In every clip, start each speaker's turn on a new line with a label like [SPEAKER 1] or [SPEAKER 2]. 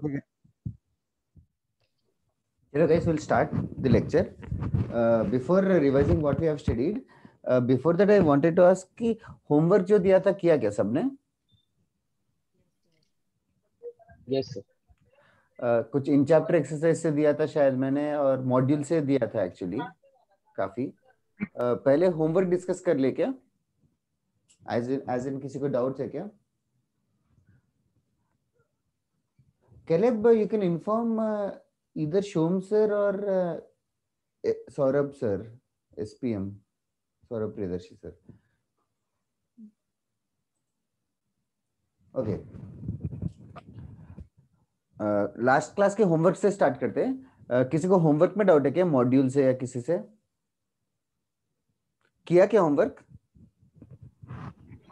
[SPEAKER 1] Okay. Hello guys, we'll start the lecture. Before revising what we have studied, before that I wanted to ask कि homework जो दिया था किया क्या सबने?
[SPEAKER 2] Yes sir.
[SPEAKER 1] कुछ इन चैप्टर एक्सरसाइज से दिया था शायद मैंने और मॉड्यूल से दिया था एक्चुअली काफी. पहले होमवर्क डिस्कस कर ले क्या? एज इन किसी को डाउट्स है क्या? Caleb, you can inform either Shom sir or Saurabh sir, SPM, Saurabh Priyadarshi sir. Okay. Last class के होमवर्क से स्टार्ट करते हैं. किसी को होमवर्क में डाउट है क्या मॉड्यूल से या किसी से? किया क्या होमवर्क?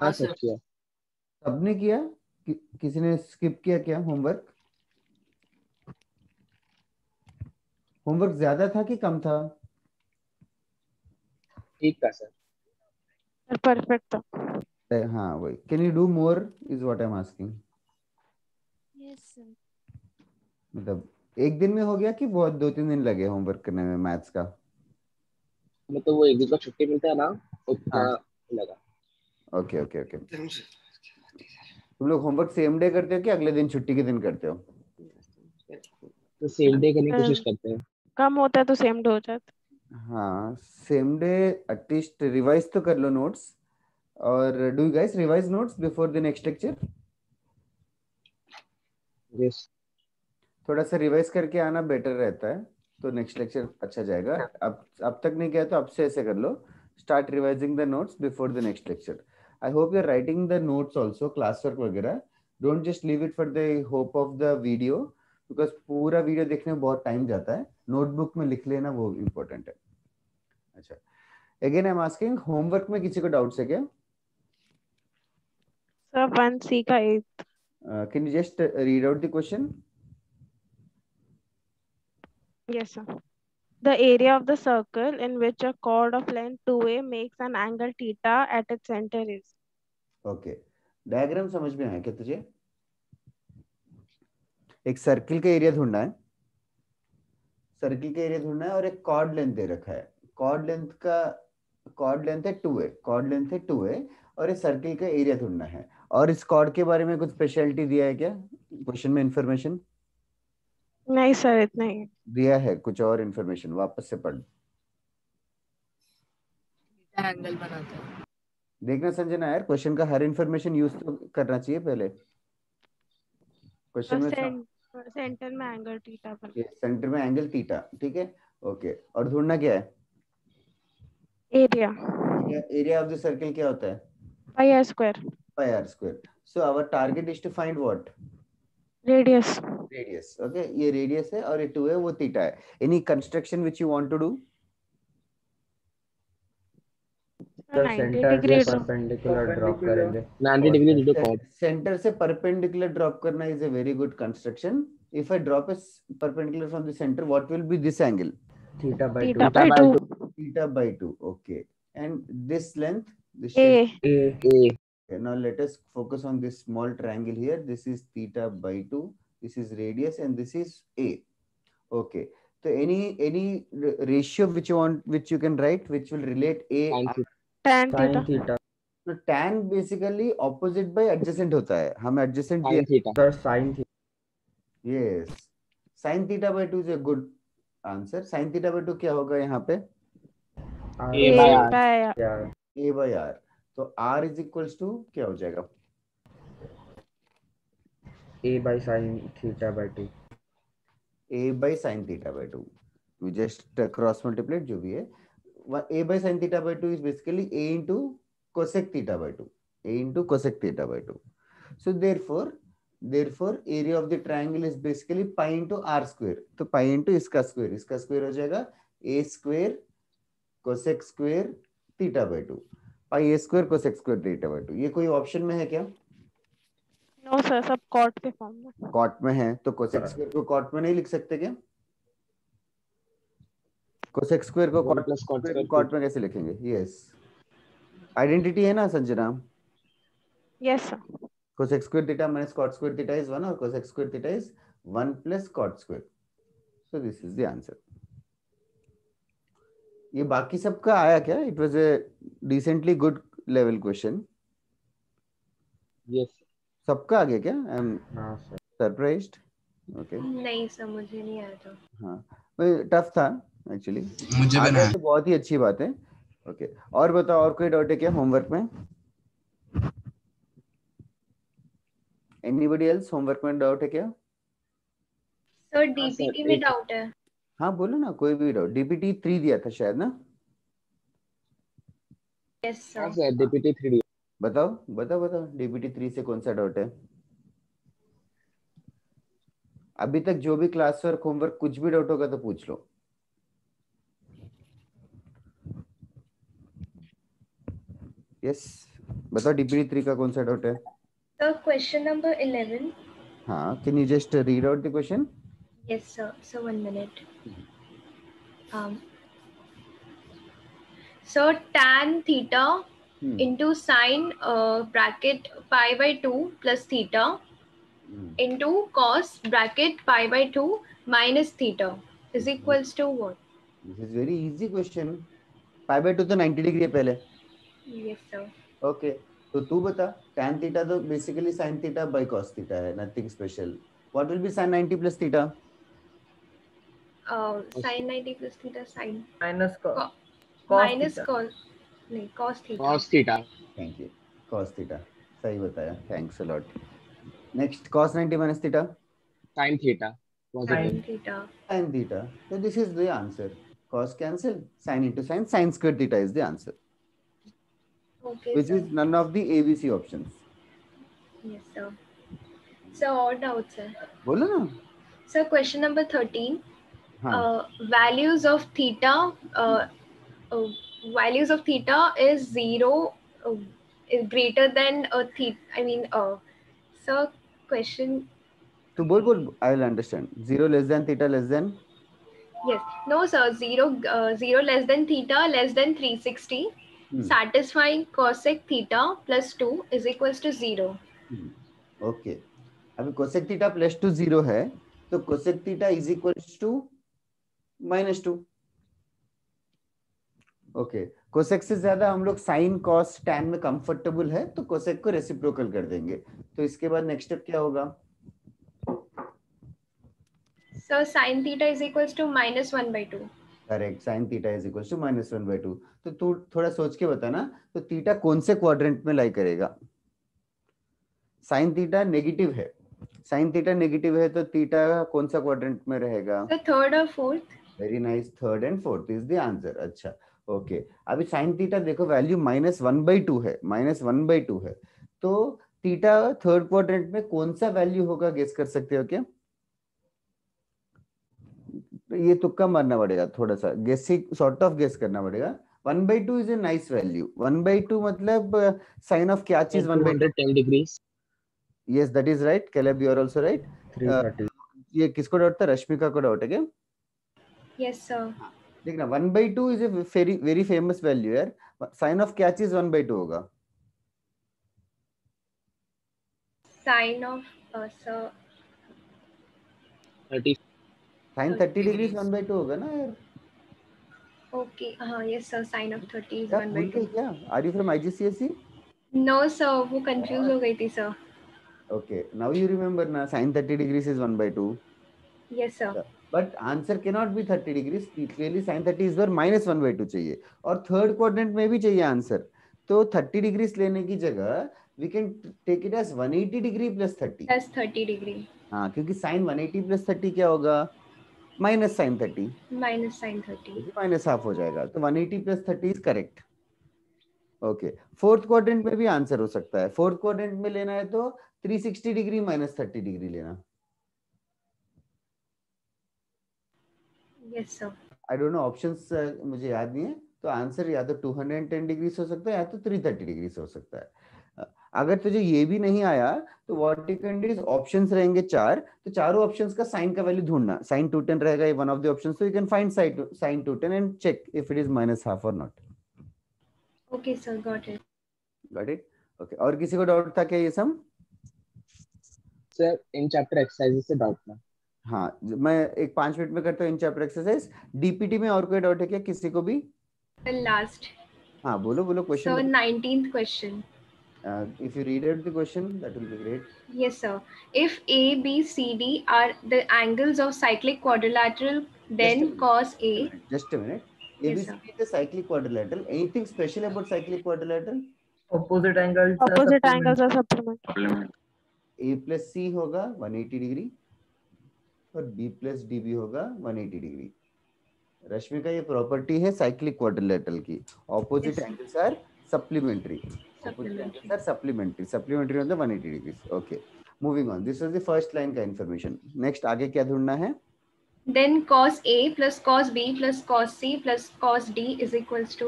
[SPEAKER 2] हाँ सर किया.
[SPEAKER 1] सबने किया? किसी ने स्किप किया क्या होमवर्क? होमवर्क ज्यादा था कि कम था?
[SPEAKER 2] ठीक था सर.
[SPEAKER 3] परफेक्ट था.
[SPEAKER 1] हाँ वही. Can you do more is what I am asking.
[SPEAKER 3] Yes sir.
[SPEAKER 1] मतलब एक दिन में हो गया कि बहुत 2-3 दिन लगे होमवर्क करने में मैथ्स का?
[SPEAKER 2] मतलब वो एक दिन का छुट्टी मिलता है ना, उतना
[SPEAKER 1] हाँ.
[SPEAKER 2] लगा.
[SPEAKER 1] Okay okay okay. तुम लोग होमवर्क सेम डे करते हो कि अगले दिन छुट्टी के दिन करते हो?
[SPEAKER 2] तो सेम डे करने की कोशिश करते हैं.
[SPEAKER 3] कम होता है तो सेम डे हो जाता है.
[SPEAKER 1] हाँ सेम डे. एटलीस्ट रिवाइज तो कर लो नोट्स. और do you guys revise notes before the next lecture?
[SPEAKER 2] Yes.
[SPEAKER 1] थोड़ा सा रिवाइज करके आना बेटर रहता है तो नेक्स्ट लेक्चर अच्छा जाएगा. अब तक नहीं किया तो अब से ऐसे कर लो. Start revising the notes before the next lecture. I hope you are writing the notes also class work वगैरह. Don't just leave it for the hope of the video because पूरा वीडियो देखने में बहुत टाइम जाता है. Notebook में लिख लेना वो इम्पोर्टेंट है. अच्छा. Again I am asking homework में किसी को डाउट्स है क्या?
[SPEAKER 3] सर 1C का 8th.
[SPEAKER 1] Can you just read out the question?
[SPEAKER 3] Yes sir. The area of the circle in which a chord of length 2a makes an angle theta at its center is.
[SPEAKER 1] Okay. Diagram समझ में आया क्या तुझे? एक circle का area ढूंढना है. Circle का एरिया ढूंढना है और एक कॉर्ड लेंथ दे रखा है. कॉर्ड लेंथ है 2a. कॉर्ड लेंथ है 2a और इस सर्किल का एरिया ढूंढना है. और इस कॉर्ड के बारे में कुछ स्पेशलिटी दिया है क्या क्वेश्चन में? इंफॉर्मेशन
[SPEAKER 3] नहीं सर इतना ही.
[SPEAKER 1] दिया है? कुछ और इंफॉर्मेशन वापस से पढ़
[SPEAKER 4] एंगल बनाते हैं.
[SPEAKER 1] देखना संजना यार. क्वेश्चन का हर इंफॉर्मेशन यूज तो करना चाहिए पहले. क्वेश्चन में
[SPEAKER 3] सेंटर में एंगल थीटा बन.
[SPEAKER 1] सेंटर में एंगल थीटा. ठीक है. ओके. और ढूंढना क्या है?
[SPEAKER 3] Area.
[SPEAKER 1] Area of the circle क्या होता है?
[SPEAKER 3] Pi r square.
[SPEAKER 1] Pi r square. So our target is to find what?
[SPEAKER 3] Radius.
[SPEAKER 1] Radius. Okay. ये radius है और ये 2 है वो theta है. Any construction which you want to do?
[SPEAKER 4] तो
[SPEAKER 3] 90
[SPEAKER 4] सेंटर से
[SPEAKER 3] डिग्री.
[SPEAKER 4] परपेंडिकुलर ड्रॉप करेंगे.
[SPEAKER 2] 90 डिग्री नीचे कॉर्ड.
[SPEAKER 1] Center से perpendicular drop करना is a very good construction. If I drop a perpendicular from the center, what will be this angle?
[SPEAKER 4] Theta by
[SPEAKER 3] theta
[SPEAKER 4] 2.
[SPEAKER 3] By 2.
[SPEAKER 1] Theta by 2. Okay. And this length? This
[SPEAKER 3] A.
[SPEAKER 4] A.
[SPEAKER 1] Okay, now let us focus on this small triangle here. This is theta by 2. This is radius and this is A. Okay. So any ratio which you want, which you can write, which will relate A.
[SPEAKER 3] tan
[SPEAKER 4] sine
[SPEAKER 3] theta.
[SPEAKER 4] Theta.
[SPEAKER 1] So tan basically opposite by adjacent होता है. हमें adjacent
[SPEAKER 2] sin theta.
[SPEAKER 4] Sir sine theta.
[SPEAKER 1] Yes. Sin theta by 2 is a good answer. Sin theta by 2 क्या होगा यहाँ पे?
[SPEAKER 2] A by R.
[SPEAKER 4] यार
[SPEAKER 1] A by R. तो R is equals to क्या हो जाएगा?
[SPEAKER 4] A by sine theta by 2.
[SPEAKER 1] A by sin theta by 2. We just cross multiply जो भी है. A by sin theta by 2 is basically A into cosec theta by 2. A into cosec theta by 2. So therefore area of the triangle is basically pi into R square. तो pi into इसका square हो जाएगा A square cosec square theta by 2. pi A square cosec square theta by 2. ये कोई option में है क्या?
[SPEAKER 3] No sir सब कॉट के फॉर्म में.
[SPEAKER 1] कॉट में है तो cosec square को कॉट में नहीं लिख सकते क्या? cosec square को
[SPEAKER 2] One plus cot square
[SPEAKER 1] cot में कैसे लिखेंगे? यस. आइडेंटिटी है ना Sanjana?
[SPEAKER 3] Yes sir.
[SPEAKER 1] cosec square theta minus cot square theta is 1 or cosec square theta is 1 plus cot square. So this is the answer. ये बाकी सबका आया क्या? It was a decently good level question.
[SPEAKER 2] Yes.
[SPEAKER 1] सबका आ गया क्या? I am
[SPEAKER 4] हाँ sir.
[SPEAKER 1] surprised. Okay.
[SPEAKER 5] नहीं सर, मुझे नहीं आया था.
[SPEAKER 1] हाँ, टफ था एक्चुअली.
[SPEAKER 6] मुझे
[SPEAKER 1] आ
[SPEAKER 6] भी
[SPEAKER 1] गया
[SPEAKER 6] ना.
[SPEAKER 1] तो बहुत ही अच्छी बात है. ओके, और बताओ, और कोई डाउट है क्या होमवर्क में? एनीबॉडी एल्स होमवर्क में डाउट है क्या?
[SPEAKER 5] सर डीपीटी में डाउट है.
[SPEAKER 1] हाँ बोलो ना, कोई भी डाउट. डीपीटी 3 दिया था शायद ना?
[SPEAKER 5] यस
[SPEAKER 2] हाँ
[SPEAKER 5] सर.
[SPEAKER 2] Sir, DPT 3D.
[SPEAKER 1] बताओ बताओ बताओ, डीपीटी 3 से कौन सा डाउट है? अभी तक जो भी क्लास वर्क होमवर्क कुछ भी डाउट होगा तो पूछ लो. यस, बताओ डीपीटी 3 का कौन सा डाउट है?
[SPEAKER 5] Sir question number 11.
[SPEAKER 1] हाँ, can you just read out the question?
[SPEAKER 5] Yes, sir. So 1 minute. So tan theta into sine bracket pi by 2 plus theta into cos bracket pi by 2 minus theta is equals to what?
[SPEAKER 1] This is very easy question. Pi by 2 तो 90 degree है पहले.
[SPEAKER 5] Yes, sir.
[SPEAKER 1] Okay, तो तू बता. tan theta तो basically sin theta by cos theta है, nothing special. What will be sin 90 plus theta?
[SPEAKER 5] Sine 90 plus theta sine
[SPEAKER 4] Minus cos
[SPEAKER 5] minus
[SPEAKER 4] theta.
[SPEAKER 5] cos नहीं cos theta.
[SPEAKER 2] Cos theta.
[SPEAKER 1] Thank you. cos theta सही बताया, thanks a lot. Next, cos 90 minus theta?
[SPEAKER 2] Sin theta. Positive.
[SPEAKER 5] Sin theta.
[SPEAKER 1] sin theta. So this is the answer. Cos cancel, sin into sin square theta is the answer,
[SPEAKER 5] Okay,
[SPEAKER 1] which
[SPEAKER 5] sir.
[SPEAKER 1] is none of the ABC options.
[SPEAKER 5] Yes, sir. So all doubts, sir.
[SPEAKER 1] बोलो ना.
[SPEAKER 5] So question number 13.
[SPEAKER 1] हाँ.
[SPEAKER 5] Values of theta is 0 is greater than theta. I mean, so question.
[SPEAKER 1] तो बोल. I'll understand. 0 less than theta less than.
[SPEAKER 5] Yes. No, sir. 0 less than theta less than 360. Satisfying cosec theta plus 2 is equals to 0.
[SPEAKER 1] Okay. अभी cosec theta plus 2 0 है, तो cosec theta is equals to -2. Okay, cosec से ज्यादा हम लोग sine cos tan में comfortable है, तो कोसेक को रेसिप्रोकल कर देंगे. तो इसके बाद नेक्स्ट स्टेप क्या होगा?
[SPEAKER 5] So sin theta is equals to -1/2.
[SPEAKER 1] Correct, sine theta is equal to -1/2. तो तू थोड़ा सोच के बता ना, तो थीटा कौन से क्वाड्रेंट में लाई करेगा? साइन थीटा नेगेटिव है. साइन थीटा नेगेटिव है तो थीटा कौन सा क्वाड्रेंट में रहेगा?
[SPEAKER 5] The third or fourth.
[SPEAKER 1] Very nice, third and fourth is the answer. अच्छा, ओके. अभी साइन थीटा देखो वैल्यू -1/2 है, -1/2 है, तो थीटा थर्ड क्वाड्रेंट में कौन सा वैल्यू होगा, गेस कर सकते हो क्या? ये तुक्का मारना पड़ेगा, थोड़ा सा गेसिंग सॉर्ट ऑफ गेस करना पड़ेगा. 1/2 इज ए नाइस वैल्यू. 1/2 मतलब साइन ऑफ क्या चीज?
[SPEAKER 2] 110 degrees.
[SPEAKER 1] Yes, that is right. Caleb, you are also right.
[SPEAKER 4] 330.
[SPEAKER 1] ये किसको डाउट था? रश्मिका को डाउट है क्या?
[SPEAKER 5] Yes, sir.
[SPEAKER 1] देखना, 1/2 is a very very famous value यार. साइन ऑफ क्या चीज 1/2 होगा?
[SPEAKER 5] Sin of sir.
[SPEAKER 2] 30.
[SPEAKER 1] Sine 30 degree 1/2 होगा ना यार.
[SPEAKER 5] Okay. Yes, sir. Sin of 30 is
[SPEAKER 1] क्या भूल
[SPEAKER 5] 1/2.
[SPEAKER 1] गए क्या? Are you from IGCSE?
[SPEAKER 5] No, sir. वो confuse हो गई थी, sir.
[SPEAKER 1] Okay, now you remember ना, sin 30 degrees is 1/2.
[SPEAKER 5] Yes, sir.
[SPEAKER 1] But answer cannot be 30 degrees. Clearly sin 30 is where -1/2 चाहिए, और थर्ड क्वाड्रेंट में भी चाहिए आंसर. तो 30 डिग्रीज लेने की जगह we can take it as 180 degree plus 30.
[SPEAKER 5] Plus 30 degree.
[SPEAKER 1] हाँ, क्योंकि sin 180 plus 30 क्या होगा? Minus sin 30.
[SPEAKER 5] Minus sin 30.
[SPEAKER 1] Minus half हो जाएगा, तो 180 plus 30 is correct. Okay, fourth quadrant में भी आंसर हो सकता है. फोर्थ क्वाड्रेंट में लेना है तो 360 डिग्री -30 डिग्री लेना.
[SPEAKER 5] Yes, sir.
[SPEAKER 1] I don't know, options मुझे याद नहीं है. तो आंसर या तो 210 डिग्री हो सकता है या तो 330 डिग्री हो सकता है. अगर तुझे ये भी नहीं आया तो what you can do is, options रहेंगे 4, तो चारों ऑप्शंस का साइन का वैल्यू ढूंढना. sin 210 रहेगा one of the options, so you can find sin 210 and check if it is -1/2 or not.
[SPEAKER 5] Okay, sir. Got it.
[SPEAKER 1] Got it? Okay. और किसी को डाउट था क्या ये सब?
[SPEAKER 2] सर इन चैप्टर एक्सरसाइजेस से डाउट था।
[SPEAKER 1] हाँ, मैं एक 5 मिनट में करता हूँ इन चैप्टर एक्सरसाइज। डीपीटी में और कोई डाउट है क्या किसी को भी?
[SPEAKER 5] Last.
[SPEAKER 1] हाँ, बोलो बोलो,
[SPEAKER 5] So
[SPEAKER 1] question.
[SPEAKER 5] 19th question.
[SPEAKER 1] If you read out the question, that will be great.
[SPEAKER 5] Yes, sir. If A, B, C, D are the angles of cyclic quadrilateral, then cos A.
[SPEAKER 1] Just a minute.
[SPEAKER 5] Yes,
[SPEAKER 1] ABCD
[SPEAKER 5] sir.
[SPEAKER 1] is a cyclic quadrilateral. Anything special about cyclic quadrilateral?
[SPEAKER 4] Opposite angles are
[SPEAKER 3] Opposite
[SPEAKER 4] supplementary.
[SPEAKER 3] angles are supplementary.
[SPEAKER 1] A plus C होगा 180 degree और B plus D भी होगा 180 degree. Rashmika, ये property है cyclic quadrilateral की। Opposite
[SPEAKER 5] Yes, sir.
[SPEAKER 1] Angles are supplementary. Opposite angles
[SPEAKER 5] Supplementary.
[SPEAKER 1] Are supplementary. Supplementary मतलब 180 degree. Okay, moving on. This was the first line का information. Next आगे क्या ढूंढना है?
[SPEAKER 5] Then cos A plus cos B plus cos C plus cos D is equals to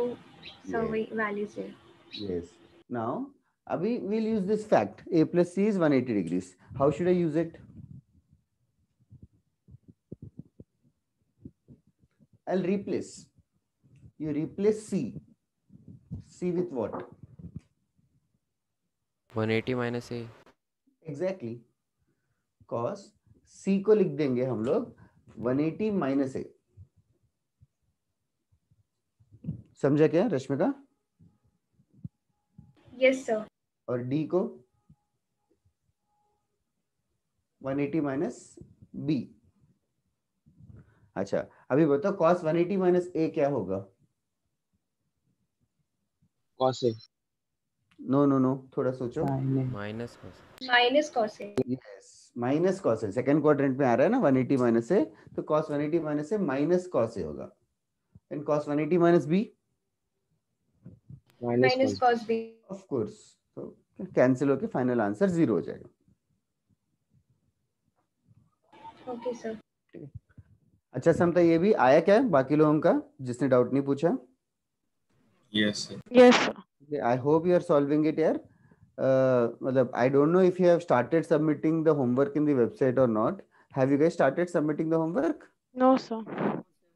[SPEAKER 5] some
[SPEAKER 1] Yes.
[SPEAKER 5] values here.
[SPEAKER 1] Yes. Now, abhi we'll use this fact. A plus C is 180 degrees. How should I use it? I'll replace. You replace C. C with what?
[SPEAKER 6] 180 minus A.
[SPEAKER 1] Exactly. Cos C को लिख देंगे हम लोग 180 minus A. समझा क्या Rashmika?
[SPEAKER 5] Yes, sir.
[SPEAKER 1] और D को 180 minus B. अच्छा, अभी बताओ cos 180 minus A क्या होगा?
[SPEAKER 2] cos A
[SPEAKER 1] no no no, थोड़ा सोचो।
[SPEAKER 6] Minus cos.
[SPEAKER 5] Minus cos A.
[SPEAKER 1] Yes, minus cos A. Second quadrant में आ रहा है ना 180 माइनस ए, तो cos 180 minus A minus cos A होगा। And cos 180 minus B
[SPEAKER 5] Minus cos B.
[SPEAKER 1] Of course, तो कैंसिल होके फाइनल आंसर 0 हो जाएगा।
[SPEAKER 5] Okay, sir.
[SPEAKER 1] अच्छा समता, ये भी आया क्या है बाकी लोगों का जिसने डाउट नहीं पूछा?
[SPEAKER 7] Yes, sir.
[SPEAKER 3] Yes, sir.
[SPEAKER 1] I hope you are solving it यार। मतलब I don't know if you have started submitting the homework in the website or not. Have you guys started submitting the homework?
[SPEAKER 3] No, sir.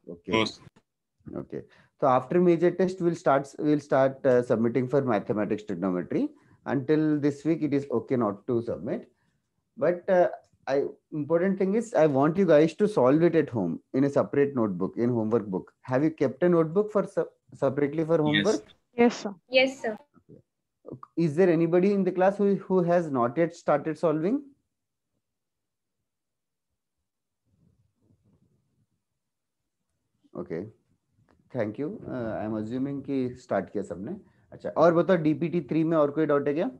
[SPEAKER 1] Okay.
[SPEAKER 7] No, sir.
[SPEAKER 1] Okay. So after major test, we'll start submitting for mathematics trigonometry. Until this week, it is okay not to submit. But important thing is, I want you guys to solve it at home in a separate notebook, in homework book. Have you kept a notebook for separately for homework?
[SPEAKER 3] Yes, sir.
[SPEAKER 5] Yes, sir.
[SPEAKER 1] Is there anybody in the class who has not yet started solving? Okay. Thank you. I am assuming कि start किया सबने। अच्छा, और बताओ DPT 3 में और कोई doubt है क्या?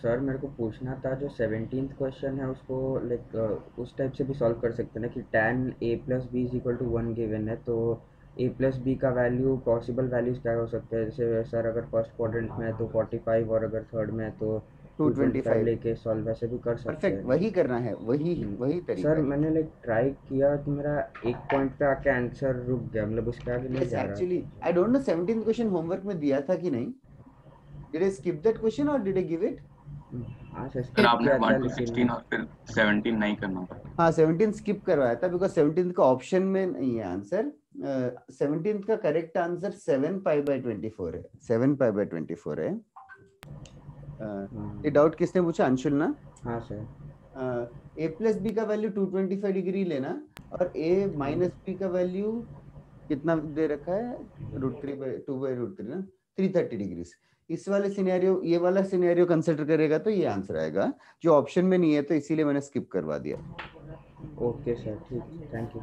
[SPEAKER 4] सर मेरे को पूछना था, जो 17th क्वेश्चन है उसको लाइक उस टाइप से भी सॉल्व कर सकते हैं ना कि tan a plus b is equal to 1 given है, तो a plus b का वैल्यू पॉसिबल वैल्यूज क्या हो सकते हैं? जैसे सर अगर फर्स्ट क्वाड्रेंट में है तो 45 और अगर थर्ड में है तो 225 लेके सॉल्व वैसे भी कर सकते हैं।
[SPEAKER 1] परफेक्ट, वही करना है, वही तरीका
[SPEAKER 4] सर
[SPEAKER 1] है।
[SPEAKER 4] मैंने लाइक ट्राई किया तो मेरा एक पॉइंट पे आके आंसर रुक गया, मतलब उसके आगे नहीं
[SPEAKER 1] Yes,
[SPEAKER 4] जा रहा।
[SPEAKER 1] actually, I don't know 17th question homework में दिया था कि नहीं। Did I skip that question or did I give it?
[SPEAKER 4] हाँ सर,
[SPEAKER 7] सर आपने
[SPEAKER 4] किया था
[SPEAKER 7] 1 to
[SPEAKER 4] लेकिन
[SPEAKER 7] 16 और फिर 17 नहीं करना था।
[SPEAKER 1] हाँ, 17 स्किप करवाया था बिकॉज 17 का ऑप्शन में नहीं है आंसर। 17 का करेक्ट आंसर 7 पाई बाय 24 है। 7 पाई बाय 24 है। ये डाउट किसने पूछा? अंशुल ना?
[SPEAKER 4] हाँ सर।
[SPEAKER 1] ए प्लस बी का वैल्यू 225 डिग्री लेना और ए माइनस बी का वैल्यू कितना दे रखा है? √3/2/√3 ना, 330 डिग्री। इस वाले सिनेरियो, ये वाला सिनेरियो कंसिडर करेगा तो ये आंसर आएगा, जो ऑप्शन में नहीं है तो इसीलिए मैंने स्किप करवा दिया।
[SPEAKER 4] ओके सर, ठीक है, थैंक यू।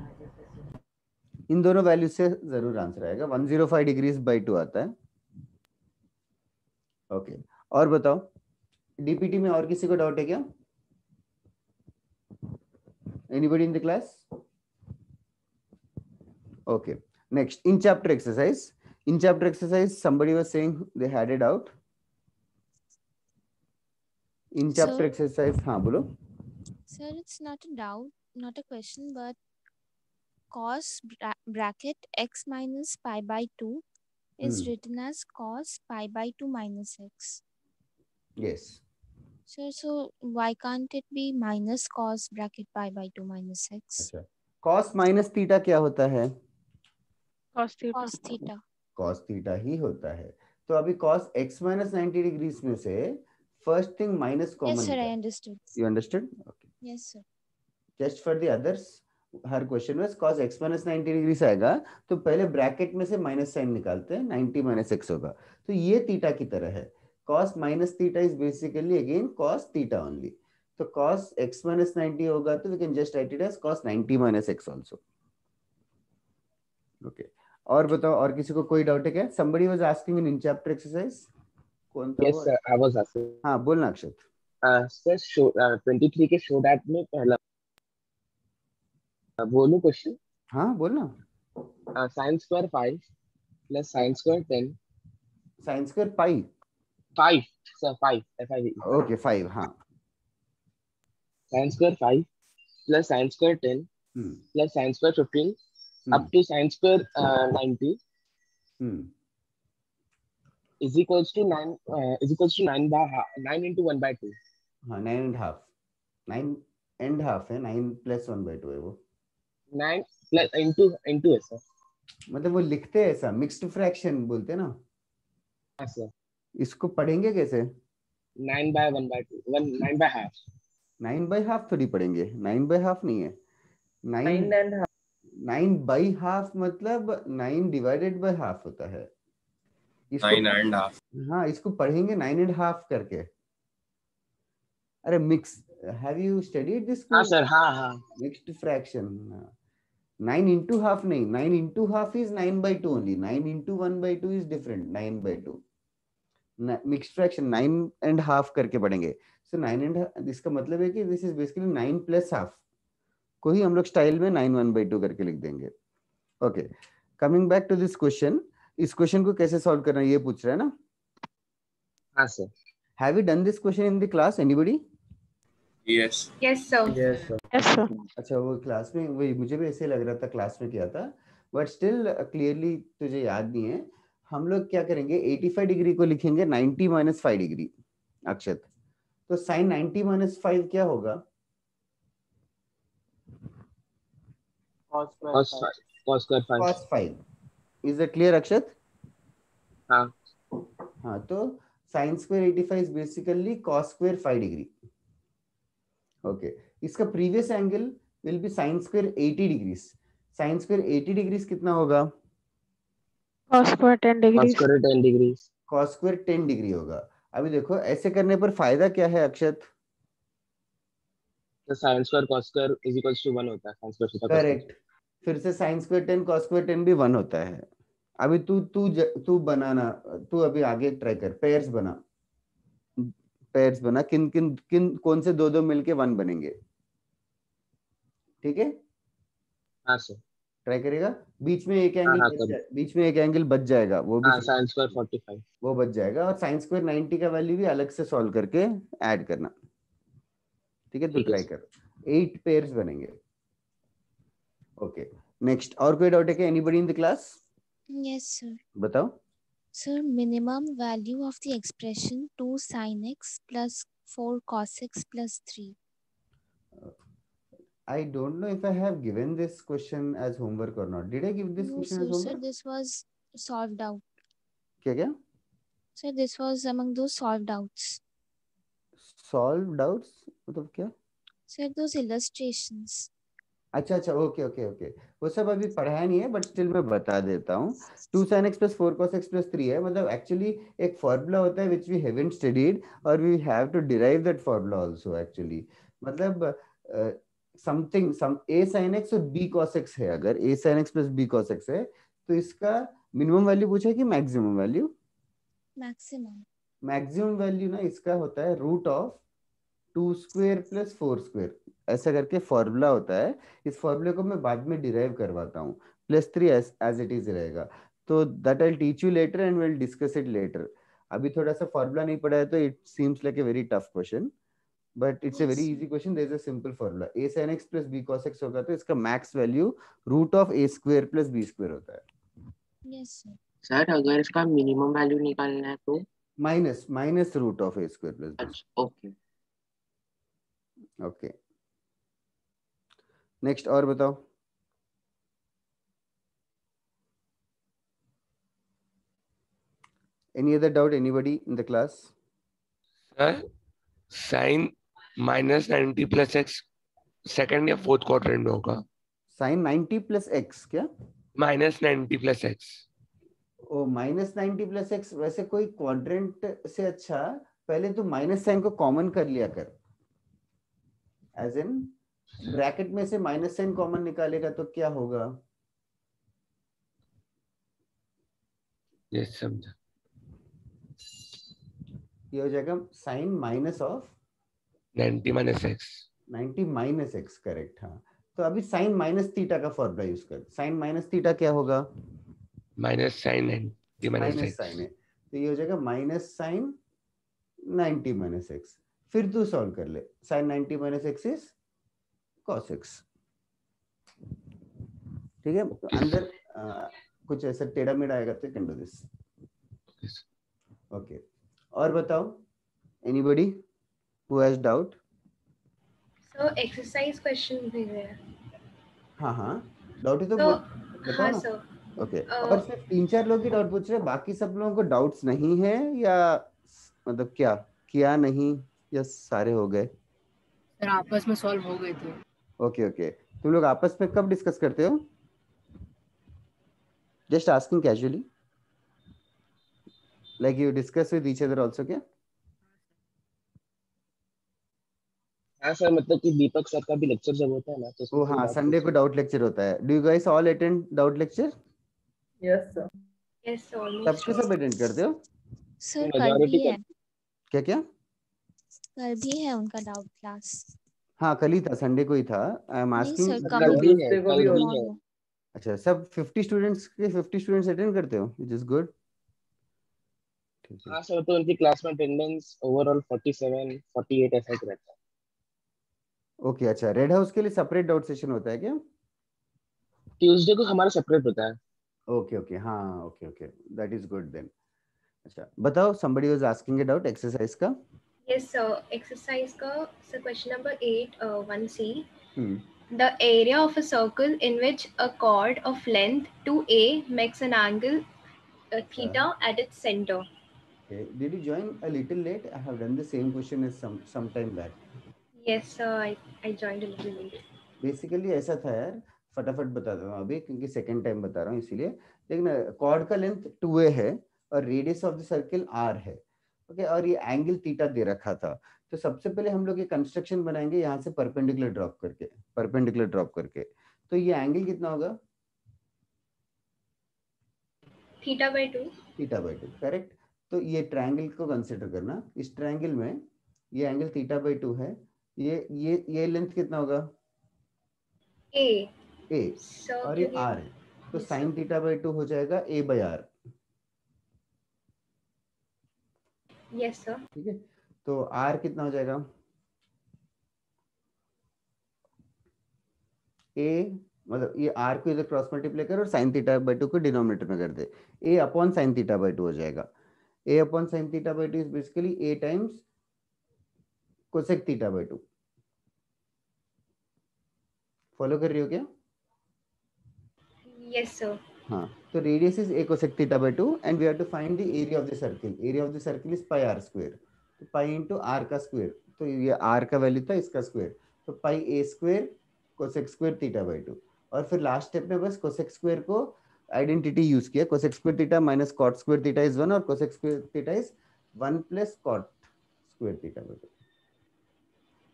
[SPEAKER 1] इन दोनों वैल्यू से जरूर आंसर आएगा। 105 डिग्रीज बाई 2 आता है। ओके, और बताओ डीपीटी में और किसी को डाउट है क्या? Anybody in the class? Okay, next in chapter exercise. In chapter exercise, somebody was saying they had a doubt. In chapter exercise, हाँ बोलो।
[SPEAKER 8] Sir, it's not a doubt, not a question, but cos bracket x minus pi by 2 is written as cos pi by 2 minus x.
[SPEAKER 1] Yes.
[SPEAKER 8] Sir, so why can't it be minus cos bracket pi by 2 minus x?
[SPEAKER 1] अच्छा, cos minus theta क्या होता है?
[SPEAKER 3] Cos theta.
[SPEAKER 8] Cos theta.
[SPEAKER 1] cos theta ही होता है। तो अभी cos x minus 90 degrees में से first thing minus common
[SPEAKER 8] Yes, sir,
[SPEAKER 1] होता
[SPEAKER 8] I
[SPEAKER 1] है.
[SPEAKER 8] understood.
[SPEAKER 1] You understood? Okay.
[SPEAKER 8] Yes, sir.
[SPEAKER 1] Just for the others, her question में cos x minus 90 डिग्री से आएगा तो पहले ब्रैकेट में से माइनस साइन निकालते हैं, 90 minus x होगा. तो ये थीटा की तरह है. cos minus theta is basically again cos theta only. तो cos x minus 90 होगा तो we can just write it as cos 90 minus x also. Okay. और बताओ, और किसी को कोई डाउट है क्या? Somebody was asking in chapter exercise. कौन था
[SPEAKER 2] Yes,
[SPEAKER 1] वो?
[SPEAKER 2] sir. I was asking.
[SPEAKER 1] हाँ बोलना अक्षत.
[SPEAKER 2] Sir, show 23 के show that में पहला बोलूं क्वेश्चन.
[SPEAKER 1] हाँ बोलना.
[SPEAKER 2] Sin square 5 plus sin square 10.
[SPEAKER 1] Sin square pi.
[SPEAKER 2] 5, sir, 5. F-I-V.
[SPEAKER 1] Okay 5. हाँ.
[SPEAKER 2] Sin square 5 plus sin square 10 plus sin square 15 up to sin square 90 is equals to 9 by 9 into 1 by 2.
[SPEAKER 1] हाँ 9 and half. 9 and half है, 9 plus 1 by 2 है वो.
[SPEAKER 2] 9 plus into है sir.
[SPEAKER 1] मतलब वो लिखते हैं ऐसा, मिक्स्ड फ्रैक्शन बोलते हैं ना.
[SPEAKER 2] हाँ सर.
[SPEAKER 1] इसको पढ़ेंगे कैसे?
[SPEAKER 2] 9 by 1 by 2, 9 by half.
[SPEAKER 1] 9 by half थोड़ी पढ़ेंगे, 9 by half नहीं है. 9
[SPEAKER 4] and half.
[SPEAKER 1] 9 by half मतलब 9 divided by half होता है.
[SPEAKER 7] 9 and half.
[SPEAKER 1] हाँ इसको पढ़ेंगे 9 and half करके. अरे mix, have you studied this?
[SPEAKER 2] हाँ सर. हाँ.
[SPEAKER 1] Mixed fraction. 9 into half नहीं, 9 into half is 9 by 2 only. 9 into 1 by 2 is different. 9 by 2 mixed fraction 9 and half करके पढ़ेंगे. So 9 and इसका मतलब है कि this is basically 9 plus half को ही हम लोग स्टाइल में 9 1 by 2 करके लिख देंगे. Okay, coming back to this question. इस क्वेश्चन को कैसे सॉल्व करना है ये पूछ रहा है ना.
[SPEAKER 2] हाँ sir.
[SPEAKER 1] Have you done this question in the class? Anybody?
[SPEAKER 7] Yes.
[SPEAKER 5] Yes, sir.
[SPEAKER 4] Yes, sir.
[SPEAKER 3] Yes, sir.
[SPEAKER 1] अच्छा वो क्लास में, वही मुझे भी ऐसे लग रहा था क्लास में किया था, बट स्टिल क्लियरली तुझे याद नहीं है. हम लोग क्या करेंगे, 85 डिग्री को लिखेंगे 90 minus 5 डिग्री. अक्षत, तो साइन 90 minus 5 क्या होगा?
[SPEAKER 2] Cos square 5.
[SPEAKER 1] cos 5. Is it clear Akshat?
[SPEAKER 2] हाँ.
[SPEAKER 1] हाँ तो sine square 85 is basically cos square 5 degree. Okay, इसका previous angle will be sine square 80 degrees. Sine square 80 degrees कितना होगा?
[SPEAKER 3] Cos square 10
[SPEAKER 2] Cos
[SPEAKER 3] degrees.
[SPEAKER 2] square 10 degrees.
[SPEAKER 1] cos square 10 degree होगा. अभी देखो ऐसे करने पर फायदा क्या है अक्षत?
[SPEAKER 2] तो sin square cos square is equals to 1 होता है. sin square theta cos square.
[SPEAKER 1] Correct. फिर से साइन स्क्वायर 10 cos स्क्वायर 10 भी 1 होता है. अभी तू बनाना, तू अभी आगे ट्राई कर. पेयर्स बना, किन कौन से दो मिलके 1 बनेंगे. ठीक है,
[SPEAKER 2] हाँ सर.
[SPEAKER 1] ट्राई करेगा. बीच में एक एंगल बच जाएगा, वो भी
[SPEAKER 2] हाँ, sin square 45.
[SPEAKER 1] वो बच जाएगा. और साइन स्क्वायर 90 का वैल्यू भी अलग से सॉल्व करके ऐड करना. ठीक है, तो ट्राई कर. 8 पेयर्स बनेंगे. Okay, next. और कोई डाउट है क्या anybody in the class?
[SPEAKER 8] Yes, sir.
[SPEAKER 1] बताओ.
[SPEAKER 8] Sir, minimum value of the expression 2 sin x plus 4 cos x plus 3.
[SPEAKER 1] I don't know if I have given this question as homework or not. Did I give this
[SPEAKER 8] No,
[SPEAKER 1] question
[SPEAKER 8] sir.
[SPEAKER 1] as
[SPEAKER 8] Sir,
[SPEAKER 1] homework?
[SPEAKER 8] this was solved out.
[SPEAKER 1] क्या?
[SPEAKER 8] Sir, this was among those solved outs.
[SPEAKER 1] Solve doubts मतलब क्या?
[SPEAKER 8] Sir, those illustrations.
[SPEAKER 1] अच्छा, okay. वो सब अभी पढ़ाया नहीं है, बट स्टिल मैं बता देता हूँ. 2 sin x plus 4 cos x plus 3 है. मतलब एक्चुअली एक फॉर्मूला होता है which we haven't studied और we have to derive that formula also actually. मतलब some a sin x और b cos x है. अगर a sin x plus b cos x है तो इसका मिनिमम वैल्यू पूछा है कि मैक्सिमम वैल्यू? मैक्सिमम वैल्यू ना इसका होता है root of 2 square plus 4 square. ऐसा करके फॉर्मूला होता है. इस फॉर्मूले को मैं बाद में डिराइव करवाता हूँ. +3 एज इट इज रहेगा. तो that I teach you later and will discuss it later. अभी थोड़ा सा फॉर्मूला नहीं पढ़ा है तो it seems like a very tough question, but it's a very easy question. There is a simple formula. a sin x plus b cos x होगा तो इसका max value root of a square plus b square होता है.
[SPEAKER 8] Yes, sir.
[SPEAKER 2] Sir अगर इसका minimum value निकालना है तो
[SPEAKER 1] minus root of a square plus b.
[SPEAKER 2] Okay.
[SPEAKER 1] Okay, next. और बताओ. Any other doubt? Anybody in the class?
[SPEAKER 6] Sir,
[SPEAKER 9] sine -90 plus X second या फोर्थ क्वाड्रेंट में होगा।
[SPEAKER 1] साइन 90 प्लस एक्स क्या?
[SPEAKER 9] -90 प्लस एक्स।
[SPEAKER 1] ओ -90 प्लस एक्स, वैसे कोई quadrant से अच्छा पहले तो माइनस साइन को कॉमन कर लिया कर, एज इन ब्रैकेट में से माइनस साइन कॉमन निकालेगा तो क्या होगा?
[SPEAKER 9] ये समझा।
[SPEAKER 1] ये हो जाएगा sine minus of
[SPEAKER 9] 90 minus X.
[SPEAKER 1] 90 minus X, correct. हाँ, तो अभी साइन माइनस थीटा का फॉर्मूला यूज कर। साइन माइनस थीटा क्या होगा?
[SPEAKER 9] Minus sine 90 minus
[SPEAKER 1] minus
[SPEAKER 9] X.
[SPEAKER 1] Sine है तो ये हो जाएगा माइनस साइन 90 माइनस एक्स। फिर तू सॉल्व कर ले, sine 90 minus X is cos X. ठीक है, तो अंदर कुछ ऐसा टेढ़ा मेढ़ा आएगा तो कैन डू दिस। ओके, और बताओ, anybody who has doubt?
[SPEAKER 5] Sir exercise question भी है।
[SPEAKER 1] हाँ हाँ, डाउट है तो
[SPEAKER 5] तो
[SPEAKER 1] बताओ
[SPEAKER 5] हाँ
[SPEAKER 1] ना।
[SPEAKER 5] सर,
[SPEAKER 1] ओके, और सिर्फ 3-4 लोग ही डाउट पूछ रहे हैं, बाकी सब लोगों को डाउट्स नहीं है या मतलब क्या किया नहीं, या सारे हो गए?
[SPEAKER 10] सर आपस में सॉल्व हो गए थे।
[SPEAKER 1] ओके ओके, तुम लोग आपस में कब डिस्कस करते हो? Just asking casually, like you discuss with each other also क्या?
[SPEAKER 2] हाँ सर, मतलब कि दीपक सर का भी लेक्चर जब होता है ना तो उसमें
[SPEAKER 1] ओ हाँ, संडे को डाउट लेक्चर होता है। Do you guys all attend doubt lecture?
[SPEAKER 10] Yes sir.
[SPEAKER 5] Yes
[SPEAKER 1] सब
[SPEAKER 5] ऑलमोस्ट
[SPEAKER 1] के सब अटेंड करते हो?
[SPEAKER 8] सर कल भी है,
[SPEAKER 1] क्या क्या?
[SPEAKER 8] कल भी है उनका डाउट क्लास।
[SPEAKER 1] हाँ, कल ही था, संडे को ही था। आई एम
[SPEAKER 8] नहीं
[SPEAKER 1] आस्किंग।
[SPEAKER 8] सर,
[SPEAKER 2] कल भी है, कल भी है।
[SPEAKER 8] tomorrow।
[SPEAKER 1] अच्छा, सब 50 स्टूडेंट्स के 50 स्टूडेंट्स अटेंड करते हो, व्हिच इज गुड। ठीक है।
[SPEAKER 2] हाँ सर, तो उनकी क्लास में अटेंडेंस ओवरऑल 47 48 ऐसा ही रहता है।
[SPEAKER 1] ओके, अच्छा, रेड हाउस के लिए सेपरेट डाउट सेशन होता है क्या?
[SPEAKER 2] ट्यूसडे को हमारा सेपरेट होता है।
[SPEAKER 1] ओके ओके, हाँ, okay okay, that is good then. अच्छा बताओ, somebody was asking a doubt exercise का।
[SPEAKER 5] यस सर, एक्सरसाइज का sir question number 8 1C।
[SPEAKER 1] Hmm.
[SPEAKER 5] The area of a circle in which a chord of length 2a makes an angle theta at its center.
[SPEAKER 1] Okay. Did you join a little late? I have done the same question as some time back.
[SPEAKER 5] Yes sir, I joined a little late.
[SPEAKER 1] Basically ऐसा था यार, फटाफट बता दूँ अभी क्योंकि second time बता रहा हूँ इसीलिए। लेकिन कॉर्ड का लेंथ 2a है और radius of the circle r है। ओके, और ये एंगल थीटा दे रखा था। तो सबसे पहले हम लोग ये कंस्ट्रक्शन बनाएंगे यहाँ से परपेंडिकुलर ड्रॉप करके। तो ये एंगल कितना होगा?
[SPEAKER 5] Theta by 2।
[SPEAKER 1] करेक्ट। तो ये ट्रायंगल को कंसिडर करना, इस ट्रायंगल में ये एंगल थीटा बाय 2 है। ये लेंथ कितना होगा?
[SPEAKER 5] ए
[SPEAKER 1] और ये r है, तो साइन थीटा बाय 2 हो जाएगा a by r।
[SPEAKER 5] Yes sir.
[SPEAKER 1] ठीक है, तो r कितना हो जाएगा? a, मतलब ये r को इधर क्रॉस मल्टीप्लाई कर और साइन थीटा बाय 2 को डिनोमिनेटर में कर दे, a upon sine theta by 2 हो जाएगा। a upon sine theta by 2 is basically a times cosec theta by 2। Follow कर रही हो क्या?
[SPEAKER 5] Yes sir.
[SPEAKER 1] हाँ, तो radius is a cosec theta by 2 and we have to find the area of the circle. Area of the circle is pi r square. तो pi into r का square, तो ये r का value था, इसका square, तो pi a square cosec square theta by 2। और फिर लास्ट स्टेप में बस cosec स्क्वायर को आइडेंटिटी यूज किया, cosec square theta minus cot square theta is 1 और cosec square theta is 1 plus cot square theta by 2।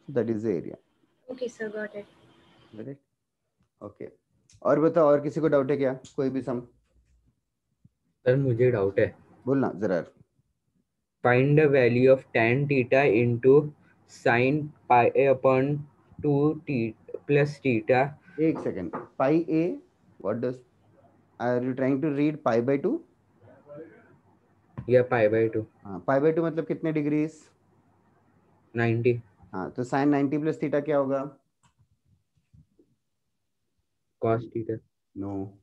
[SPEAKER 1] So that is the area.
[SPEAKER 5] Okay sir, got it.
[SPEAKER 1] Got it? Okay. और बताओ, और किसी को doubt है क्या? कोई भी सम?
[SPEAKER 4] सर मुझे डाउट है,
[SPEAKER 1] बोलना जरा।
[SPEAKER 4] Find the value of tan theta into sin pi a upon 2 t plus theta।
[SPEAKER 1] एक second, pi a, what does, are you trying to read pi by 2?
[SPEAKER 4] या pi by 2।
[SPEAKER 1] हाँ, पाई बाय 2 मतलब कितने degrees?
[SPEAKER 4] 90।
[SPEAKER 1] हाँ, तो साइन 90 प्लस थीटा क्या होगा?
[SPEAKER 4] cos theta.
[SPEAKER 1] No,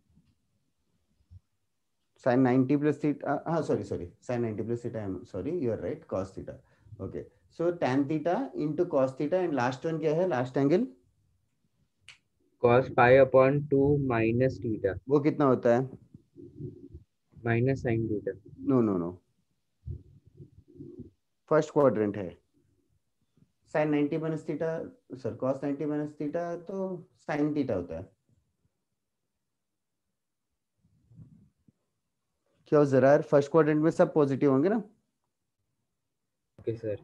[SPEAKER 1] sine 90 plus theta, हाँ sorry sine 90 plus theta, I am sorry, you are right, cos theta. Okay, so tan theta into cos theta and last one क्या है, last angle?
[SPEAKER 4] cos pi upon 2 minus theta।
[SPEAKER 1] वो कितना होता है?
[SPEAKER 4] Minus sin theta.
[SPEAKER 1] No no no, first quadrant है। sin 90 minus theta, sir cos 90 minus theta तो sin theta होता है। क्या जरा फर्स्ट क्वाड्रेंट में सब पॉजिटिव होंगे ना?
[SPEAKER 4] Okay sir.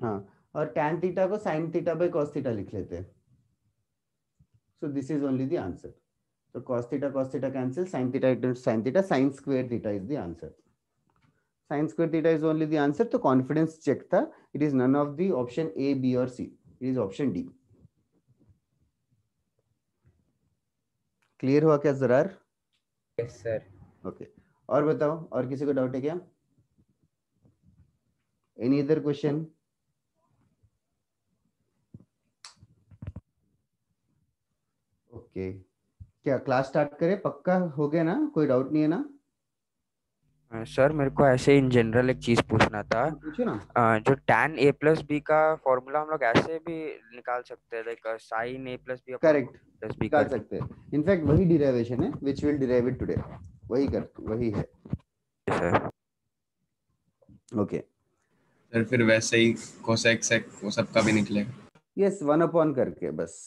[SPEAKER 1] हाँ, और tan थीटा को sin theta by cos theta लिख लेते हैं। So this is only the answer. तो cos theta cancel, sin theta into sin theta, sin square theta is the answer. Sin square theta is only the answer. तो confidence check था, it is none of the option A, B or C. It is option D. Clear हुआ क्या Zarar?
[SPEAKER 4] Yes sir.
[SPEAKER 1] Okay, और बताओ, और किसी को doubt है क्या? Any other question? ओके, क्या क्लास स्टार्ट करें? पक्का हो गया ना? कोई डाउट नहीं है ना?
[SPEAKER 4] सर मेरे को ऐसे इन जनरल एक चीज पूछना था।
[SPEAKER 1] पूछो ना।
[SPEAKER 4] जो tan a प्लस बी का फॉर्मूला हम लोग ऐसे भी निकाल सकते हैं, like sin a plus B
[SPEAKER 1] correct,
[SPEAKER 4] plus B
[SPEAKER 1] निकाल
[SPEAKER 4] करके।
[SPEAKER 1] सकते हैं। इनफैक्ट वही डिराइवेशन है which will derive it today, वही है
[SPEAKER 4] सर।
[SPEAKER 1] ओके
[SPEAKER 7] सर फिर वैसे ही कोसेक सेक वो सब का भी निकलेगा।
[SPEAKER 1] यस, 1 करके बस।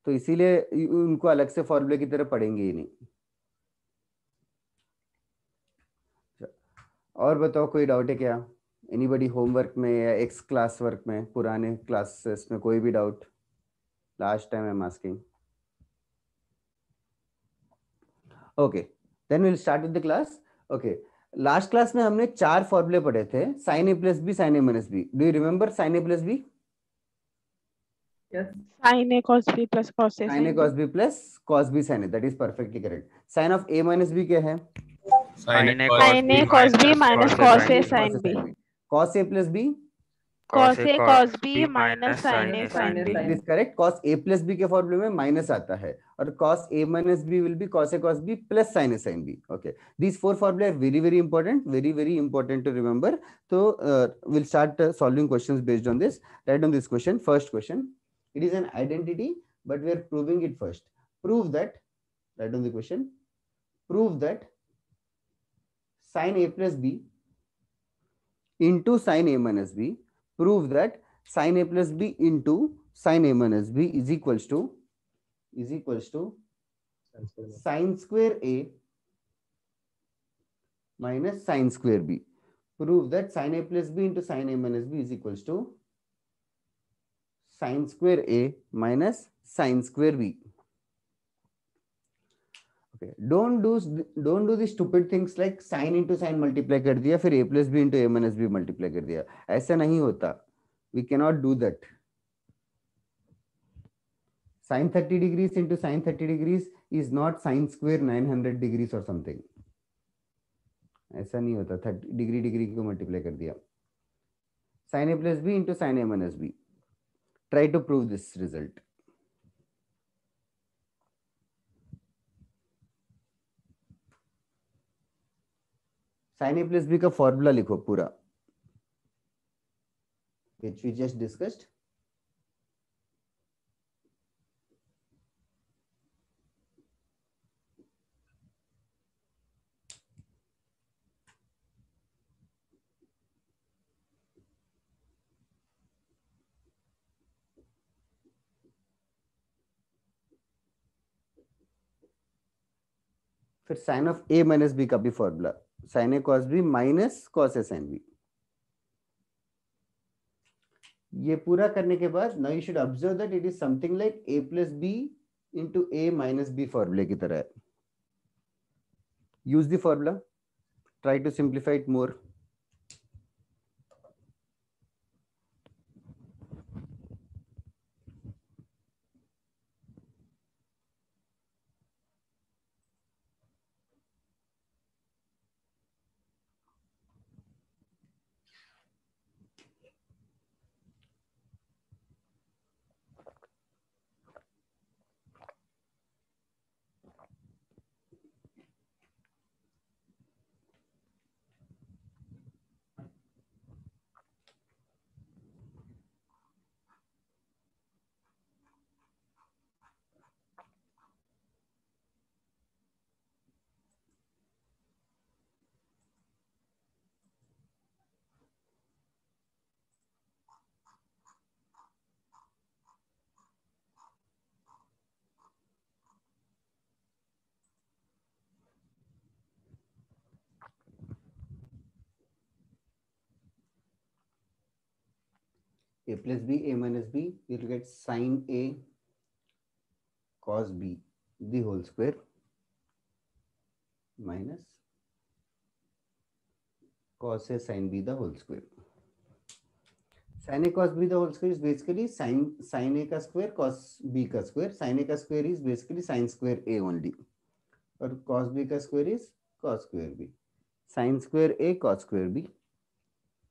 [SPEAKER 1] तो इसीलिए उनको अलग से फॉर्मूले की तरह पढ़ेंगे ही नहीं। और बताओ, कोई डाउट है क्या? एनीबॉडी होमवर्क में या एक्स क्लास वर्क में, पुराने क्लासेस में कोई भी doubt? Last time I am asking. Okay, then will start with the class. Okay, last class में हमने 4 फॉर्मूले पढ़े थे, sin a plus B, sin a minus B. Do you remember sin a plus B?
[SPEAKER 3] sin a cos b plus cos a
[SPEAKER 1] sin a cos b plus cos b sin a, that is perfectly correct. Sin of a minus b क्या है?
[SPEAKER 7] sin
[SPEAKER 3] sin a cos b minus cos a sin b,
[SPEAKER 1] cos a plus b,
[SPEAKER 3] cos a cos b minus sin a sin b.
[SPEAKER 1] that is correct. cos a plus b के फॉर्मूले में minus आता है, और cos a minus b will be cos a cos b plus sin a sin b. Okay, these 4 formulae are very important, very important to remember. So we'll start solving questions based on this. Write down this question. First question, it is an identity, but we are proving it first. Prove that, write down the question, prove that sin a plus b into sin a minus b, prove that sin a plus b into sin a minus b is equals to sin square a minus sin square b. Prove that sin a plus b into sin a minus b is equals to sin square a minus sin square b. Okay, don't do the stupid things like sin into sin multiply कर दिया, फिर a plus b into a minus b multiply कर दिया। ऐसा नहीं होता, we cannot do that. Sin 30 degrees into sin 30 degrees is not sin square 900 degrees or something. ऐसा नहीं होता, 30 डिग्री को मल्टीप्लाई कर दिया। sin a plus b into sin a minus b. Try to prove this result. sin a plus b का formula लिखो पूरा, which we just discussed. फिर sin of a minus b का भी formula, sin a cos b minus cos a sin b. ये पूरा करने के बाद now you should observe that it is something like a plus b into a minus b फॉर्मूले की तरह है. Use the formula, try to simplify it more. a plus b, a minus b, you'll get sine a cos b the whole square minus cos a sin b the whole square. Sin a cos b the whole square is basically sin a का square cos b का square. Sin a का square is basically sin square a only. और cos b का square is cos square b. Sin square a cos square b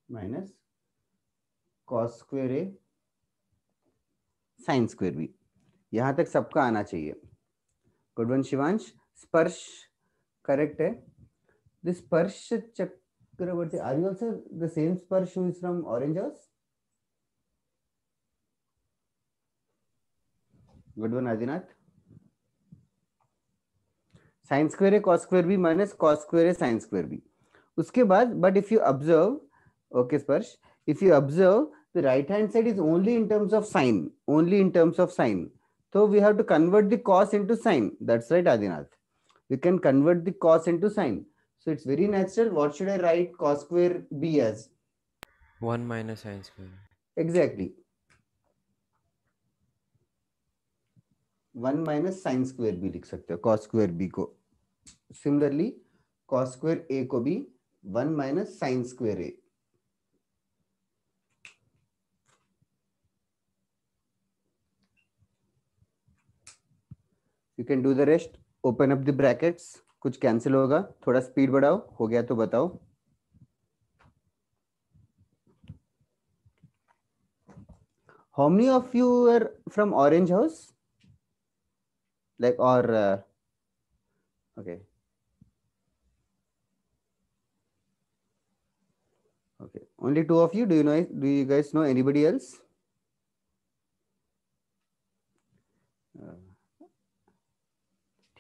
[SPEAKER 1] minus cos square a sin square b. यहां तक सबका आना चाहिए. Good one Shivansh. Sparsh correct है. This Sparsh Chakraborty, are you also the same Sparsh who is from orange house? Good one Adinath. Sine square A cos square B minus cos square A sine square B. उसके बाद but if you observe, okay Sparsh, if you observe the right hand side is only in terms of sine, only in terms of sine. So we have to convert the cos into sin. That's right, Adinath. We can convert the cos into sin. So it's very natural. What should I write cos square b as?
[SPEAKER 6] 1 minus sin square.
[SPEAKER 1] Exactly. 1 minus sin square b लिख सकते हो cos square b को. Similarly, cos square a को भी 1 minus sin square a. You can do the rest. Open up the brackets. कुछ cancel होगा, थोड़ा speed बढ़ाओ. हो गया तो बताओ. How many of you are from Orange House? Like or okay. Okay. Only 2 of you. Do you know? Do you guys know anybody else?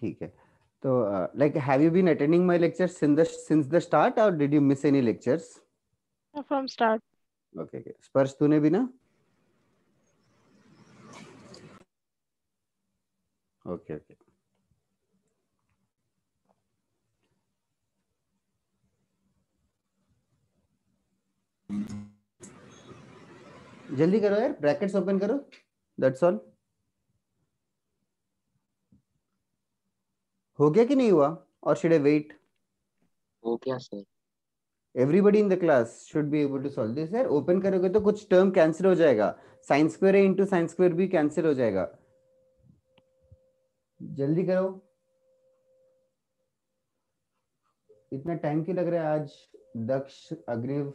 [SPEAKER 1] ठीक है. तो like have you been attending my lectures since the start or did you miss any lectures?
[SPEAKER 3] From start.
[SPEAKER 1] Okay, okay. स्पर्श तूने भी ना? Okay, okay. जल्दी करो यार, ब्रैकेट्स ओपन करो. That's all. हो गया कि नहीं हुआ? Or should I wait?
[SPEAKER 2] हो गया sir.
[SPEAKER 1] Everybody in the class should be able to solve this. यार ओपन करोगे तो कुछ टर्म कैंसिल हो जाएगा. साइन स्क्वायर ए इंटू साइन स्क्वायर भी कैंसिल हो जाएगा. जल्दी करो. इतना टाइम क्यों लग रहा है आज? Daksh, Agniv.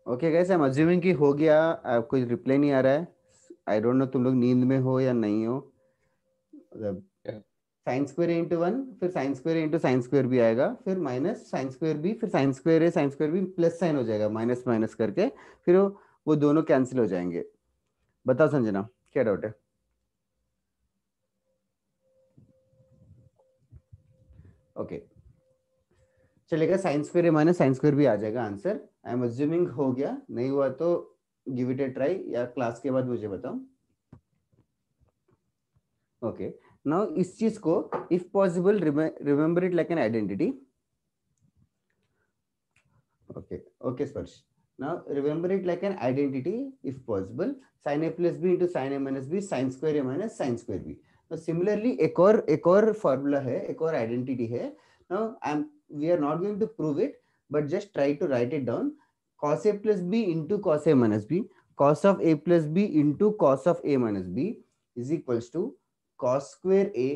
[SPEAKER 1] Okay guys, I am assuming कि हो गया. कोई रिप्लाई नहीं आ रहा है. आई डोंट नो तुम लोग नींद में हो या नहीं हो. साइन स्क्वायर इंटू 1, फिर sine square into sine square भी आएगा, फिर माइनस साइन स्क्वायर भी, फिर साइन स्क्वायर है साइन स्क्वायर भी प्लस साइन हो जाएगा माइनस माइनस करके, फिर वो दोनों कैंसिल हो जाएंगे. बताओ संजना, क्या डाउट है? ओके चलेगा. साइन स्क्वायर है माइनस साइन स्क्वायर भी आ जाएगा आंसर. आई एम अज्यूमिंग हो गया. नहीं हुआ तो गिव इट ए ट्राई या क्लास के बाद मुझे बताओ. ओके नाउ इस चीज को if possible remember it like an identity. Okay okay Sparsh, now remember it like an identity if possible. sin a plus b into sin a minus b sin square a minus sin square b. तो similarly एक और formula है, एक और identity है. Now we are not going to prove it, but just try to write it down. Cos a plus b into cos a minus b, cos of a plus b into cos of a minus b is equals to cos square a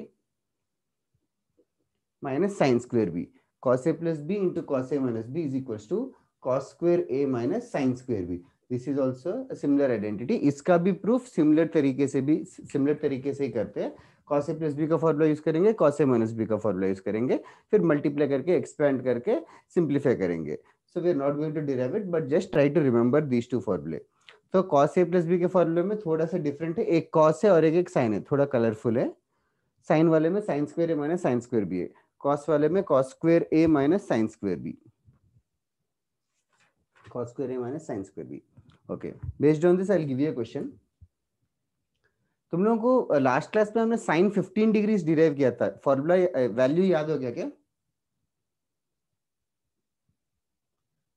[SPEAKER 1] minus sin square b. Cos a plus b into cos a minus b is equals to cos square a minus sin square b. This is also a similar identity. इसका भी proof similar तरीके से ही करते हैं. cos a plus b का formula use करेंगे, cos a minus b का formula use करेंगे, फिर मल्टीप्लाई करके एक्सपेंड करके सिंप्लीफाई करेंगे. So we are not going to derive it, but just try to remember these two formulae. तो cos a plus b के फॉर्मूले में थोड़ा सा डिफरेंट है. एक cos है और एक साइन है, थोड़ा कलरफुल है. साइन वाले में sine square A minus sine square B है. cos वाले में cos square A minus sine square B. cos square A minus sine square B. Okay, based on this I will give you a question. तुम लोगों को last class में हमने sign 15 degrees derive किया था. फॉर्मूला वैल्यू याद हो गया क्या?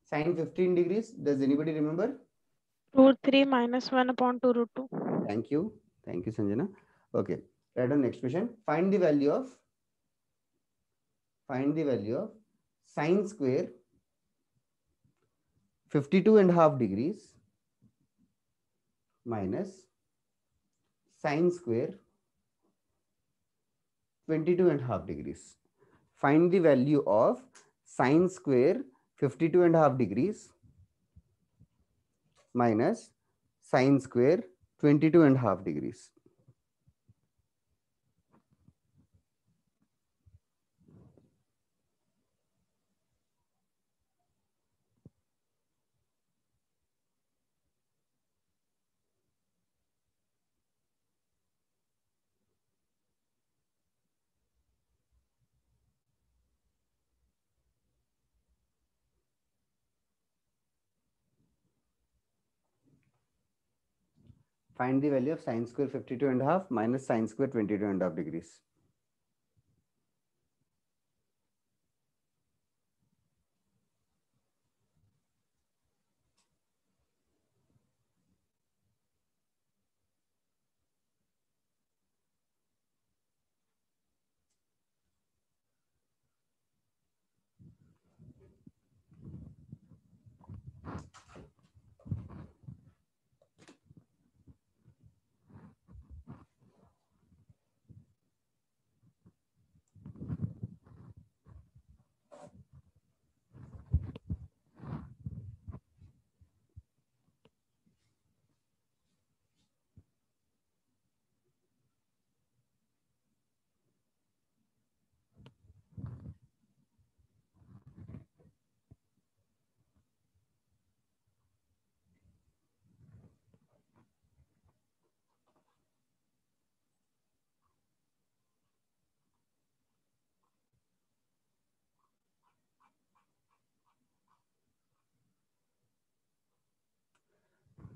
[SPEAKER 1] Sin 15 degrees. Does anybody remember?
[SPEAKER 3] Root 3 minus 1 upon 2 root 2.
[SPEAKER 1] Thank you. Thank you, Sanjana. Okay. Right on, next question. Find the value of sin square 52.5 degrees minus sin square 22.5 degrees. Find the value of sin square 52.5 degrees minus sin square 22.5 degrees. Find the value of sin square 52.5 minus sin square 22.5 degrees.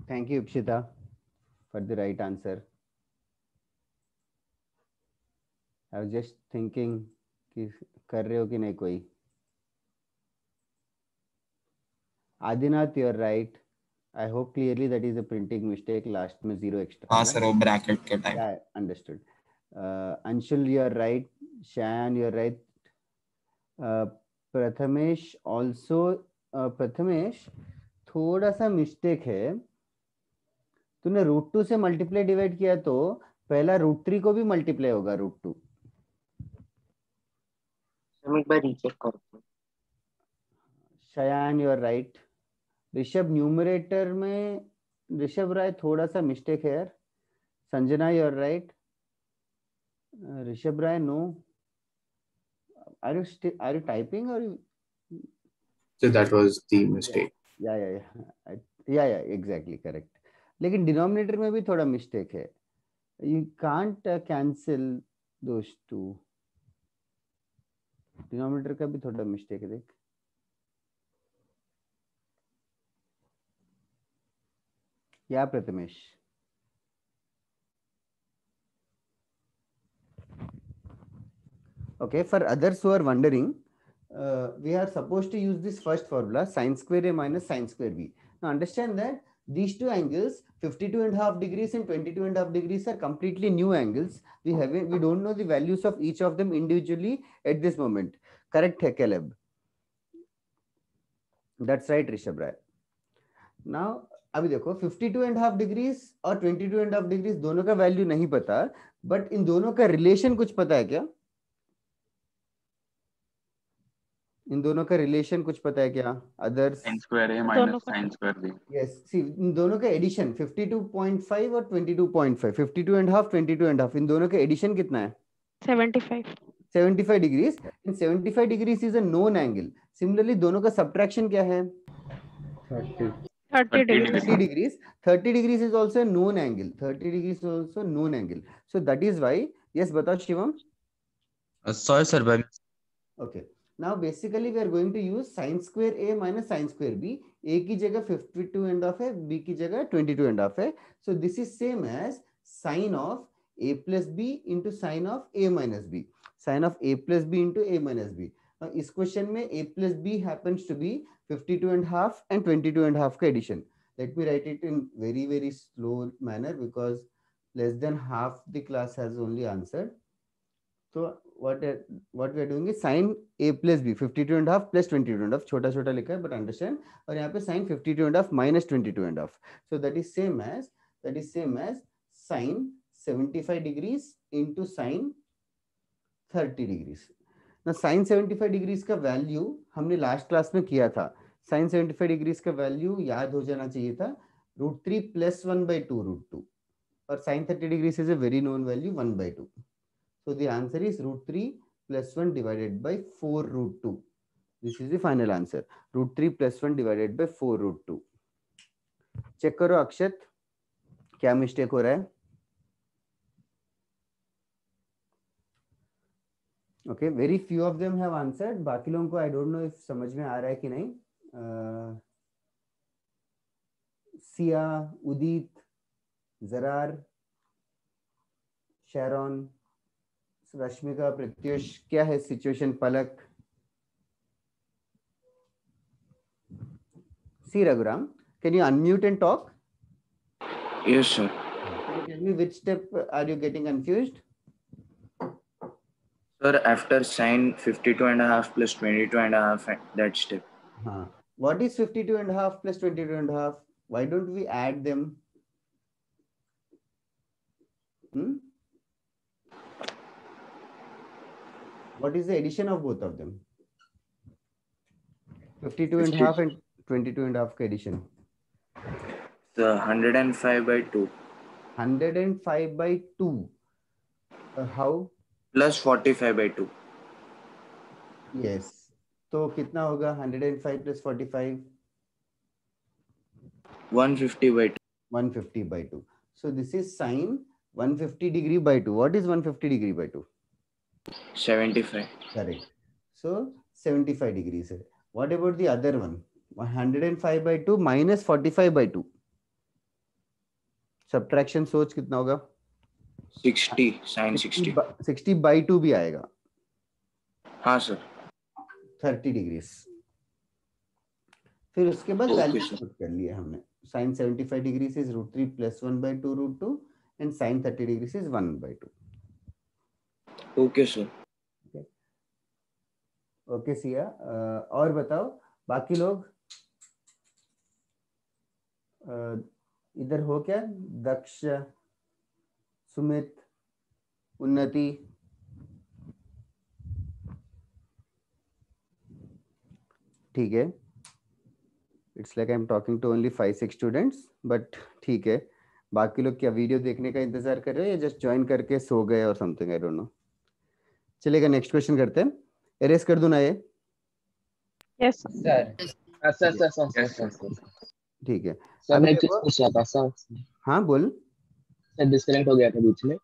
[SPEAKER 1] Thank you, Ipshita, for the right answer. I was just thinking कि कर रहे हो कि नहीं कोई. Adinath, you're right. I hope clearly that is a printing mistake. Last में zero extra.
[SPEAKER 7] हाँ sir, वो bracket के time.
[SPEAKER 1] Yeah, understood. Anshul, you're right. Shayan, you're right. Prathamesh also. Prathamesh, थोड़ा सा मिस्टेक है. तूने √2 से मल्टीप्लाई डिवाइड किया तो पहला √3 को भी मल्टीप्लाई होगा √2.
[SPEAKER 2] हम एक बार रीचेक करते हैं.
[SPEAKER 1] Shayan, you are right. Rishabh, numerator में ऋषभ राय थोड़ा सा मिस्टेक है यार. Sanjana, you are right. Rishabh Rai, no. Are you typing or you...
[SPEAKER 7] So that was the mistake.
[SPEAKER 1] Yeah, exactly correct. लेकिन डिनोमिनेटर में भी थोड़ा मिस्टेक है. You can't cancel those two. Denominator का भी थोड़ा मिस्टेक है देख. या Prathamesh. Okay, for others who are wondering, we are supposed to use this first formula, sin square A minus sin square B. Now understand that these two angles, 52.5 degrees and 22.5 degrees, are completely new angles. We don't know the values of each of them individually at this moment. Correct hai, Caleb? That's right, Rishabh Rai. Now, अभी देखो 52.5 degrees और 22.5 degrees दोनों का value नहीं पता, but in दोनों का relation कुछ पता है क्या? इन दोनों का रिलेशन कुछ पता है क्या? Others?
[SPEAKER 11] sin square A minus sin square B.
[SPEAKER 1] Yes, see, इन दोनों का एडिशन 52.5 और 22.5, 52.5, 22.5, इन दोनों का एडिशन कितना है? 75 degrees. In 75 degrees is a known angle. Similarly दोनों का सब्ट्रैक्शन क्या है? 30 degrees. 30 degrees is also a known angle. 30 degrees is also a known angle. So that is why, yes, batao Shivam.
[SPEAKER 6] Sorry, sir.
[SPEAKER 1] Okay. Now basically we are going to use sin square A minus sin square B. A की जगह 52.5 है, B की जगह 22.5 है. So this is same as sin of A plus B into sin of A minus B. Sin of A plus B into A minus B. इस question में a plus b happens to be 52.5 and 22.5 का addition. Let me write it in very slow manner because less than half the class has only answered. So what we are doing is sin a plus b 52.5 plus 22.5, छोटा छोटा लिखा है but understand. और यहाँ पे sin 52.5 minus 22.5. So that is same as sin 75 degrees into sin 30 degrees. ना sin 75 degrees का value हमने लास्ट क्लास में किया था. sin 75 डिग्रीज का वैल्यू याद हो जाना चाहिए था √3 + 1/2 √2 और sin 30 degrees is a very known value 1/2. So the answer is √3 + 1 divided by 4 √2. This is the final answer. √3 + 1 divided by 4 √2. Check करो अक्षत क्या मिस्टेक हो रहा है. Okay, very few of them have answered. बाकी लोगों को I don't know if समझ में आ रहा है कि नहीं. सिया, उदित, जरार, शैरॉन, रश्मिका, प्रत्युष, क्या है situation? Palak. See Raghuram, can you unmute and talk?
[SPEAKER 11] Yes, sir.
[SPEAKER 1] Can you tell me which step are you getting confused?
[SPEAKER 11] Sir, after sin 52.5 plus 22.5, that step.
[SPEAKER 1] What is 52.5 plus 22.5? Why don't we add them? What is the addition of both of them? 52.5 and 22.5 का addition.
[SPEAKER 11] The 105/2.
[SPEAKER 1] 105/2. How?
[SPEAKER 11] Plus 45/2.
[SPEAKER 1] Yes. तो कितना होगा 105 plus 45?
[SPEAKER 11] 150/2.
[SPEAKER 1] 150/2. So this is sin 150 degree by 2. What is 150 degree by 2?
[SPEAKER 11] 75.
[SPEAKER 1] Correct. So 75 degrees. What about the other one? 105/2 minus 45/2. Subtraction सोच कितना होगा?
[SPEAKER 11] 60. Sin 60.
[SPEAKER 1] 60/2 भी आएगा.
[SPEAKER 11] हाँ सर.
[SPEAKER 1] 30 डिग्रीज. फिर उसके बाद वैल्यू पुट कर लिया हमने. sin 75 degrees is √3 + 1/2 √2 and sin 30 degrees is 1/2.
[SPEAKER 11] Okay sir.
[SPEAKER 1] Okay Siya. और बताओ बाकी लोग इधर हो क्या? दक्ष, सुमित, उन्नति. ठीक है. It's like I am talking to only 5-6 students but ठीक है. बाकी लोग क्या वीडियो देखने का इंतजार कर रहे हो या जस्ट ज्वाइन करके सो गए और समथिंग? I don't know. चलेगा, नेक्स्ट क्वेश्चन करते हैं. एरेस कर दूं ना ये?
[SPEAKER 2] Yes sir.
[SPEAKER 1] ठीक है.
[SPEAKER 2] सर मैं कुछ पूछ रहा था सर.
[SPEAKER 1] हाँ बोल.
[SPEAKER 2] सर डिस्कनेक्ट हो गया था बीच में.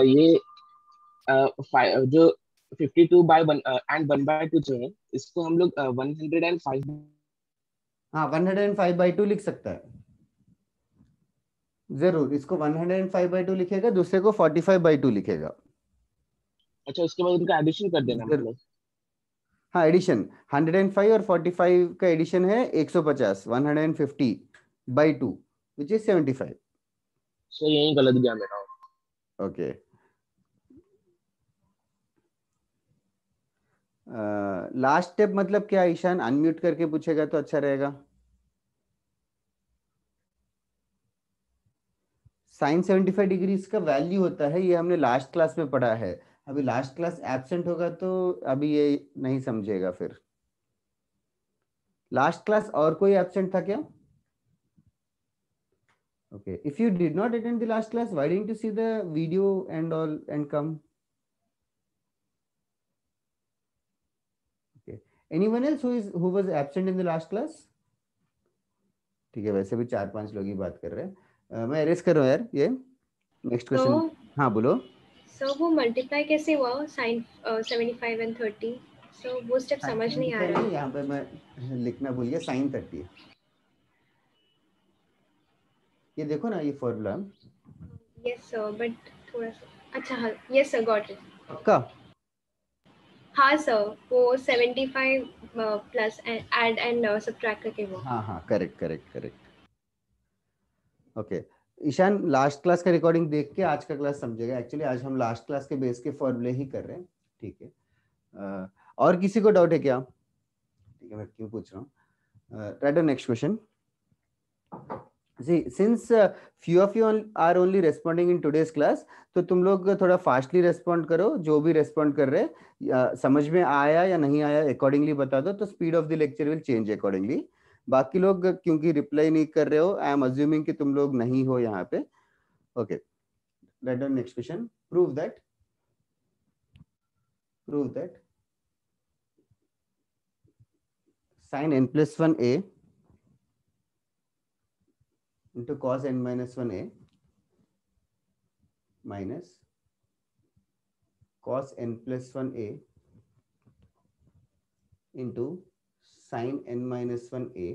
[SPEAKER 2] ये जो 52/1 and 1/2 जो है इसको हम लोग 105.
[SPEAKER 1] हाँ 105/2 लिख सकता है जरूर. इसको 105/2 लिखेगा, दूसरे को 45/2 लिखेगा.
[SPEAKER 2] अच्छा, उसके बाद उनका एडिशन कर देना मतलब.
[SPEAKER 1] हाँ एडिशन 105 और 45 का एडिशन है 150. 150/2 which is 75.
[SPEAKER 2] सो यही गलत गया मेरा.
[SPEAKER 1] ओके. लास्ट स्टेप मतलब क्या? ईशान अनम्यूट करके पूछेगा तो अच्छा रहेगा. sin 75 डिग्रीज का वैल्यू होता है, ये हमने लास्ट क्लास में पढ़ा है. अभी लास्ट क्लास एब्सेंट होगा तो अभी ये नहीं समझेगा. फिर लास्ट क्लास और कोई एब्सेंट था क्या? Okay. If you did not attend the last class, why didn't you see the video and all and come? Anyone else who was absent in the last class? ठीक है, वैसे भी 4-5 लोग ही बात कर रहे हैं. मैं एरेस कर रहा हूँ यार ये. Next question. हाँ बोलो.
[SPEAKER 5] सो वो मल्टीप्लाई कैसे हुआ sin 75 and 30? सो वो स्टेप समझ नहीं आ रहा है.
[SPEAKER 1] यहाँ पे मैं लिखना भूल गया. sin 30. ये देखो ना ये फॉर्मूला.
[SPEAKER 5] यस सर बट थोड़ा सा. अच्छा हाँ. Yes sir got it.
[SPEAKER 1] पक्का?
[SPEAKER 5] हाँ सर, वो 75 प्लस ऐड एंड सब्ट्रैक्ट करके वो।
[SPEAKER 1] हाँ correct correct correct. Okay Ishan, last class का रिकॉर्डिंग देख के आज का क्लास समझेगा। एक्चुअली आज हम लास्ट क्लास के बेस के फॉर्मूले ही कर रहे हैं, ठीक है। और किसी को डाउट है क्या? ठीक है, मैं क्यों पूछ रहा हूँ। Right on next question. See, since few of you are only responding in today's class, तो तुम लोग थोड़ा फास्टली रेस्पॉन्ड करो। जो भी रेस्पॉन्ड कर रहे हैं समझ में आया या नहीं आया अकॉर्डिंगली बता दो, तो speed of the lecture will change accordingly. बाकी लोग क्योंकि रिप्लाई नहीं कर रहे हो, आई एम अज्यूमिंग कि तुम लोग नहीं हो यहाँ पे। Okay, right on next question. Prove that sin n plus 1a into cos n minus 1a minus cos n plus 1a into sin n minus 1a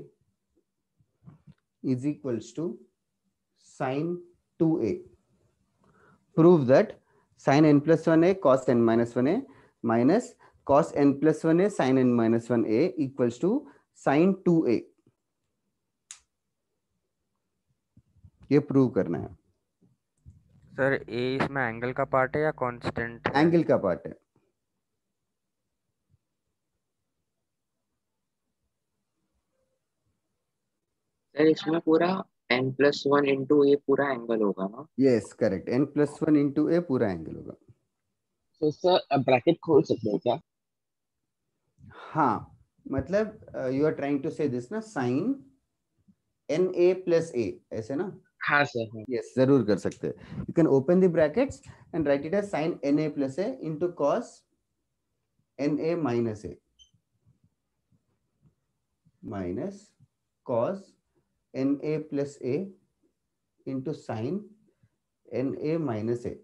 [SPEAKER 1] is equals to sin 2a. Prove that sin n plus 1a cos n minus 1a minus cos n plus 1a sin n minus 1a equals to sin 2a. ये prove करना है
[SPEAKER 12] sir. ए इसमें angle का part है या constant?
[SPEAKER 1] Angle का part है।
[SPEAKER 2] Sir इसमें पूरा n plus 1 into a पूरा एंगल होगा ना?
[SPEAKER 1] Yes correct, n plus 1 into a पूरा एंगल होगा।
[SPEAKER 2] तो सर ब्रैकेट खोल सकते हैं क्या?
[SPEAKER 1] हाँ, मतलब you are trying to say this ना, sine N A plus A, ऐसे ना?
[SPEAKER 2] हाँ सर।
[SPEAKER 1] यस, जरूर कर सकते हैं। You can open the brackets and write it as sine N A plus A into cos N A minus A minus cos N A plus A into sine N A minus A.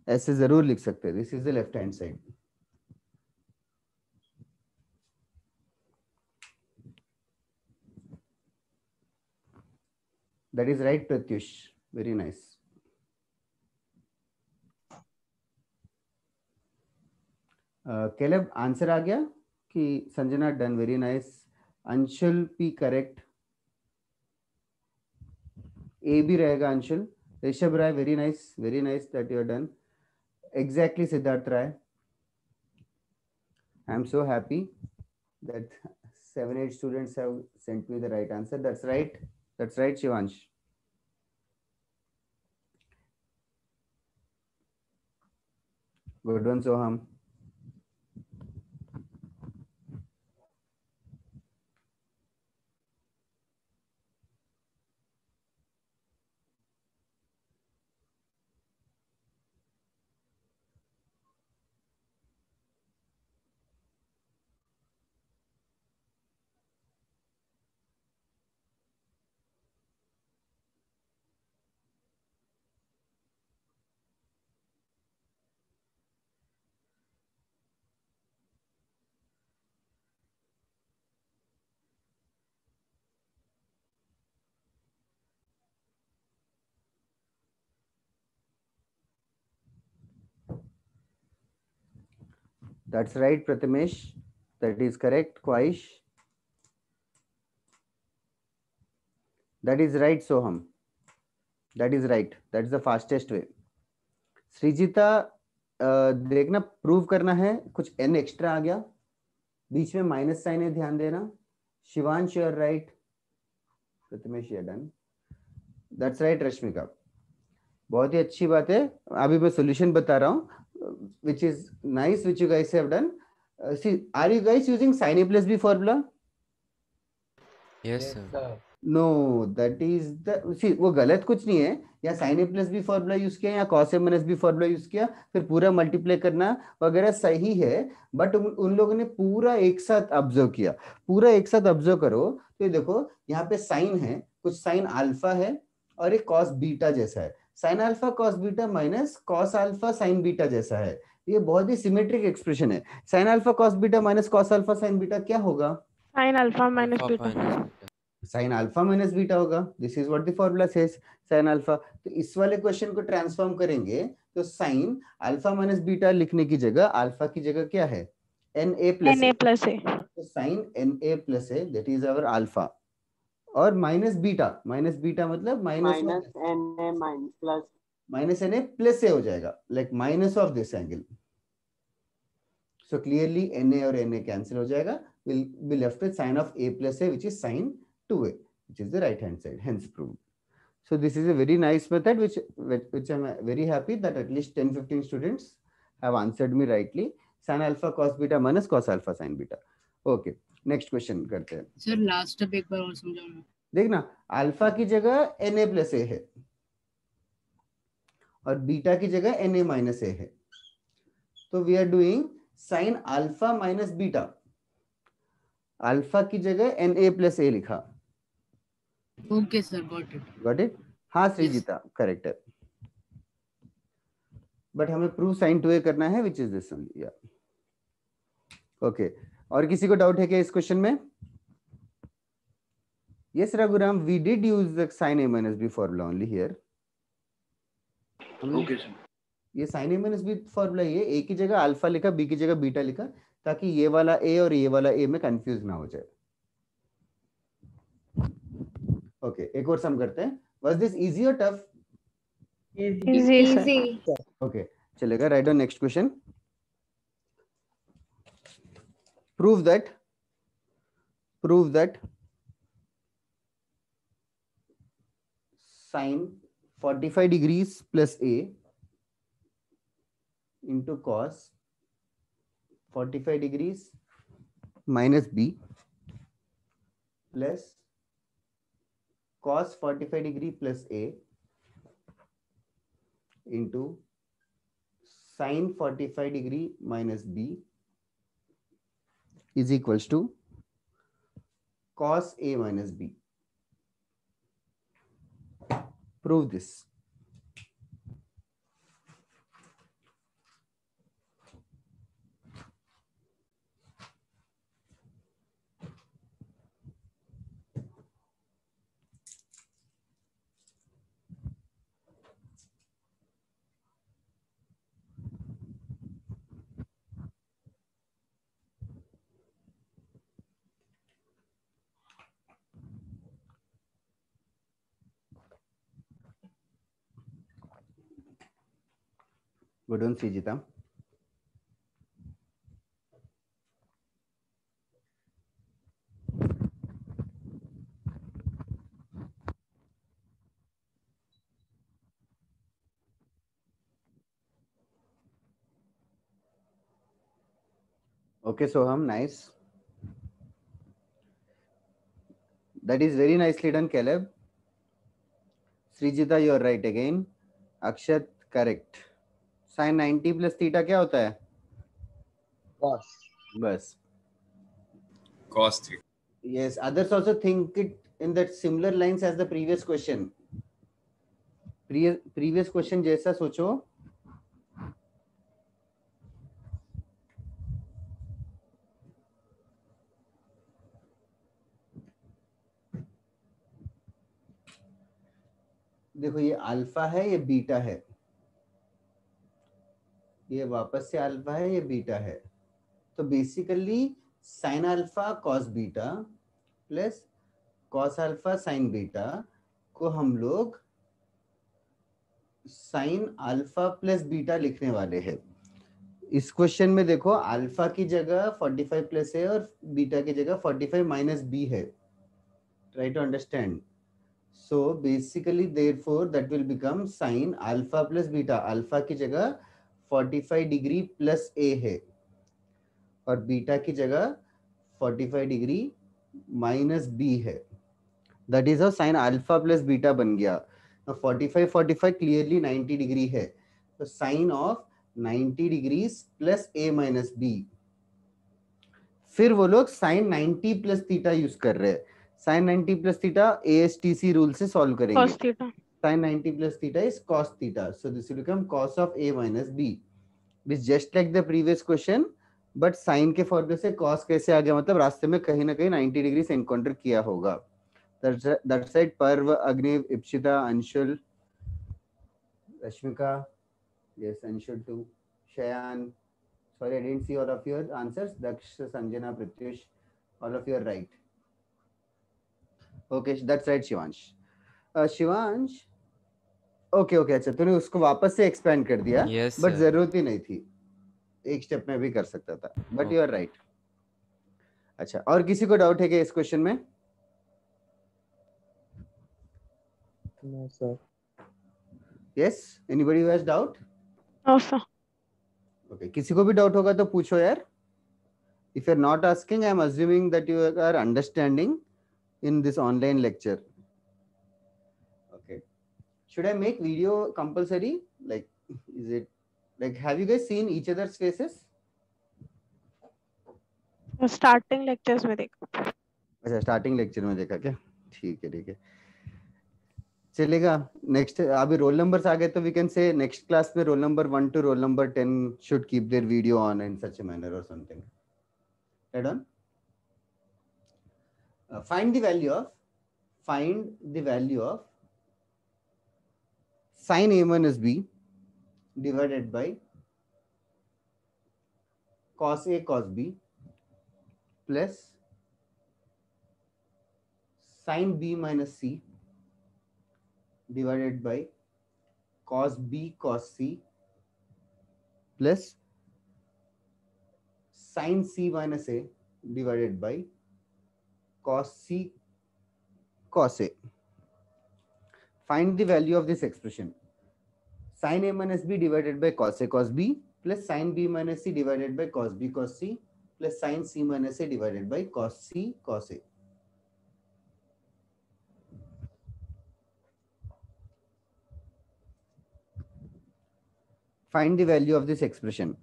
[SPEAKER 1] ऐसे जरूर लिख सकते हैं। This is the left hand side. That is right, Pratyush. Very nice. Caleb, answer आ गया कि Sanjana? Done, very nice. Anshul P correct, A भी रहेगा Anshul. Rishabh Rai, very nice that you are done exactly. Siddharth Rai, I am so happy that 7-8 students have sent me the right answer. That's right Shivansh. Good one Soham. That's right, Prathamesh. That is correct. Kwaish. That is right, Soham. That is right. That's the fastest way. Srijita, देखना prove करना है। कुछ n extra आ गया, बीच में minus sign है, ध्यान देना। Shivansh, you are right. Prathamesh, you are done. That's right Rashmika, बहुत ही अच्छी बात है। अभी मैं सॉल्यूशन बता रहा हूँ, which is nice, which you guys have done. See, are you guys using sin a plus b formula?
[SPEAKER 12] Yes sir.
[SPEAKER 1] No, that is the, see, वो गलत कुछ नहीं है। या sin a plus b formula use किया या cos a minus b formula use किया, फिर पूरा मल्टीप्लाई करना वगैरह सही है, बट उन लोगों ने पूरा एक साथ ऑब्जर्व किया। पूरा एक साथ ऑब्जर्व करो तो ये देखो, यहाँ पे साइन है, कुछ साइन अल्फा है और एक cos बीटा जैसा है। Sine alpha cos beta minus cos alpha sine beta जैसा है। ये बहुत ही सिमेट्रिक एक्सप्रेशन है। Sine alpha cos beta minus cos alpha sine beta क्या होगा?
[SPEAKER 3] Sine alpha minus beta.
[SPEAKER 1] Sine alpha minus beta होगा. This is what the formula says, sine alpha. तो इस वाले क्वेश्चन को ट्रांसफॉर्म करेंगे तो साइन अल्फा माइनस बीटा लिखने की जगह अल्फा की जगह क्या है, एन ए प्लस ए. तो sine N A plus A that is our alpha, और माइनस बीटा मतलब minus
[SPEAKER 13] N A plus
[SPEAKER 1] minus N A plus A हो जाएगा, like minus of this angle. So clearly N A और N ए cancel हो जाएगा. we'll be left with sine of a plus a, which is sine 2a, which is the right hand side, hence proved. So this is a very nice method which I'm very happy that at least 10-15 students have answered me rightly. Sin alpha cos beta minus cos alpha sin beta. Okay, next question करते हैं.
[SPEAKER 10] Sir last step एक बार और समझाओ ना.
[SPEAKER 1] देखना, alpha की जगह na plus a है और बीटा की जगह na minus a है. तो we are doing sin alpha minus beta. Alpha की जगह एन ए प्लस ए लिखा.
[SPEAKER 10] Okay sir, got it.
[SPEAKER 1] हाँ श्रीजीता, करेक्ट है. बट हमें प्रूव साइन 2a करना है, विच इज दिस ओनली. या ओके, और किसी को डाउट है क्या इस क्वेश्चन में? Yes Raghuram, we did use the sine A minus B formula only here. Okay sir, ये sine A minus B formula, ये ए की जगह अल्फा लिखा, बी की जगह बीटा लिखा, ताकि ये वाला ए और ये वाला ए में कंफ्यूज ना हो जाए. ओके, एक और सम करते हैं. वाज दिस इजी और टफ?
[SPEAKER 5] इजी.
[SPEAKER 1] ओके, चलेगा. Right on next question. Prove that sin 45 degrees plus a into cos 45 degrees minus b plus cos 45 degree plus a into sin 45 degree minus b is equals to cos a minus b. Prove this. Good one, Srijita. Okay, Soham, nice. That is very nicely done, Caleb. Srijita, you are right again. Akshat, correct. Sin 90 plus theta क्या होता है?
[SPEAKER 2] Cos.
[SPEAKER 1] बस.
[SPEAKER 7] Cos theta.
[SPEAKER 1] Yes, others also think it in that similar lines as the previous question. Previous question जैसा सोचो. देखो ये alpha है, ये बीटा है, ये वापस से अल्फा है, ये बीटा है. तो basically sine alpha cos beta plus cos alpha sine beta को हम लोग साइन अल्फा प्लस बीटा लिखने वाले हैं. इस क्वेश्चन में देखो अल्फा की जगह 45 प्लस है और बीटा की जगह 45 माइनस बी है. Try to understand. So basically therefore that will become sin alpha plus beta. Alpha की जगह 45 डिग्री प्लस a है और बीटा की जगह 45 डिग्री माइनस b है. That is how sin alpha plus beta बन गया. Now 45 clearly 90 डिग्री है. तो sin of 90 degrees plus a minus b. फिर वो लोग sin 90 plus theta यूज कर रहे हैं. sin 90 plus theta ASTC rule से सॉल्व करेंगे.
[SPEAKER 3] cos theta.
[SPEAKER 1] sin 90 plus theta is cos theta. So this will become cos of A minus B. It is just like the previous question, but sin के फॉर्मूले से cos कैसे आ गया, मतलब रास्ते में कहीं ना कहीं 90 डिग्री से एनकाउंटर किया होगा. That's right. Parv, Agniv, Ipshita, Anshul, Rashmika. Yes, Anshul too. Shayan. Sorry, I didn't see all of your answers. Daksh, Sanjana, Pratyush. All of you are right. Okay, that's right, Shivansh. Shivansh okay okay, अच्छा तूने उसको वापस से expand कर दिया, but जरूरत ही नहीं थी, एक स्टेप में भी कर सकता था, बट यू आर राइट। अच्छा, और किसी को डाउट है क्या इस क्वेश्चन में?
[SPEAKER 2] No sir.
[SPEAKER 1] Yes, anybody who has doubt?
[SPEAKER 3] No sir.
[SPEAKER 1] Okay, किसी को भी डाउट होगा तो पूछो यार। If you are not asking, I am assuming that you are understanding in this online lecture. Okay, should I make video compulsory? Like, is it like, have you guys seen each other's faces?
[SPEAKER 3] Starting lectures में देखा।
[SPEAKER 1] अच्छा, starting lecture में देखा क्या? ठीक है ठीक है, चलेगा। नेक्स्ट अभी रोल नंबर्स आ गए तो we can say next class में roll number 1 to roll number 10 should keep their video on in such a manner or something. Head on. Find the value of sin a minus b divided by cos a cos b plus sin b minus c divided by cos b cos c plus sin c minus a divided by cos c cos a. Find the value of this expression. Sin a minus b divided by cos a cos b plus sin b minus c divided by cos b cos c plus sin c minus a divided by cos c cos a. Find the value of this expression.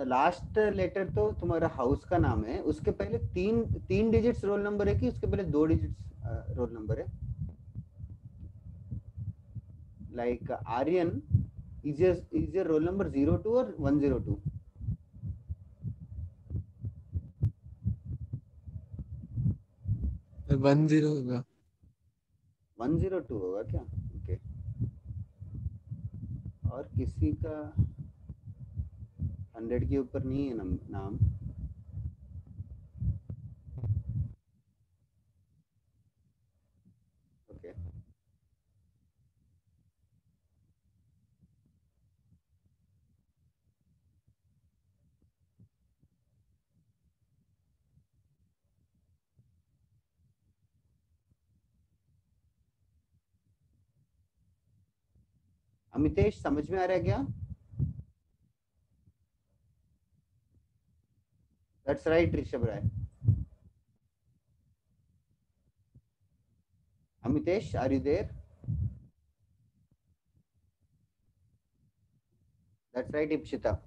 [SPEAKER 1] Last letter तो तुम्हारा house का नाम है, उसके पहले तीन digits roll number है कि उसके पहले 2 डिजिट्स रोल नंबर है? Like Aryan, is your roll number 02 और 102?
[SPEAKER 9] वन जीरो होगा।
[SPEAKER 1] 102 होगा क्या? ओके। और किसी का 100 के ऊपर नहीं है नाम? ओके, अमितेश समझ में आ रहा है क्या? That's right, Rishabh Rai. Amitesh, are you there? That's right, Ipshita.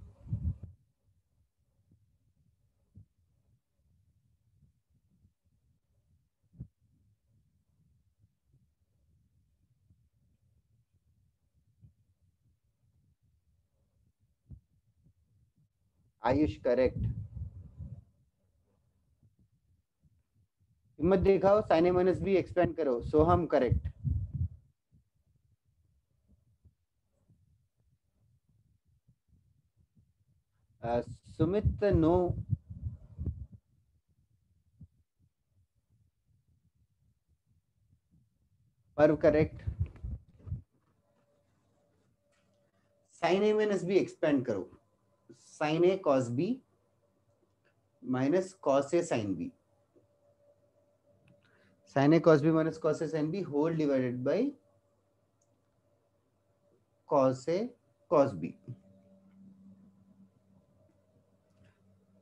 [SPEAKER 1] Ayush, correct. हिम्मत दिखाओ, sin a minus b expand करो। सोहम, करेक्ट। सुमित, नो। पर्व, correct. sin a minus b expand करो। sin a cos b minus cos a sin b, sin a cos b minus cos a sin b whole divided by cos a cos b।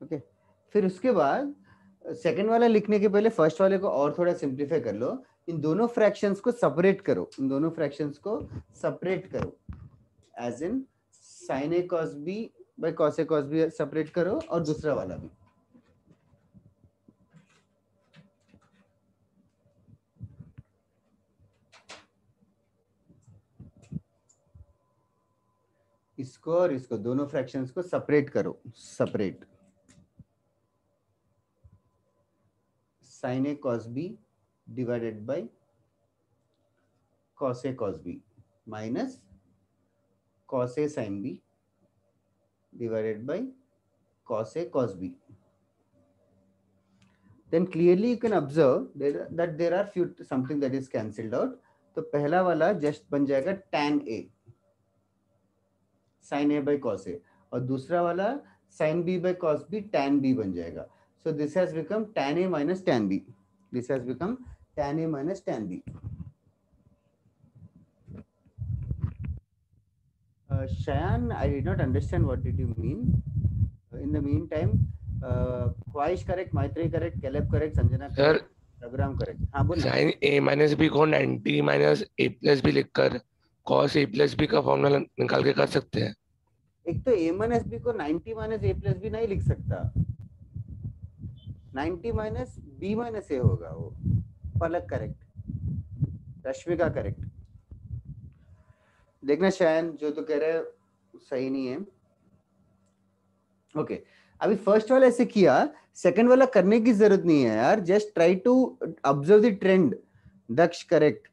[SPEAKER 1] Okay, फिर उसके बाद second वाला लिखने के पहले first वाले को और थोड़ा सिंप्लीफाई कर लो। इन दोनों फ्रैक्शंस को सेपरेट करो, as in sin a cos b by cos a cos b separate करो, और दूसरा वाला भी। इसको और इसको दोनों फ्रैक्शंस को सेपरेट करो, separate sin a cos b divided bye cos a cos b minus cos a sin b divided by cos a cos b. Then clearly you can observe that there are few something that is cancelled out. तो पहला वाला just बन जाएगा tan a sin a by cos a और दूसरा वाला sin b by cos b tan b बन जाएगा. So this has become tan a minus tan b. This has become tan a minus tan b. Shayan, I did not understand what did you mean. In the meantime, Khwahish correct, Maitreyi correct, Caleb correct, Sanjana correct, Raghuram correct. हाँ बोल.
[SPEAKER 9] Sin a minus b को 90 minus a plus b लिखकर cos a plus b का formula निकाल के कर सकते हैं.
[SPEAKER 1] एक तो a minus b को 90 minus a plus b नहीं लिख सकता. 90 minus b minus a होगा वो. पलक करेक्ट, रश्मिका करेक्ट. देखना शायन जो तो कह रहे सही नहीं है. ओके अभी फर्स्ट वाला ऐसे किया, सेकंड वाला करने की जरूरत नहीं है यार. Just try to observe the trend. Daksh correct.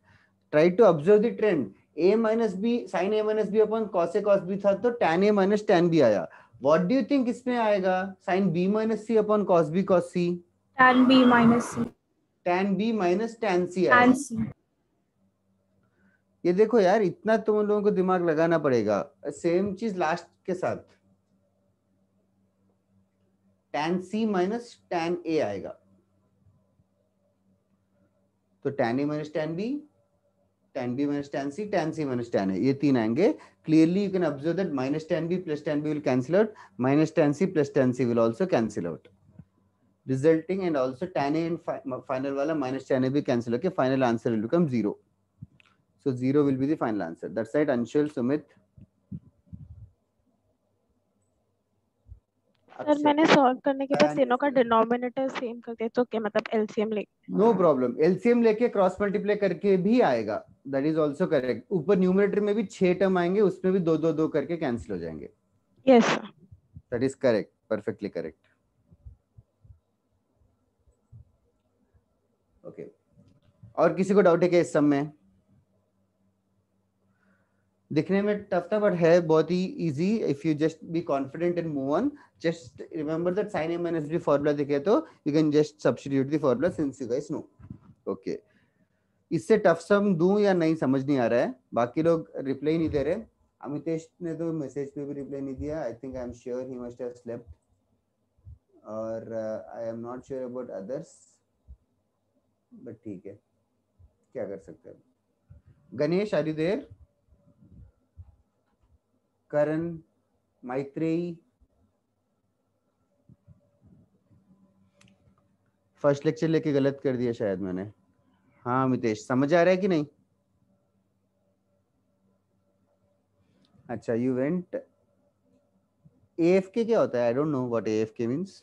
[SPEAKER 1] Try to observe the trend. a minus b sin a minus b upon cos a cos b था तो tan a minus tan b आया. व्हाट डू यू थिंक इसमें आएगा? sin b minus c upon cos b cos c.
[SPEAKER 14] tan b minus c.
[SPEAKER 1] tan b minus tan c आएगा. tan c. ये देखो यार इतना तुम लोगों को दिमाग लगाना पड़ेगा. सेम चीज लास्ट के साथ tan c minus tan a आएगा. तो tan a minus tan b, tan b minus tan c, tan c minus tan a, ये तीन आएंगे. Clearly you can observe that minus tan b plus tan b will cancel out, minus tan c plus tan c will also cancel out, resulting and also tan a and final वाला minus tan a भी cancel होके final answer will become 0. So 0 will be the final answer. That's right, Anshul, Sumit.
[SPEAKER 3] Sir मैंने solve करने के बाद तीनों का denominator same कर दिया तो क्या मतलब एलसीएम ले?
[SPEAKER 1] नो प्रॉब्लम, एलसीएम लेके क्रॉस मल्टीप्लाई करके भी आएगा. That is also correct. ऊपर न्यूमरेटर में भी 6 टर्म आएंगे, उसमें भी 2 2 2 करके कैंसिल हो जाएंगे.
[SPEAKER 3] Yes sir.
[SPEAKER 1] That is correct, perfectly correct. Okay और किसी को डाउट है क्या इस सम में? दिखने में टफ था बट है बहुत ही easy. If you just be confident and move on. Just remember that sin a minus b formula दिखे तो you can just substitute the formula since you guys know. Okay इससे टफ सम दूं या नहीं समझ नहीं आ रहा है. बाकी लोग रिप्लाई नहीं दे रहे. अमितेश ने तो मैसेज पे भी रिप्लाई नहीं दिया. I think I am sure he must have slept और I am not sure about others but ठीक है क्या कर सकते हैं. Ganesh are you there? Karan, Maitreyi. First lecture लेके गलत कर दिया शायद मैंने. हाँ अमितेश समझ आ रहा है कि नहीं? अच्छा यू वेंट. AFK क्या होता है? I don't know what AFK means.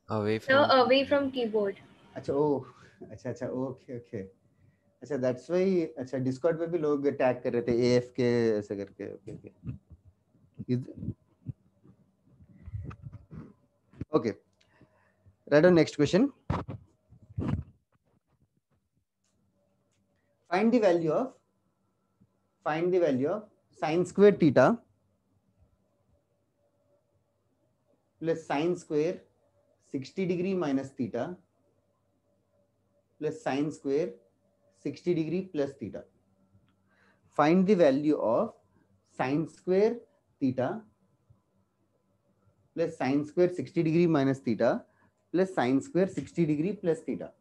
[SPEAKER 5] away from keyboard.
[SPEAKER 1] अच्छा ओ अच्छा अच्छा ओके ओके. अच्छा दैट्स व्हाई. अच्छा डिस्कॉर्ड पे भी लोग टैग कर रहे थे AFK ऐसे करके. Okay okay right on next question. Find the value of sin square theta plus sin square 60 degree minus theta plus sin square 60 degree plus theta. Find the value of sin square theta plus sin square 60 degree minus theta plus sin square 60 degree plus theta.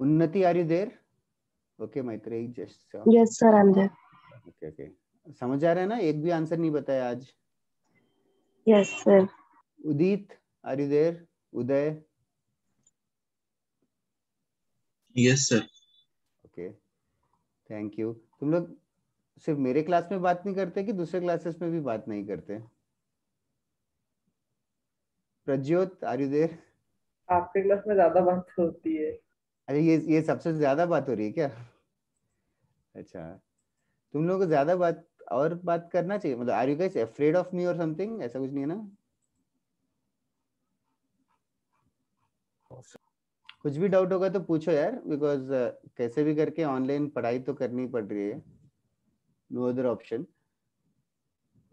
[SPEAKER 1] Unnati, are you there? Okay, Maitreyi, just
[SPEAKER 15] Yes, sir, I'm there.
[SPEAKER 1] Okay. समझ आ रहा है ना? एक भी answer नहीं बताया आज.
[SPEAKER 15] Yes, sir.
[SPEAKER 1] Udit, are you there? Uday.
[SPEAKER 7] Yes, sir.
[SPEAKER 1] Okay, thank you. तुम लोग सिर्फ मेरे क्लास में बात नहीं करते कि दूसरे क्लासेस में भी बात नहीं करते? Prajyot, are you there?
[SPEAKER 16] आपके क्लास में ज्यादा बात होती है.
[SPEAKER 1] अरे ये सबसे ज्यादा बात हो रही है क्या? अच्छा, तुम लोगों को ज्यादा बात करना चाहिए. मतलब are you guys afraid of me और समथिंग? ऐसा कुछ नहीं है ना? कुछ भी डाउट होगा तो पूछो यार, बिकॉज कैसे भी करके ऑनलाइन पढ़ाई तो करनी पड़ रही है. No other option.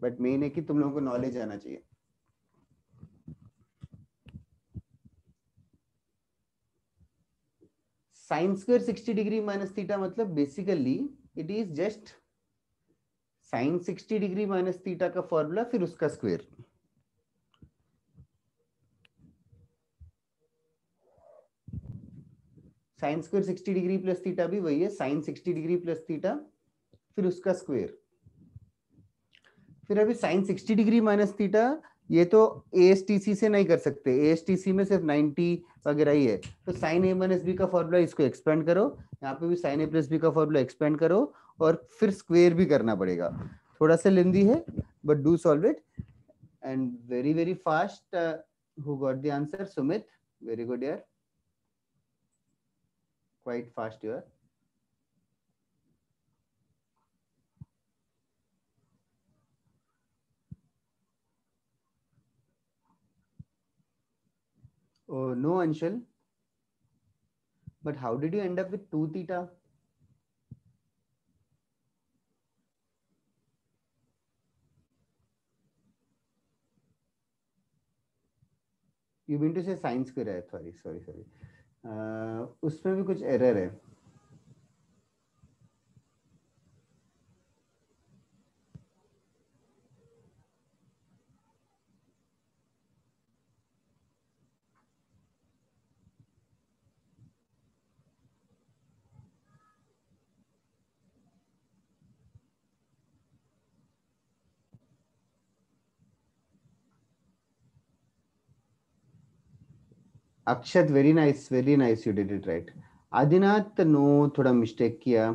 [SPEAKER 1] But main है कि तुम लोगों को नॉलेज आना चाहिए. Sine square 60 degree minus theta मतलब basically it is just sine 60 degree minus theta का फॉर्मूला फिर उसका square. Sine square 60 degree plus theta भी वही है, साइन 60 डिग्री प्लस थीटा फिर उसका स्क्वायर. फिर अभी साइन 60 डिग्री माइनस थीटा ये तो ASTC से नहीं कर सकते. ASTC में सिर्फ 90 वगैरह ही है. तो साइन A माइनस बी का फॉर्मूला इसको एक्सपेंड करो, यहाँ पे भी साइन A प्लस बी का फॉर्मूला एक्सपेंड करो और फिर स्क्वायर भी करना पड़ेगा. थोड़ा सा लेंदी है but do solve it and very very fast. Who got the answer? Sumit, very good यार, quite fast you are. Oh no, Anshul. But how did you end up with 2 theta? You mean to say sin square है? Sorry. उसमें भी कुछ error है. Akshat, very nice, you did it right. Adinath, no, थोड़ा mistake किया.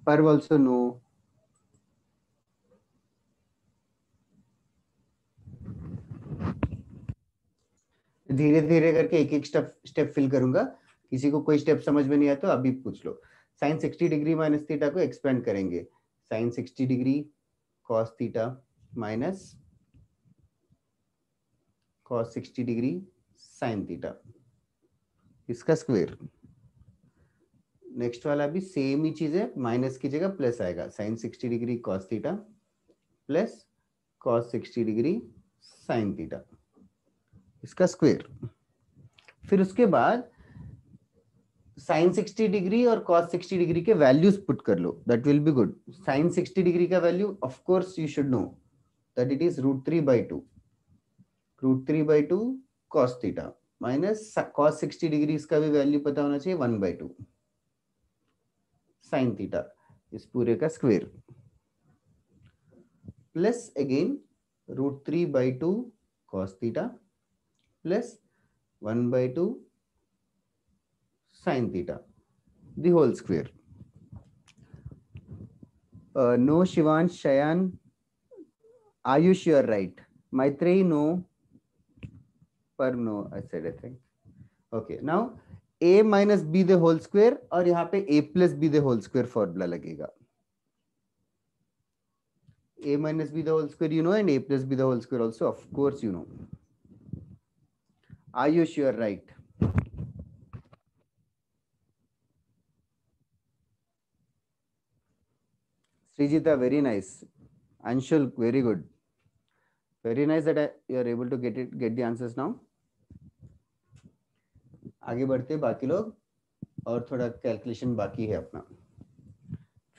[SPEAKER 1] Parv also no. धीरे धीरे करके एक एक स्टेप फिल करूंगा. किसी को कोई स्टेप समझ में नहीं आया तो अभी पूछ लो. साइन 60 डिग्री माइनस थीटा को एक्सपेंड करेंगे. Sine 60 degree cos theta minus cos 60 degree sine theta, इसका स्क्वायर. नेक्स्ट वाला भी सेम ही चीज है, माइनस की जगह प्लस आएगा. Sine 60 degree cos theta plus cos 60 degree sine theta, इसका स्क्वायर. फिर उसके बाद साइन 60 डिग्री और कॉस 60 डिग्री के वैल्यूज पुट कर लो, that will be good. Sine 60 degree का value of course you should know that it is √3/2. √3/2 cos theta minus cos 60 degree, इसका भी वैल्यू पता होना चाहिए 1/2 साइन थीटा, इस पूरे का square. Plus again √3/2 cos theta plus 1/2 sin theta, the whole square. No, Shivansh, Shayan, are you sure? Right. Maitreyi, no. Par, no, I said, I think. Okay, now a minus b the whole square और यहाँ पे a plus b the whole square formula लगेगा. a minus b the whole square you know and a plus b the whole square also of course you know. Are you sure? Right. Srijita, very nice. Anshul, very good. Very nice that you are able to get the answers now. आगे बढ़ते बाकी लोग, और थोड़ा calculation बाकी है अपना.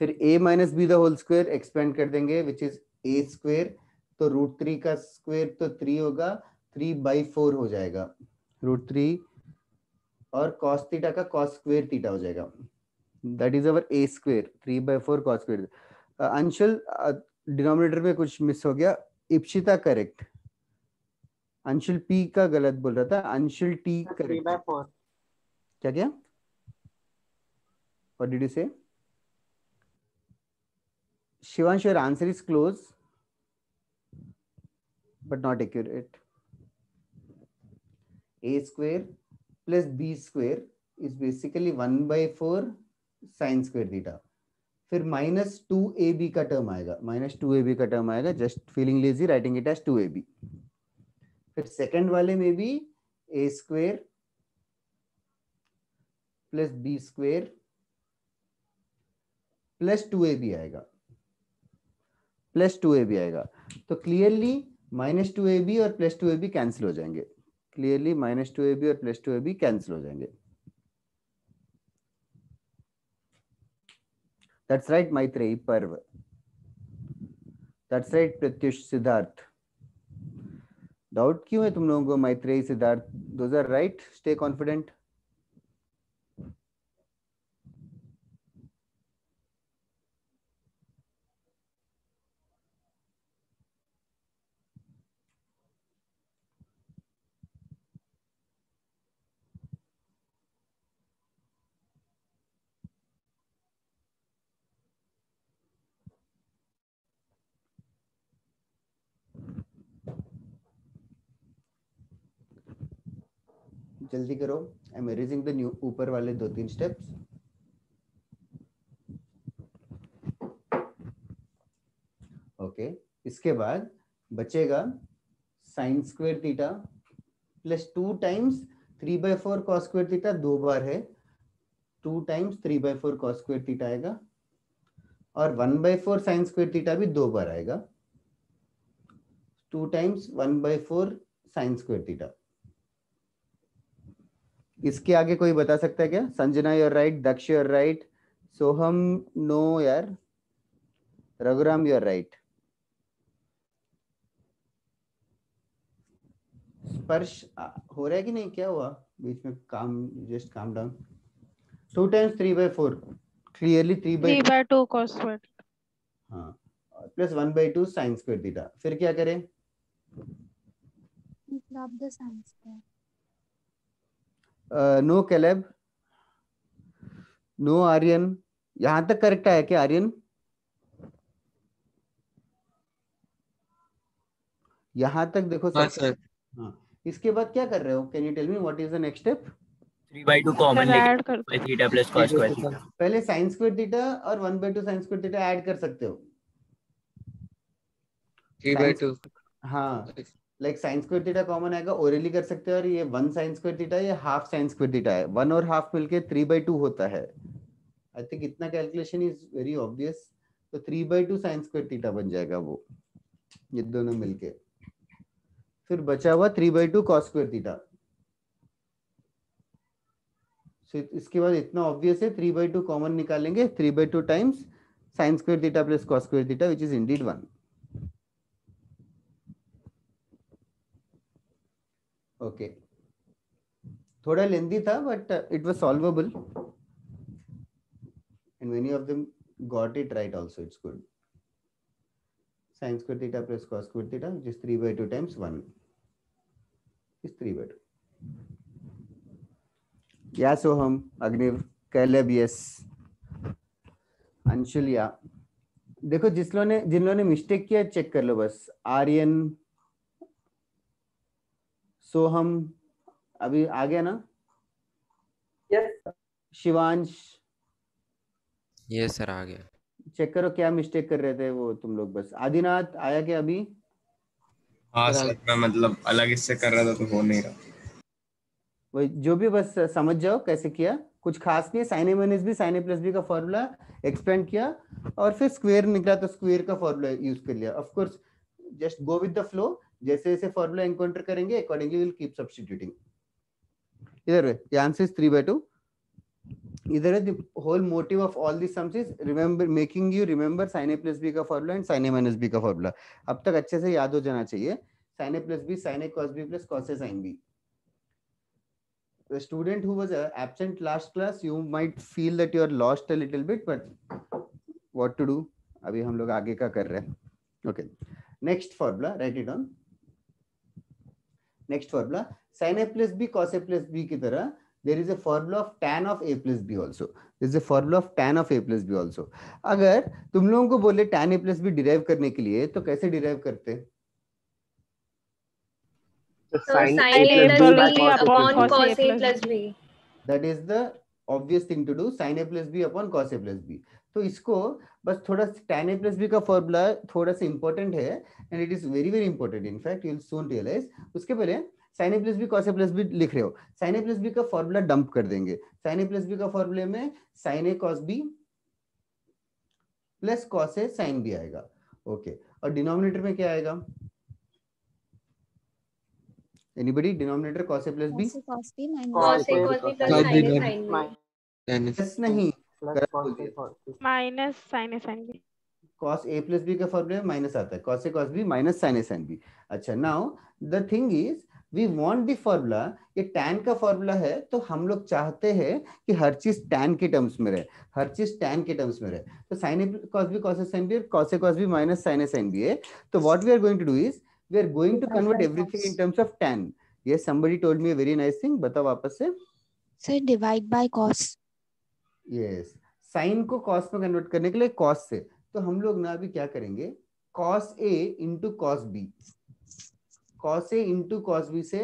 [SPEAKER 1] फिर a minus B the whole square expand कर देंगे विच इज a स्क्वायर. तो √3 का स्क्वायर तो 3 होगा, 3/4 हो जाएगा. √3 और cos थीटा का cos स्क्वायर थीटा हो जाएगा. That is our a square 3/4 cos square. Anshul denominator में कुछ मिस हो गया. इप्सिता करेक्ट. अंशुल p का गलत बोल रहा था. Anshul t correct.
[SPEAKER 13] 3/4.
[SPEAKER 1] क्या? What did you say? Shivansh, your answer is close, but not accurate. A square plus b square is basically 1/4 sin square theta. फिर -2ab का टर्म आएगा. -2ab का टर्म आएगा. Just feeling lazy, writing it as 2ab. फिर second वाले में भी a square plus b square plus 2ab आएगा. तो क्लियरली -2ab और +2ab कैंसिल हो जाएंगे. क्लियरली -2ab और +2ab कैंसिल हो जाएंगे. That's right, Maitreyi, Parv. That's right, Pratyush, Siddharth. Doubt क्यों है तुम लोगों को? Maitreyi, Siddharth, those are right. Stay confident. जल्दी करो. आई एम एरेजिंग द न्यू ऊपर वाले 2-3 स्टेप्स. ओके, इसके बाद बचेगा sign square theta plus 2 times 3/4 cos square theta. 2 बार है. 2 टाइम्स 3/4 cos स्क्वायर थीटा आएगा. और 1/4 साइन स्क्वायर थीटा भी 2 बार आएगा. 2 टाइम्स 1/4 साइन स्क्वायर थीटा. इसके आगे कोई बता सकता है क्या? Sanjana you're right. Daksh you're right. Soham no यार. Raghuram you're right. स्पर्श हो रहा है कि नहीं? क्या हुआ बीच में? Calm, just calm down. 2 times 3/4 clearly
[SPEAKER 3] 3/2 cos square.
[SPEAKER 1] हाँ, प्लस 1/2 साइन स्क्वायर थीटा. फिर क्या करें?
[SPEAKER 8] Drop the sin square.
[SPEAKER 1] No Caleb, no Aryan. यहां तक करेक्ट है क्या आर्यन? यहां तक देखो सर. हाँ, इसके बाद क्या कर रहे हो? Can you tell me what is the next step?
[SPEAKER 17] 3/2 common लेके theta plus cos square theta.
[SPEAKER 1] पहले sin स्क्वायर थीटा और 1/2 sin स्क्वायर थीटा ऐड कर सकते हो.
[SPEAKER 9] 3/2.
[SPEAKER 1] हाँ, like sin square theta common आएगा. ओरली कर सकते हो. और ये 1 sin स्क्वायर थीटा, ये हाफ sin स्क्वायर थीटा है. 1 और हाफ मिलके 3/2 होता है. आई थिंक इतना कैलकुलेशन इज वेरी ऑब्वियस. तो 3/2 sin स्क्वायर थीटा बन जाएगा वो, ये दोनों मिलके. फिर बचा हुआ 3/2 cos स्क्वायर थीटा. इसके बाद इतना ऑब्वियस है. 3/2 कॉमन निकालेंगे. 3/2 times sin square theta plus cos square theta which is indeed 1. Okay, थोड़ा लेंदी था but it was solvable and many of them got it right also. It's good. sin square theta plus cos square theta which is 3/2 times 1 is 3/2. या सोहम, Agniv, Caleb, yes, अंशुलिया. देखो जिन लोगों ने mistake किया check कर लो बस. आर्यन, सोहम, अभी आ गया ना?
[SPEAKER 16] यस.
[SPEAKER 1] शिवांश,
[SPEAKER 18] यस सर आ गया.
[SPEAKER 1] चेक करो क्या मिस्टेक कर रहे थे वो तुम लोग. बस आदिनाथ आया क्या अभी?
[SPEAKER 7] हाँ सर, मैं मतलब अलग इससे कर रहा था तो हो नहीं रहा.
[SPEAKER 1] वही जो भी, बस समझ जाओ कैसे किया. कुछ खास नहीं. Sign A minus B, sine A plus B का फॉर्मूला एक्सपेंड किया और फिर स्क्वायर निकला तो स्क्वायर का फॉर्मूला यूज कर लिया. Of course just go with the flow. जैसे जैसे फॉर्मूला एनकाउंटर करेंगे अकॉर्डिंगली विल कीप सब्स्टिट्यूटिंग. इधर ये आंसर इज 3/2. इधर है the whole motive of all this sums is remember, making you remember sine A plus B का formula and sine A minus B का formula. अब तक अच्छे से याद हो जाना चाहिए. Sine A plus B, sine A cos B plus cos A sine B. the student who was absent last class, you might feel that you are lost a little bit, but what to do? अभी हम लोग आगे का कर रहे हैं. Okay, next formula, write it down. Next formula, sin a plus b cos a plus b की तरह there is a formula of tan of a plus b also. There is a formula of tan of a plus b also. अगर तुम लोगों को बोले tan a plus b derive करने के लिए तो कैसे derive करते?
[SPEAKER 5] sin a plus b upon cos a plus b.
[SPEAKER 1] That is the obvious thing to do. Sin a plus b upon cos a plus b. तो इसको बस थोड़ा tan a plus b का फॉर्मूला थोड़ा सा important है and it is very very important. In fact you will soon realize. उसके पहले sin a plus b cos a plus b लिख रहे हो. sin a plus b का फॉर्मूला डंप कर देंगे. sin a plus b का फॉर्मूले में sin a cos b plus cos a sin b आएगा. ओके, और डिनोमिनेटर में क्या आएगा? Anybody? Denominator cos a plus b?
[SPEAKER 8] cos b minus
[SPEAKER 5] cos a plus sin a sin b.
[SPEAKER 1] Yes, नहीं.
[SPEAKER 3] Minus sin a sin b.
[SPEAKER 1] cos a plus b का formula minus आता है. cos a cos b minus sin a sin b. अच्छा, now the thing is we want the formula. ये tan का formula है तो हम लोग चाहते हैं कि हर चीज tan के टर्म्स में रहे. हर चीज tan के टर्म्स में रहे. तो sin a cos b cos a sin b cos a cos b minus sin a sin b है. तो what we are going to do is we are going to convert everything in terms of tan. Yes, somebody told me a very nice thing. बताओ वापस से.
[SPEAKER 8] Sir, divide by cos.
[SPEAKER 1] Yes, sin को cos में convert करने के लिए cos से. तो हम लोग ना अभी क्या करेंगे? cos a into cos b. cos a into cos b से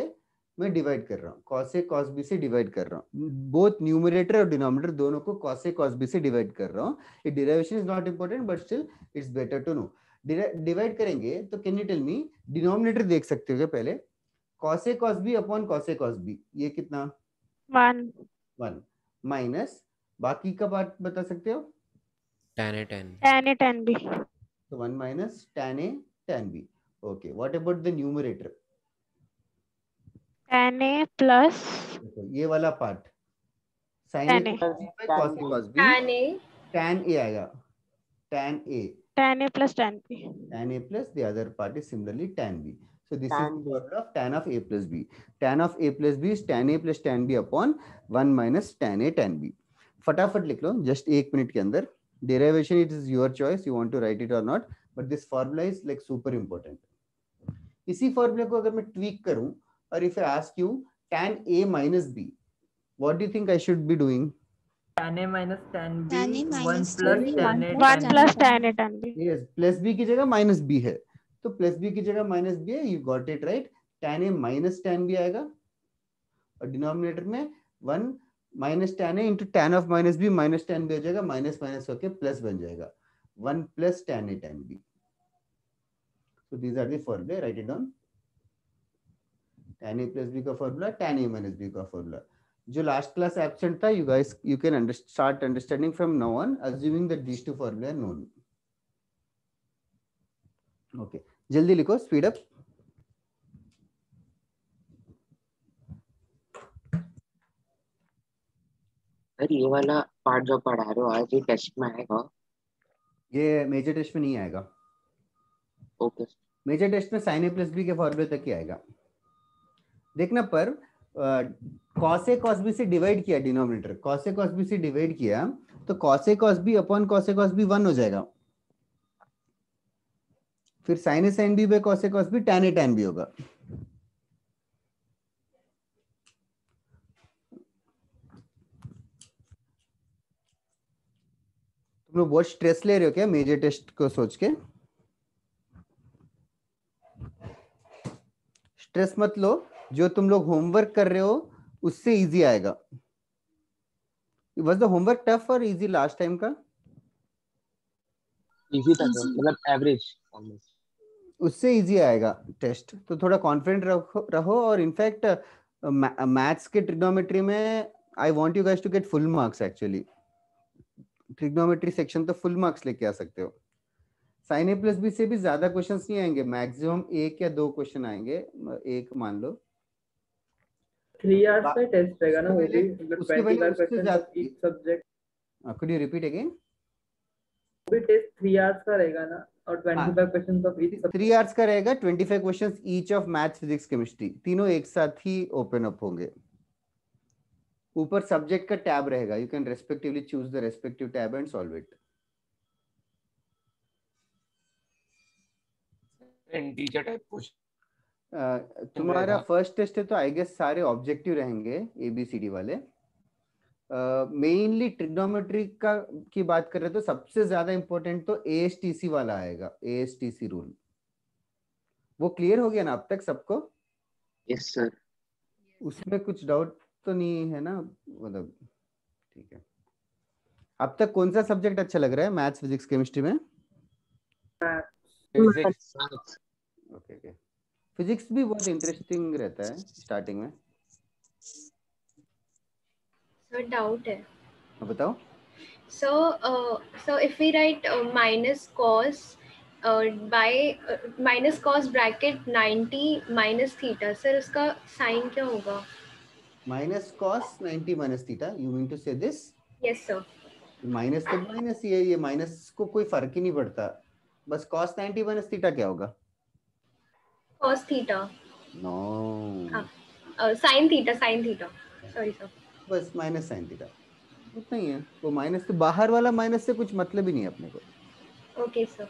[SPEAKER 1] मैं डिवाइड कर रहा हूँ. cos a cos b से डिवाइड कर रहा हूँ. बोथ न्यूमरेटर और डिनोमिनेटर दोनों को cos a cos b से डिवाइड कर रहा हूँ. ये derivation is not important but still it's better to know. Divide करेंगे तो can you tell me denominator देख सकते हो क्या? पहले cos a cos b upon cos a cos b, ये कितना? 1 माइनस बाकी का पार्ट बता सकते हो?
[SPEAKER 18] tan a tan
[SPEAKER 3] b.
[SPEAKER 1] तो 1 minus tan a tan b. Okay, what about the numerator?
[SPEAKER 3] tan a plus
[SPEAKER 1] ये वाला part sin a cos a cos b tan a आएगा. tan a
[SPEAKER 3] plus tan b.
[SPEAKER 1] tan a plus the other part is similarly tan b. So this is the formula of tan of a plus b. Tan of a plus b is tan a plus tan b upon 1 minus tan a tan b. फटाफट लिख लो just 1 minute के अंदर. Derivation it is your choice, you want to write it or not, but this formula is like super important. इसी फॉर्मूले को अगर मैं tweak करूं और if I ask you tan a minus b, what do you think I should be doing?
[SPEAKER 16] tan a minus tan b,
[SPEAKER 8] tan a
[SPEAKER 16] 1
[SPEAKER 8] minus
[SPEAKER 16] plus tan a
[SPEAKER 3] 1 plus tan a tan b.
[SPEAKER 1] Yes, plus b की जगह minus b है तो plus b की जगह minus b है. You got it right. tan a minus tan b आएगा और denominator में 1 minus tan a into tan of minus b minus tan b हो जाएगा. माइनस माइनस होके प्लस बन जाएगा. 1 plus tan a tan b. So these are the formula. Write it down. tan a plus b का formula, tan a minus b का formula. जो last class absent था, you guys you can start understanding from now on, assuming that these two formula are known. Okay, जल्दी लिखो, speed up.
[SPEAKER 19] Sir ये वाला part जो पढ़ा रहे हो आज ये टेस्ट में आएगा?
[SPEAKER 1] ये मेजर टेस्ट में नहीं आएगा.
[SPEAKER 19] ओके,
[SPEAKER 1] मेजर टेस्ट में sin a plus b के फॉर्मूले तक ही आएगा. देखना पर cos a cos b से डिवाइड किया denominator. cos a cos b से डिवाइड किया तो cos a cos b upon cos a cos b 1 हो जाएगा. फिर sin a sin b by cos a cos b tan a tan b होगा. तुम लोग बहुत स्ट्रेस ले रहे हो क्या मेजर टेस्ट को सोच के? स्ट्रेस मत लो. जो तुम लोग होमवर्क कर रहे हो उससे इजी आएगा. Was the homework tough or easy last time का?
[SPEAKER 2] इजी था सर, मतलब एवरेज ऑलमोस्ट.
[SPEAKER 1] उससे इजी आएगा टेस्ट. तो थोड़ा कॉन्फिडेंट रहो और इनफैक्ट मैथ्स के ट्रिग्नोमेट्री में I want you guys to get full marks. Actually trigonometry section तो फुल मार्क्स लेके आ सकते हो. sin a plus b से भी ज्यादा क्वेश्चंस नहीं आएंगे. मैक्सिमम 1 या 2 क्वेश्चन आएंगे. 1 मान लो.
[SPEAKER 16] 3 आवर्स का टेस्ट रहेगा ना वो भी, मतलब 25 question each subject.
[SPEAKER 1] Could you repeat again?
[SPEAKER 16] वो भी टेस्ट 3 आवर्स का रहेगा ना और 25 questions of each subject.
[SPEAKER 1] 3 hours का रहेगा. 25 questions each of maths physics chemistry तीनों एक साथ ही ओपन अप होंगे. ऊपर सब्जेक्ट का टैब रहेगा, you can respectively choose the respective tab and solve it.
[SPEAKER 9] Teacher type question
[SPEAKER 1] तुम्हारा फर्स्ट टेस्ट है तो आई गेस सारे ऑब्जेक्टिव रहेंगे ABCD वाले। मेनली ट्रिग्नोमेट्री का की बात कर रहे तो सबसे ज्यादा इंपॉर्टेंट तो ASTC वाला आएगा, ASTC रूल। वो क्लियर हो गया ना अब तक सबको?
[SPEAKER 19] Yes sir.
[SPEAKER 1] उसमें कुछ डाउट तो नहीं है ना? मतलब ठीक है। अब तक कौन सा सब्जेक्ट अच्छा लग रहा है मैथ्स, फिजिक्स, केमिस्ट्री में?
[SPEAKER 9] फिजिक्स।
[SPEAKER 1] ओके। फिजिक्स भी बहुत इंटरेस्टिंग रहता है स्टार्टिंग में।
[SPEAKER 5] सर डाउट है।
[SPEAKER 1] बताओ।
[SPEAKER 5] So if we write minus cos by minus cos bracket 90 minus theta, sir उसका साइन क्या होगा?
[SPEAKER 1] Minus cos 90 minus theta, you mean to say this?
[SPEAKER 5] Yes sir.
[SPEAKER 1] Minus तो माइनस ही है, ये माइनस को कोई फर्क ही नहीं पड़ता। बस cos 90 माइनस थीटा क्या होगा?
[SPEAKER 5] cos theta.
[SPEAKER 1] No,
[SPEAKER 5] sin theta sorry sir.
[SPEAKER 1] बस माइनस sin थीटा उतना ही है। वो माइनस तो बाहर वाला माइनस से कुछ मतलब ही नहीं है अपने को।
[SPEAKER 5] Okay sir.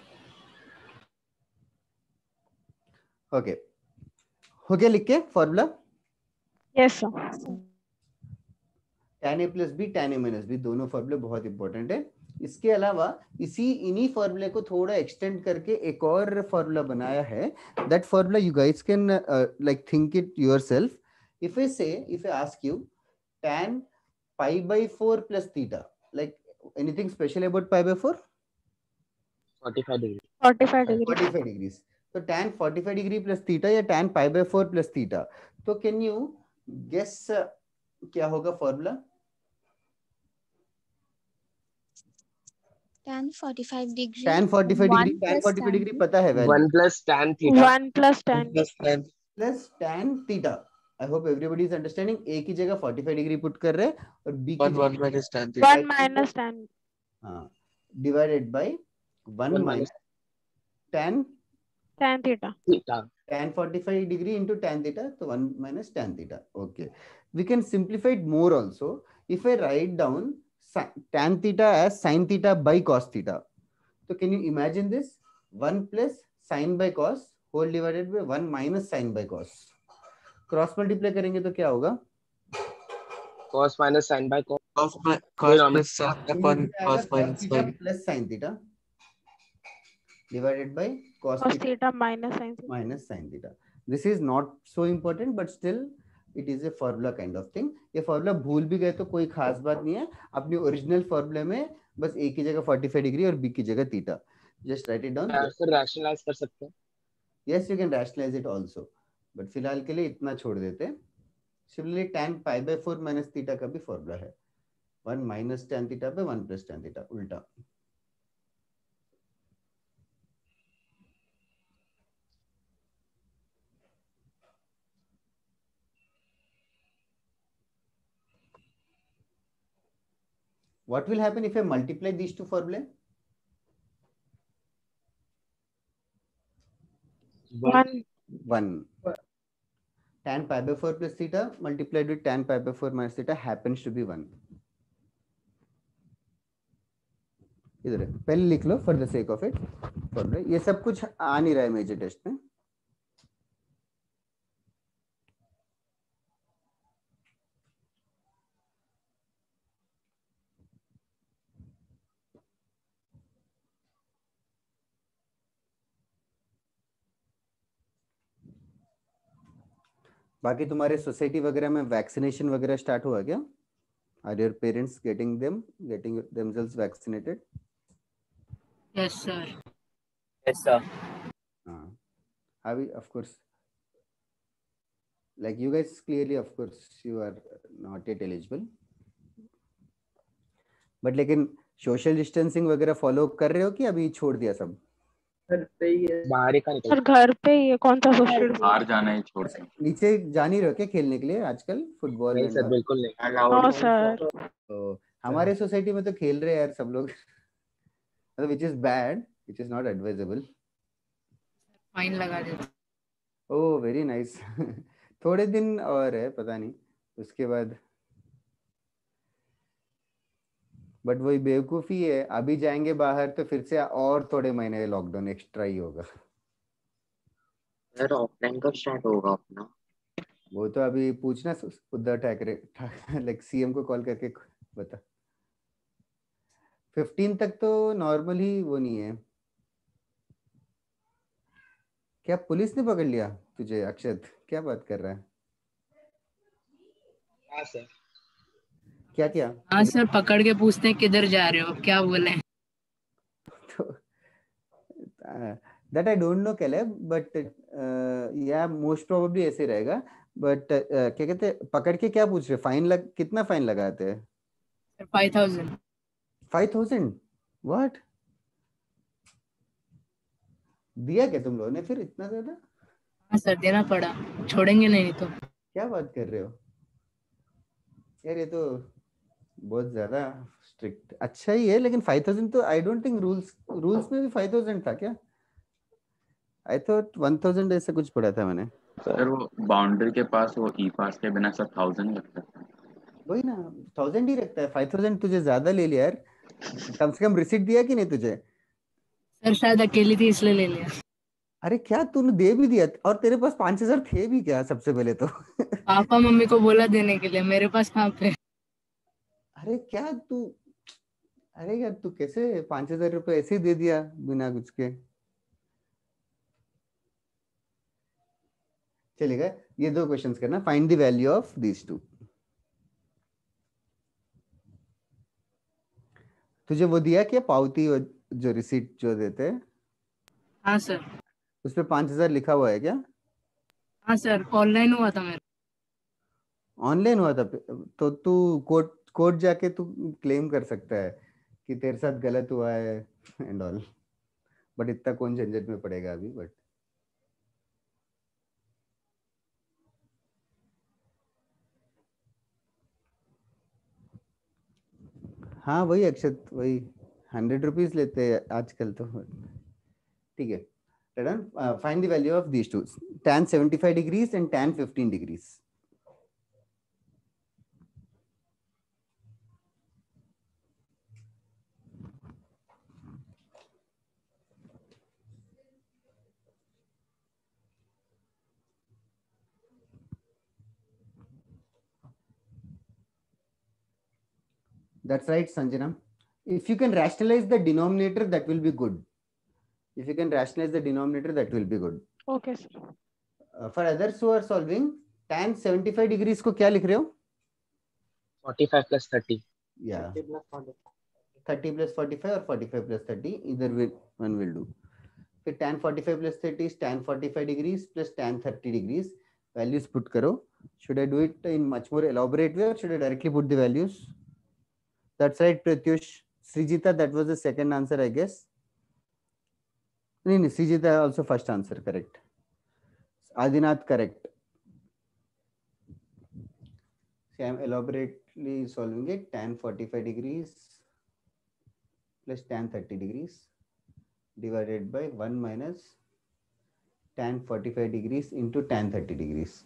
[SPEAKER 1] ओके, हो गया लिख के formula?
[SPEAKER 3] Yes sir.
[SPEAKER 1] tan a plus B, tan a minus B, दोनों फॉर्मूले बहुत इंपॉर्टेंट है। इसके अलावा इन्हीं फॉर्मूले को थोड़ा एक्सटेंड करके एक और फॉर्मूला बनाया है। That formula you guys can like think it yourself. If I ask you tan pi by 4 plus theta, like anything special about pi by 4?
[SPEAKER 2] 45 degree.
[SPEAKER 3] 45 degree.
[SPEAKER 1] 45 degrees. तो tan 45 degree plus theta या tan pi by 4 plus theta, तो can you guess क्या होगा formula?
[SPEAKER 8] tan 45 degree.
[SPEAKER 1] tan 45 degree, tan 45 degree पता है value?
[SPEAKER 2] 1 plus tan theta.
[SPEAKER 3] 1 plus tan
[SPEAKER 1] plus tan theta. I hope everybody is understanding. A की जगह 45 degree put कर रहे हैं और B की
[SPEAKER 9] 1 minus tan theta.
[SPEAKER 3] 1 minus tan.
[SPEAKER 1] हाँ, divided by 1 minus tan
[SPEAKER 3] theta.
[SPEAKER 1] Tan 45 degree into tan theta, so 1 minus tan theta. Okay, we can simplify it more also. If I write down tan theta as sin theta by cos theta, so can you imagine this? 1 plus sin by cos whole divided by 1 minus sin by cos. Cross multiply करेंगे तो क्या होगा?
[SPEAKER 2] cos minus sin by cos.
[SPEAKER 9] cos plus sin upon cos minus sin
[SPEAKER 1] plus sin theta divided by cos
[SPEAKER 3] theta minus sin
[SPEAKER 1] theta. This is not so important, but still it is a formula kind of thing. ये formula भूल भी गए तो कोई खास बात नहीं है। अपनी ओरिजिनल फॉर्मूले में बस A की जगह 45 डिग्री और B की जगह theta, just write it down.
[SPEAKER 2] फिर रैशनलाइज कर सकते हैं।
[SPEAKER 1] Yes, you can rationalise it also, but फिलहाल के लिए इतना छोड़ देते हैं। Similarly tan pi by 4 minus theta का भी फॉर्मूला है 1 minus tan theta by 1 plus tan theta, उल्टा। What will happen if I multiply these two formulae? 1. Tan pi by 4 plus theta multiplied with tan pi by 4 minus theta happens to be 1. इधर है, पहले लिख लो for the sake of it formula. ये सब कुछ आ नहीं रहा है मेजर टेस्ट में। बाकी तुम्हारे सोसाइटी वगैरह में वैक्सीनेशन वगैरह स्टार्ट हुआ क्या? Are your parents getting themselves vaccinated?
[SPEAKER 10] Yes sir.
[SPEAKER 17] Yes sir.
[SPEAKER 1] Of course, like you guys clearly, of course you are not yet eligible, but लेकिन सोशल डिस्टेंसिंग वगैरह फॉलो कर रहे हो कि अभी छोड़ दिया सब?
[SPEAKER 16] घर पे ही है।
[SPEAKER 2] बाहर का
[SPEAKER 3] सर घर पे ही है, कौन सा सोशल?
[SPEAKER 7] बाहर जाना ही छोड़ दे।
[SPEAKER 1] नीचे जा नहीं रहे हो क्या खेलने के लिए आजकल फुटबॉल?
[SPEAKER 2] नहीं सर, बिल्कुल नहीं।
[SPEAKER 3] No sir.
[SPEAKER 1] तो हमारे सोसाइटी में तो खेल रहे हैं यार सब लोग, which is bad, which is not advisable.
[SPEAKER 10] Fine लगा देते।
[SPEAKER 1] Oh very nice. थोड़े दिन और है, पता नहीं उसके बाद बट वही बेवकूफी है, अभी जाएंगे बाहर तो फिर से और थोड़े महीने लॉकडाउन एक्स्ट्रा ही होगा।
[SPEAKER 19] सर ऑफलाइन कब स्टार्ट होगा अपना?
[SPEAKER 1] वो तो अभी पूछना उद्धव ठाकरे लाइक सीएम को कॉल करके बता। 15 तक तो नॉर्मली वो नहीं है। क्या पुलिस ने पकड़ लिया तुझे अक्षत? क्या बात कर रहा है?
[SPEAKER 2] हाँ सर।
[SPEAKER 1] क्या क्या?
[SPEAKER 10] हाँ सर, पकड़ के पूछते हैं किधर जा रहे हो, क्या बोले?
[SPEAKER 1] That I don't know Caleb, but या मोस्ट प्रोबेबली ऐसे रहेगा। बट क्या कहते हैं, पकड़ के क्या पूछ रहे? कितना फाइन लगाते हैं?
[SPEAKER 10] 5000।
[SPEAKER 1] 5000? व्हाट? दिया क्या तुम लोगों ने फिर इतना ज्यादा?
[SPEAKER 10] हाँ सर, देना पड़ा, छोड़ेंगे नहीं तो।
[SPEAKER 1] क्या बात कर रहे हो यार, ये तो बहुत ज्यादा स्ट्रिक्ट। अच्छा ही है, लेकिन 5000 तो आई डोंट थिंक रूल्स में भी 5000 था क्या? आई थॉट 1000 ऐसा कुछ पढ़ा था मैंने।
[SPEAKER 20] सर वो बाउंड्री के पास वो ई पास के बिना सब 1000 लगता है।
[SPEAKER 1] वही ना, 1000 ही रखता है। 5000 तुझे ज्यादा ले लिया यार। कम से कम रिसीट दिया कि नहीं तुझे?
[SPEAKER 10] सर शायद अकेली थी इसलिए ले लिया।
[SPEAKER 1] अरे क्या तूने दे भी दिया? और तेरे पास 5000 थे भी क्या सबसे पहले तो?
[SPEAKER 10] पापा मम्मी को बोला देने के लिए, मेरे पास कहाँ पे।
[SPEAKER 1] अरे क्या तू, अरे यार तू कैसे 5000 रुपए ऐसे ही दे दिया बिना कुछ के? चलेगा, ये दो क्वेश्चंस करना। Find the value of these two. तुझे वो दिया क्या पावती, जो रिसीट जो देते हैं?
[SPEAKER 10] हाँ सर।
[SPEAKER 1] उसपे 5000 लिखा हुआ है क्या?
[SPEAKER 10] हाँ सर, ऑनलाइन हुआ था मेरा।
[SPEAKER 1] ऑनलाइन हुआ था तो तू कोर्ट जाके तू क्लेम कर सकता है कि तेरे साथ गलत हुआ है एंड ऑल। बट इतना कौन झंझट में पड़ेगा अभी। बट हाँ वही अक्षत, वही 100 रुपीज लेते हैं आजकल तो। ठीक है, find the value of these two, tan 75 degrees and tan 15 degrees. That's right, Sanjana. If you can rationalize the denominator, that will be good. If you can rationalize the denominator, that will be good.
[SPEAKER 3] Okay, sir.
[SPEAKER 1] For others who are solving, tan 75 degrees को क्या लिख रहे हो?
[SPEAKER 2] 45 plus 30.
[SPEAKER 1] Yeah. 30 plus 45 or 45 plus 30, either one will do. फिर tan 45 plus 30 is tan 45 degrees plus tan 30 degrees. Values put करो. Should I do it in much more elaborate way or should I directly put the values? That's right, Pratyush. Srijita, that was the second answer, I guess. No, Srijita also first answer, correct. Adinath, correct. See, I am elaborately solving it. Tan 45 degrees plus tan 30 degrees divided by 1 minus tan 45 degrees into tan 30 degrees.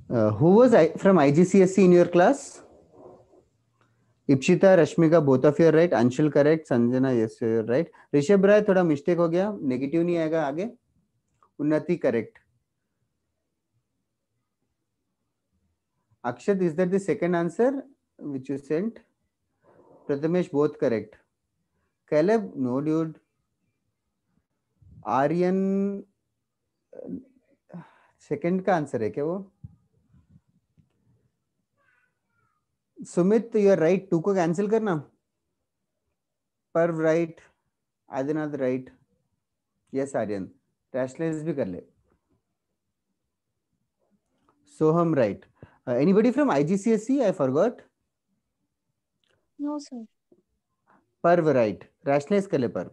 [SPEAKER 1] Who was from IGCSE in your class? Ipshita, Rashmika, both of you are right. Anshul correct. Sanjana, yes, you are right. Rishabh Rai, थोड़ा mistake हो गया, negative नहीं आएगा आगे. उन्नति correct. Akshat, is that the second answer which you sent? Prathamesh, both correct. Caleb, no dude. Aryan, second का answer है क्या वो? Sumit, you are right. 2 को कैंसिल करना. Parv right. Adinath right. Yes Aryan, rationalise भी कर ले. Soham right. Anybody from IGCSE? I forgot.
[SPEAKER 8] No, sir.
[SPEAKER 1] Parv right. Rationalize कर ले Parv.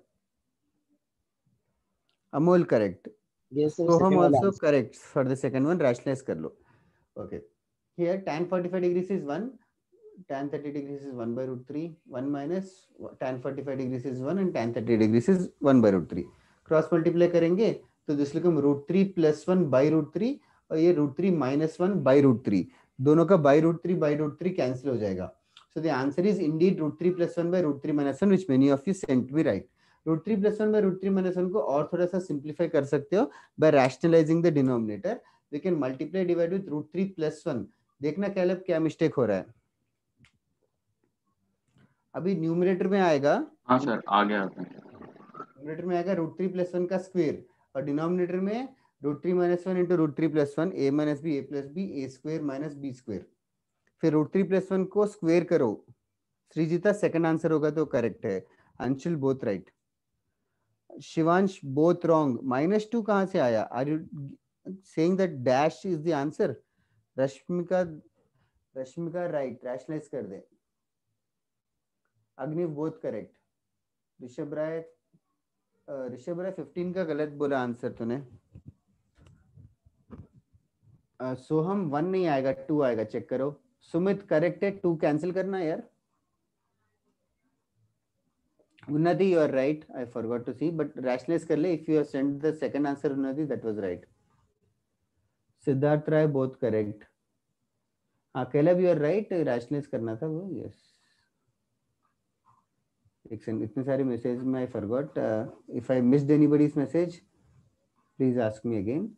[SPEAKER 1] Amol correct.
[SPEAKER 2] Yes, sir.
[SPEAKER 1] Soham also correct for the second one. Rationalize कर लो. Okay. Here tan 45 degrees is 1. Tan 30 degrees is 1 by root 3. 1 minus tan 45 degrees is 1 and tan 30 degrees is 1 by root 3. Cross multiply करेंगे तो जिसलिए हम root 3 plus 1 by root 3 और ये root 3 minus 1 by root 3 दोनों का by root 3 cancel हो जाएगा. So the answer is indeed √3 plus 1 by √3 minus 1, which many of you sent me right. √3 plus 1 by √3 minus 1 को और थोड़ा सा simplify कर सकते हो by rationalizing the denominator. We can multiply divide with √3 plus 1. देखना कैलब क्या मिस्टेक हो रहा है. अभी न्यूमरेटर में आएगा.
[SPEAKER 20] हाँ सर आ गया.
[SPEAKER 1] न्यूमरेटर में आएगा √3 plus 1 का स्क्वायर और डिनोमिनेटर में √3 minus 1 into √3 plus 1 a minus b a plus b a square minus b square. फिर √3 plus 1 को स्क्वायर करो. श्रीजिता सेकंड आंसर होगा तो करेक्ट है. Anshul both right. Shivansh both wrong. -2 कहां से आया? Are you saying that dash is the answer? Rashmika right. Rationalise कर दे. Agniv both correct. ऋषभ राय 15 का गलत बोला आंसर तूने. सोहम 1 नहीं आएगा 2 आएगा. चेक करो. सुमित करेक्ट है. 2 कैंसिल करना यार. Unnati, you are right. I forgot to see, but rationalize कर ले. If you have sent the second answer, Unnati, that was right. Siddharth Rai, both correct. हाँ, Caleb, you are right. Rationalize करना था वो. Yes. इतने सारे message में I forgot. If I missed anybody's message, please ask me again.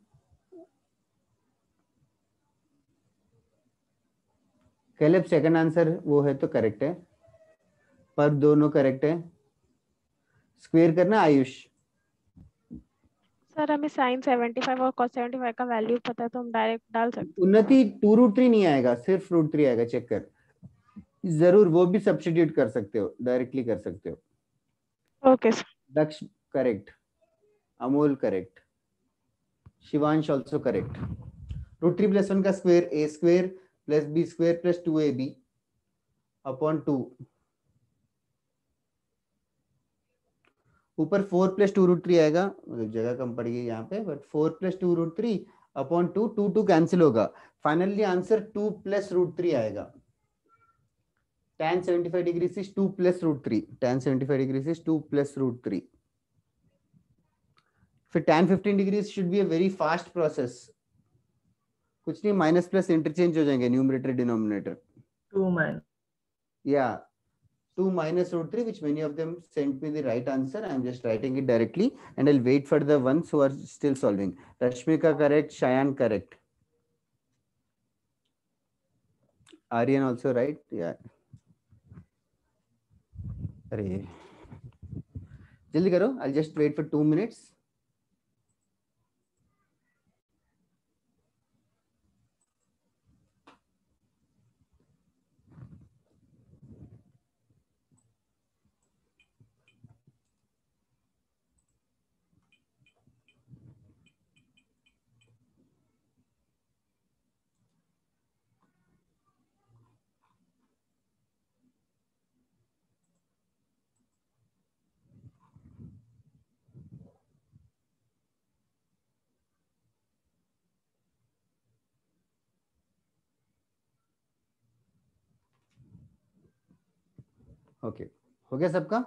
[SPEAKER 1] Caleb, second answer वो है तो करेक्ट है. पर दोनों करेक्ट है. स्क्वायर करना आयुष.
[SPEAKER 3] सर हमें sin 75 और cos 75 का वैल्यू पता है तो हम डायरेक्ट डाल सकते हैं.
[SPEAKER 1] उन्नति 2√3 नहीं आएगा, सिर्फ √3 आएगा. चेक कर. जरूर वो भी सब्स्टिट्यूट कर सकते हो, डायरेक्टली कर सकते हो.
[SPEAKER 3] Okay sir.
[SPEAKER 1] Daksh correct. Amol correct. Shivansh also correct. √3 plus 1 का square a square plus b square plus 2ab upon 2. ऊपर 4 plus 2√3 आएगा. जगह कम पड़ गई यहाँ पे, बट 4 plus 2√3 upon 2. 2 कैंसिल होगा. फाइनली आंसर 2 plus √3 आएगा. tan 75 degrees is 2 plus √3. tan 75 degrees is 2 plus √3. फिर tan 15 degrees should be a very fast process. कुछ नहीं, माइनस प्लस इंटरचेंज हो जाएंगे numerator denominator.
[SPEAKER 16] 2 minus.
[SPEAKER 1] Yeah. 2 minus √3, which many of them sent me the right answer. I am just writing it directly and I'll wait for the ones who are still solving. Rashmika correct, Shayan correct. Aryan also right. Yeah. अरे जल्दी करो. I'll just wait for 2 minutes. Okay, हो गया सबका?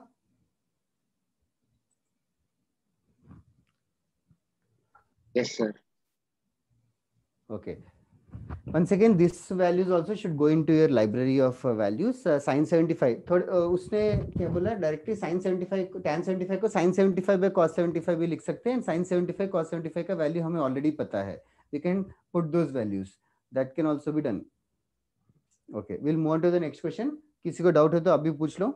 [SPEAKER 19] Yes, sir.
[SPEAKER 1] Okay. Once again, this values also should go into your library of values. Sin 75 थोड़ा उसने क्या बोला डायरेक्टली sin 75 को tan 75 को sin 75 by cos 75 भी लिख सकते हैं. sin 75 cos 75 का वैल्यू हमें ऑलरेडी पता है. We can put those values. That can also be done. Okay, we'll move on to the next question. किसी को डाउट है तो अभी पूछ लो.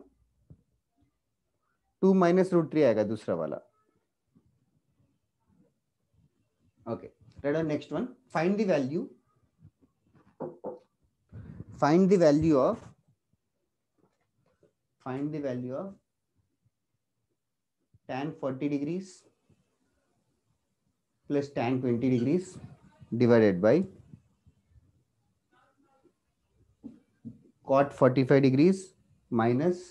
[SPEAKER 1] 2 minus √3 आएगा दूसरा वाला. Okay, right on next one. Find the value of tan 40 degrees plus tan 20 degrees divided by cot 45 degrees minus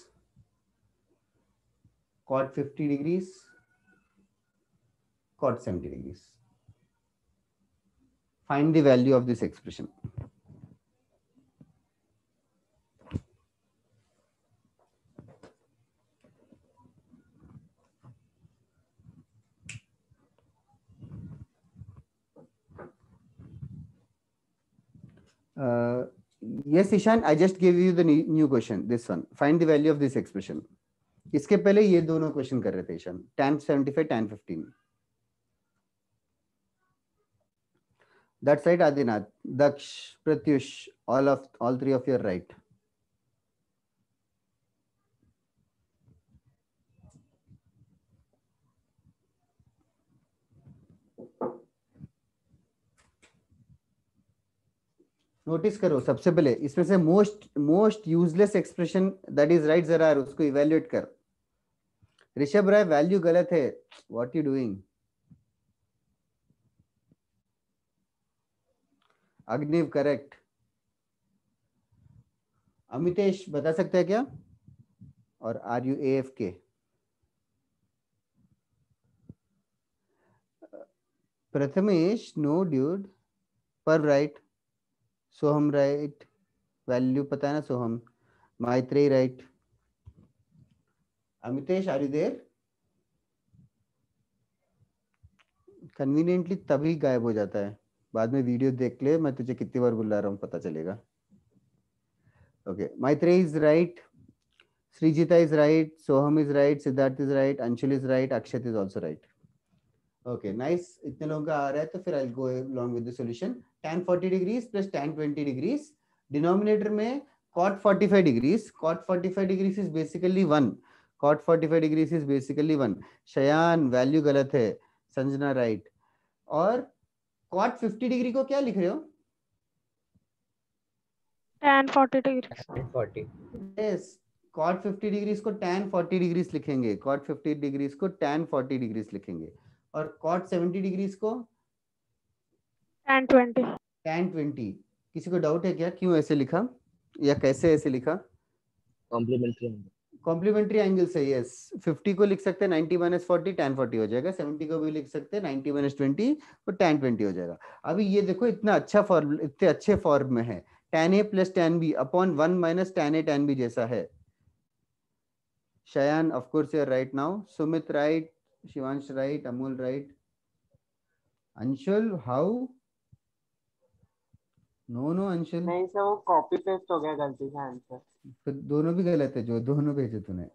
[SPEAKER 1] cot 50 degrees cot 70 degrees. Find the value of this expression. Yes, Ishan, I just gave you the new question. This one. Find the value of this expression. इसके पहले ये दोनों question कर रहे थे Ishan. tan 75, tan 15. That's right, Adinath. Daksh, Pratyush, all three of you are right. Notice करो सबसे पहले इसमें से most useless expression that is right जरा उसको इवेल्युएट कर. ऋषभ राय वैल्यू गलत है. What you doing? Agniv correct. Amitesh बता सकते हैं क्या? और are you AFK? Prathamesh no dude. पर राइट. सोहम राइट. वैल्यू पता है ना Soham. Maitreya right. Amitesh are you there? Conveniently तभी गायब हो जाता है. बाद में वीडियो देख ले. मैं तुझे कितनी बार बुला रहा हूँ पता चलेगा. Okay, Maitreya is right. Srijita is right. Soham is right. Siddharth is right. Anshul is right. Akshat is also right. Okay, nice. इतने लोगों का आ रहा है तो फिर I'll go along with the solution. Tan 40 degrees plus tan 20 degrees. Denominator में cot 45 degrees. Cot 45 degrees is basically 1. Cot 45 degrees is basically 1. Shayan value गलत है. संजना right. और cot 50 डिग्री को क्या लिख रहे हो?
[SPEAKER 3] tan 40 degrees.
[SPEAKER 17] Tan 40.
[SPEAKER 1] Yes. cot 50 degrees को tan 40 डिग्रीज लिखेंगे. cot 50 डिग्रीज को tan 40 डिग्रीज लिखेंगे. और cot 70 डिग्रीज को
[SPEAKER 3] tan 20.
[SPEAKER 1] tan 20. किसी को डाउट है क्या क्यों ऐसे लिखा या कैसे ऐसे लिखा? कॉम्प्लीमेंट्री एंगल से. यस, 50 को लिख सकते हैं 90 - 40 tan 40 हो जाएगा. 70 को भी लिख सकते हैं 90 - 20 तो tan 20 हो जाएगा. अभी ये देखो इतना अच्छा फॉर्म, इतने अच्छे फॉर्म में है. tan A plus tan B upon 1 minus tan A tan B जैसा है. Shayan, of course you are right now. Sumit right. Shivansh right. Amol right. Anshul, how? No, Anshul.
[SPEAKER 13] नहीं सर, वो copy paste हो गया गलती से answer.
[SPEAKER 1] तो दोनों भी गलत है जो दोनों भेजे तूने.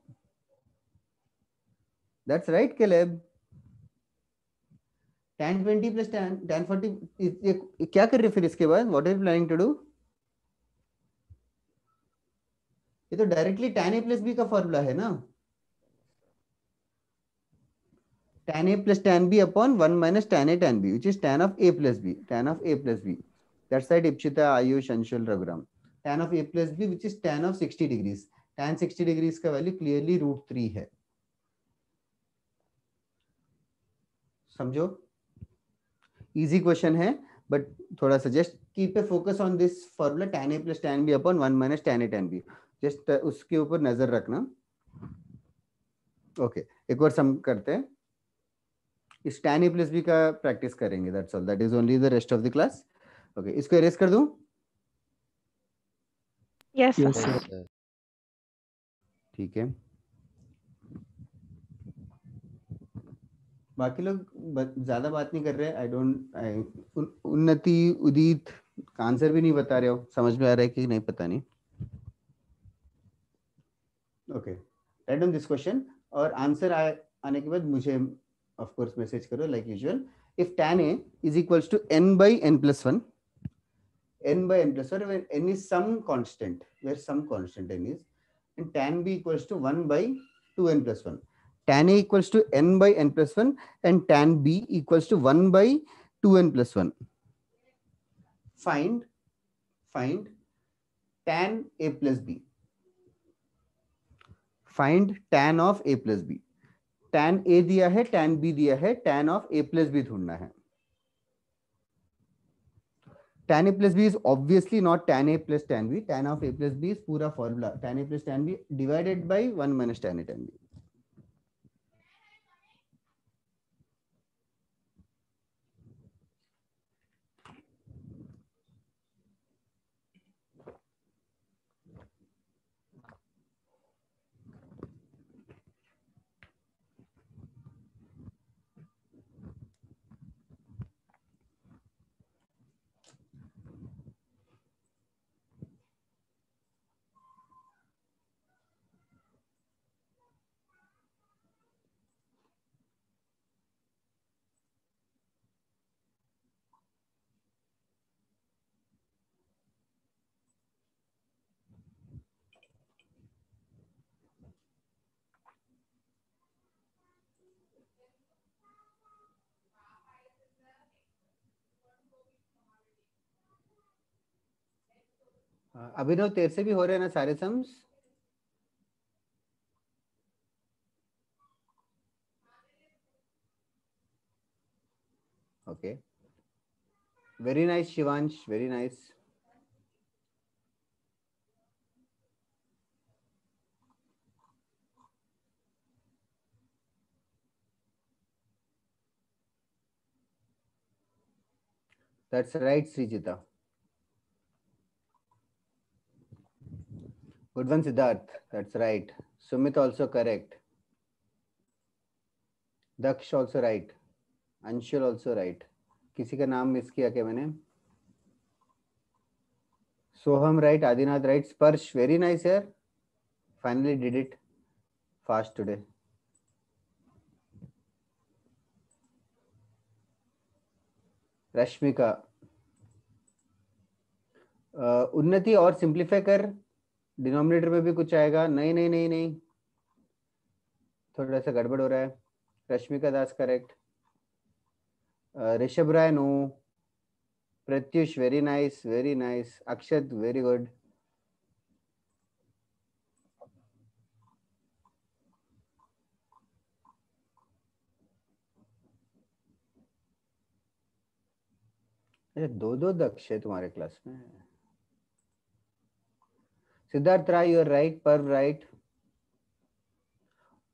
[SPEAKER 1] That's right, Caleb. tan 20 plus tan 40 ये क्या कर रहे फिर इसके बाद? What are you planning to do? ये तो directly tan A plus B का फॉर्मूला है ना. tan A plus tan B upon 1 minus tan A tan B, which is tan of A plus B. Tan of A plus B. That's right, Ipshita, Ayush, Anshul, Raghuram. Tan of A plus B, which is tan of 60 degrees. Tan 60 degrees का value clearly √3 है. समझो, easy question है but थोड़ा suggest keep a focus on this formula tan A plus tan B upon 1 minus tan A tan B. Just उसके ऊपर नजर रखना. Okay, एक और सम करते हैं. इस tan A plus B का प्रैक्टिस करेंगे. That's all. That is only the rest of the class. Okay, इसको एरेज कर दूं?
[SPEAKER 3] Yes sir.
[SPEAKER 1] ठीक है. बाकी लोग ज्यादा बात नहीं कर रहे. उन्नति, उदित का आंसर भी नहीं बता रहे हो. समझ में आ रहा है कि नहीं पता नहीं. Okay, write down this question और आंसर आने के बाद मुझे ऑफ कोर्स मैसेज करो like usual. If tan A is equals to n by n plus 1, n by n plus 1 where n is some constant, where some constant n is, and tan B equals to 1 by 2n plus 1. Tan A equals to n by n plus 1 and tan B equals to 1 by 2n plus 1. Find tan A plus B. Find tan of A plus B. tan A दिया है, tan B दिया है, tan of A plus B ढूंढना है. tan A plus B is obviously not tan A plus tan B. tan of A plus B is पूरा formula tan A plus tan B divided by 1 minus tan A tan B. अभिनव तेरे से भी हो रहे हैं ना सारे sums? Okay, very nice Shivansh, very nice. That's right, Srijita. Good one, Siddharth. That's right. Sumit also correct. Daksh also right. Anshul also right. किसी का नाम मिस किया क्या मैंने? Soham right, Adinath right, Sparsh very nice here. Finally did it fast today. Rashmika, उन्नति और simplify कर, denominator में भी कुछ आएगा. नहीं नहीं नहीं नहीं, थोड़ा सा गड़बड़ हो रहा है. Rashmika Das correct. Rishabh Rai no. Pratyush very nice, very nice. Akshat very good. दो दक्ष है तुम्हारे क्लास में. Siddharth Rai you are right, Parv right.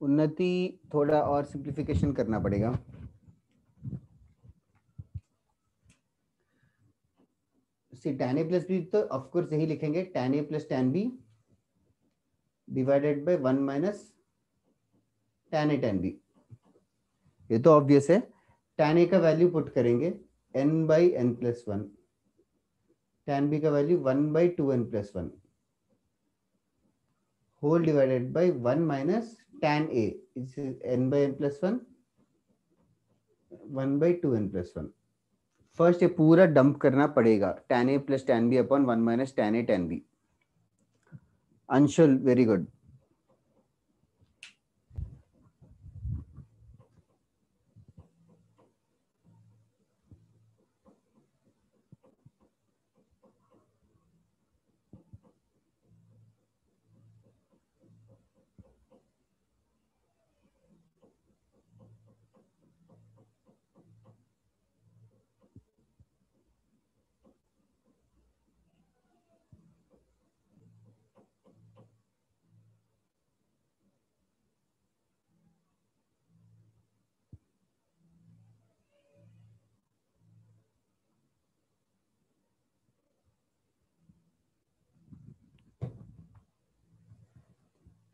[SPEAKER 1] Unnati थोड़ा और सिंप्लीफिकेशन करना पड़ेगा. See tan a plus b तो ऑफ कोर्स यही लिखेंगे, tan a प्लस tan b divided by 1 minus tan a tan b. ये तो ऑब्वियस है. tan a का वैल्यू पुट करेंगे n by n plus 1. tan b का value 1 by 2n plus 1 whole divided by 1 minus tan a is n by n plus 1 1 by 2n plus 1. First ये पूरा dump करना पड़ेगा. tan a plus tan b upon 1 minus tan a tan b. Anshul very good.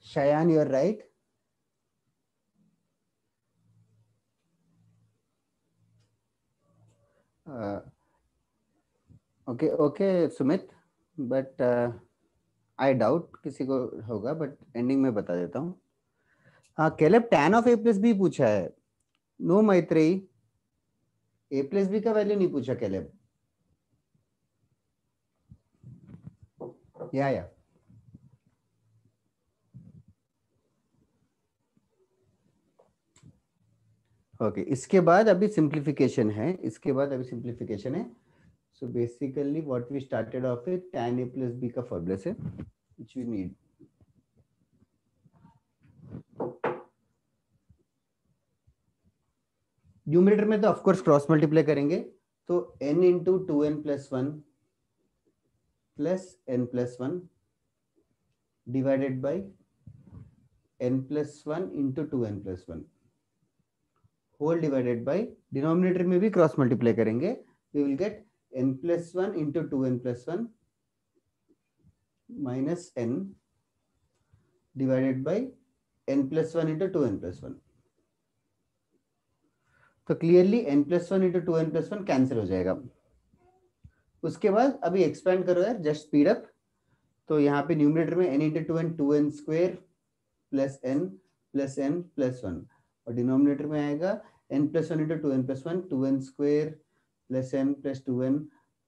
[SPEAKER 1] Shayan, you are right. Okay, Sumit, but I doubt किसी को होगा, but ending में बता देता हूँ. हाँ, Caleb tan of a plus b पूछा है. No Maitreyi, a plus b का वैल्यू नहीं पूछा कैलेब. या ओके. इसके बाद अभी सिंप्लीफिकेशन है. So basically what we started off with tan a plus b का फॉर्मूला से which we need. न्यूमरेटर में तो ऑफ कोर्स क्रॉस मल्टीप्लाई करेंगे, तो n into 2n plus 1 plus n plus 1 divided by n plus 1 into 2n plus 1 whole divided by denominator में भी cross multiply करेंगे. we will get n plus 1 into 2n plus 1 minus n divided by n plus 1 into 2n plus 1. तो clearly n plus 1 into 2n plus 1 cancel हो जाएगा. उसके बाद अभी expand करो यार, जस्ट स्पीड अप. तो यहाँ पे न्यूमरेटर में n into 2n 2n square plus n plus n plus 1 और डिनोमिनेटर में आएगा n plus 1 into 2n plus 1 2n square plus n plus 2n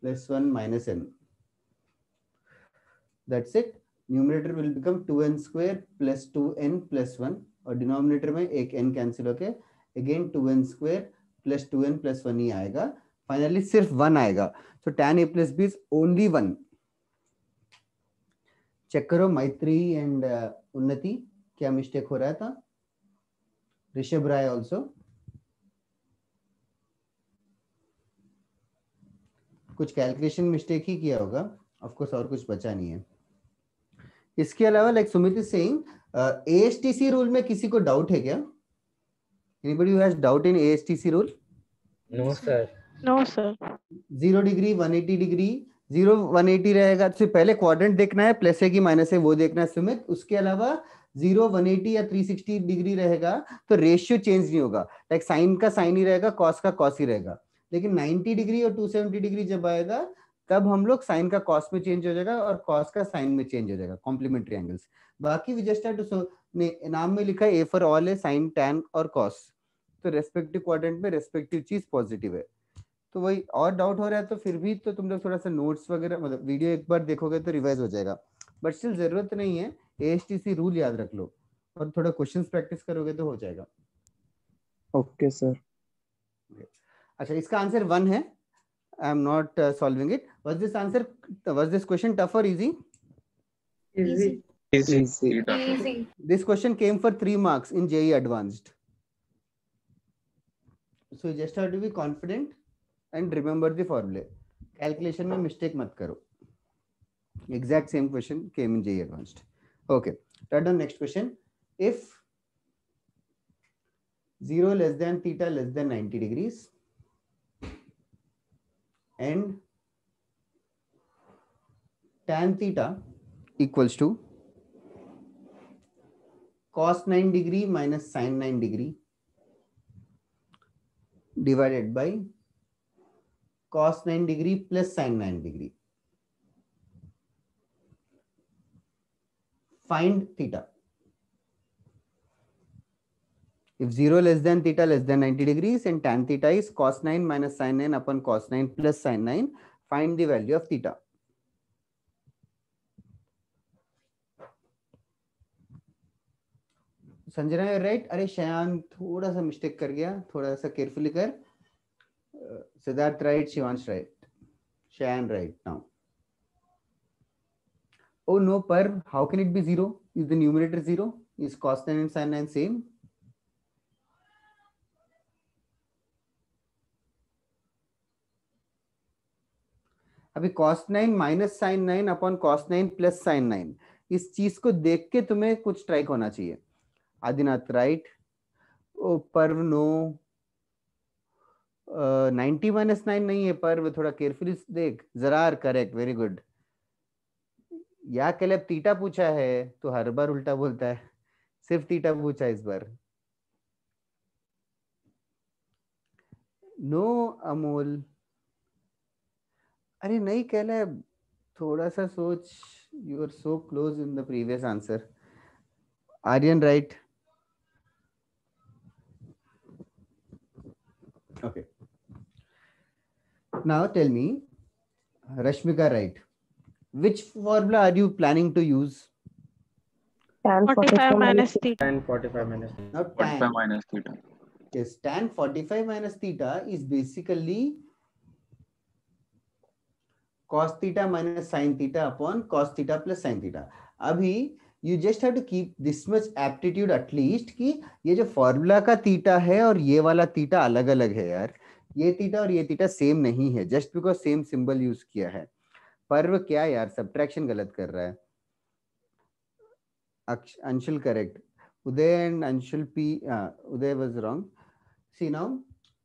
[SPEAKER 1] plus 1 minus n. That's it. Numerator will become 2n square plus 2n plus 1 और denominator में एक n cancel होके again 2n square plus 2n plus 1 ही आएगा. Finally सिर्फ 1 आएगा. So tan a plus b is only 1. Check करो मैत्री and उन्नति क्या मिस्टेक हो रहा था. ऋषभ राय ऑल्सो. कुछ कैलकुलेशन मिस्टेक ही किया होगा ऑफ कोर्स, और कुछ बचा नहीं है. इसके अलावा like Sumit is saying ASTC rule में किसी को डाउट है क्या? Anybody who has doubt in ASTC rule?
[SPEAKER 12] No sir.
[SPEAKER 3] No sir.
[SPEAKER 1] 0 degree 180 degree 0 180 रहेगा तो पहले क्वाड्रेंट देखना है, प्लस है कि माइनस है वो देखना है सुमित. उसके अलावा 0 180 या 360 डिग्री रहेगा तो रेशियो चेंज नहीं होगा. लाइक साइन का साइन ही रहेगा, कॉस का कॉस ही रहेगा. लेकिन 90 डिग्री और 270 डिग्री जब आएगा तब हम लोग साइन का कॉस में चेंज हो जाएगा और कॉस का साइन में चेंज हो जाएगा. Complementary angles. बाकी वी जस्ट हैव टू नाम में लिखा है ए फॉर ऑल है साइन टैन और कॉस. तो रेस्पेक्टिव क्वाड्रेंट में रेस्पेक्टिव चीज पॉजिटिव है. तो वही और डाउट हो रहा है तो फिर भी तो तुम लोग थोड़ा सा नोट्स वगैरह मतलब वीडियो एक बार देखोगे तो रिवाइज हो जाएगा. बट स्टिल जरूरत नहीं है. ASTC रूल याद रख लो और थोड़ा क्वेश्चंस प्रैक्टिस करोगे तो हो जाएगा.
[SPEAKER 2] Okay sir.
[SPEAKER 1] अच्छा इसका आंसर 1 है. आई am not solving it. Was this question tough और easy?
[SPEAKER 16] Easy.
[SPEAKER 5] Easy.
[SPEAKER 1] This question came for 3 marks in JEE Advanced. So you just have to be confident and remember the formula. Calculation में mistake मत करो. Exact same question came in JEE Advanced. Okay. Turn on next question. If 0 less than theta less than 90 degrees and tan theta equals to cos 9 degree minus sin 9 degree divided by cos 9 degree plus sin 9 degree. Find theta. If 0 less than theta less than 90 degrees and tan theta is cos 9 minus sin 9 upon cos 9 plus sin 9, find the value of theta. Sanjana you right. अरे शयान थोड़ा सा mistake कर गया, थोड़ा सा carefully कर. Siddharth right, Shivansh right, Shayan right. Now oh no, per how can it be 0? Is the numerator 0? Is cos 9 and sin 9 same? अभी cos 9 minus sin 9 upon cos 9 plus sin 9, इस चीज को देख के तुम्हें कुछ स्ट्राइक होना चाहिए. आदिनाथ राइट. ओ पर्व नो. 90 माइनस 9 नहीं है पर्व, थोड़ा केयरफुली देख. Zarar correct, very good. या कैलेब थीटा पूछा है तो हर बार उल्टा बोलता है. सिर्फ थीटा पूछा इस बार. नो अमोल. अरे नहीं कैलेब, थोड़ा सा सोच. You are so close in the previous answer. Aryan right. Okay. Now tell me, Rashmika, right? Which formula are you planning to use?
[SPEAKER 15] Tan
[SPEAKER 3] 45 minus theta.
[SPEAKER 4] Tan 45 minus theta.
[SPEAKER 1] Now tan
[SPEAKER 20] 45 minus theta.
[SPEAKER 1] Yes, tan 45 minus theta is basically cos theta minus sin theta upon cos theta plus sin theta. अभी you just have to keep this much aptitude at least कि ये जो formula का theta है और ये वाला theta अलग अलग है यार. ये थीटा और ये थीटा सेम नहीं है just because same symbol use किया है. पर्व क्या यार, सब्ट्रैक्शन गलत कर रहा है. Anshul correct. Uday and Anshul P. Uday was wrong. See now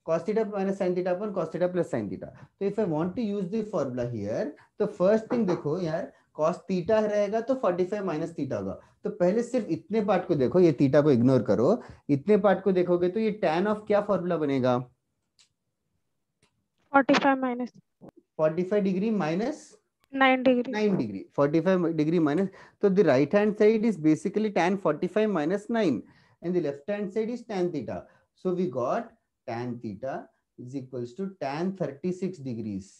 [SPEAKER 1] cos theta minus sin theta upon cos theta plus sin theta. तो if I want to use the formula here, तो first thing देखो यार, cos थीटा रहेगा तो 45 माइनस थीटा होगा. तो पहले सिर्फ इतने पार्ट को देखो, ये थीटा को इग्नोर करो. इतने पार्ट को देखोगे तो ये tan ऑफ क्या फॉर्मूला बनेगा?
[SPEAKER 3] 45 minus
[SPEAKER 1] 45 degree minus
[SPEAKER 3] 9 degree.
[SPEAKER 1] 9 degree. 45 degree minus, तो the right hand side is basically tan 45 minus 9 and the left hand side is tan theta. So we got tan theta is equals to tan 36 degrees.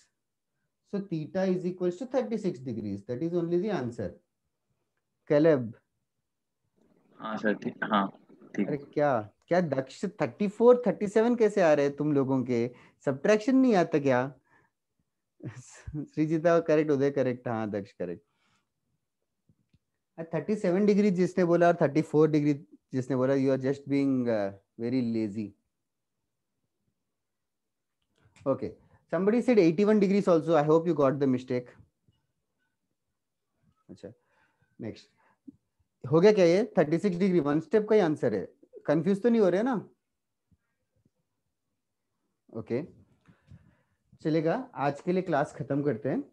[SPEAKER 1] So theta is equals to 36 degrees. That is only the answer. Caleb.
[SPEAKER 20] हाँ sir ठीक. हाँ ठीक.
[SPEAKER 1] अरे क्या क्या दक्ष 34 37 कैसे आ रहे हैं तुम लोगों के? सब्ट्रैक्शन नहीं आता क्या? श्रीजिता करेक्ट, उदय करेक्ट, हाँ दक्ष करेक्ट. 37 डिग्री जिसने बोला और 34 डिग्री जिसने बोला, you are just being very lazy. Okay, somebody said 81 degrees also. I hope you got the mistake. अच्छा, next. हो गया क्या ये? 36 डिग्री वन स्टेप का ही आंसर है. कंफ्यूज तो नहीं हो रहे ना? ओके, चलेगा. आज के लिए क्लास खत्म करते हैं.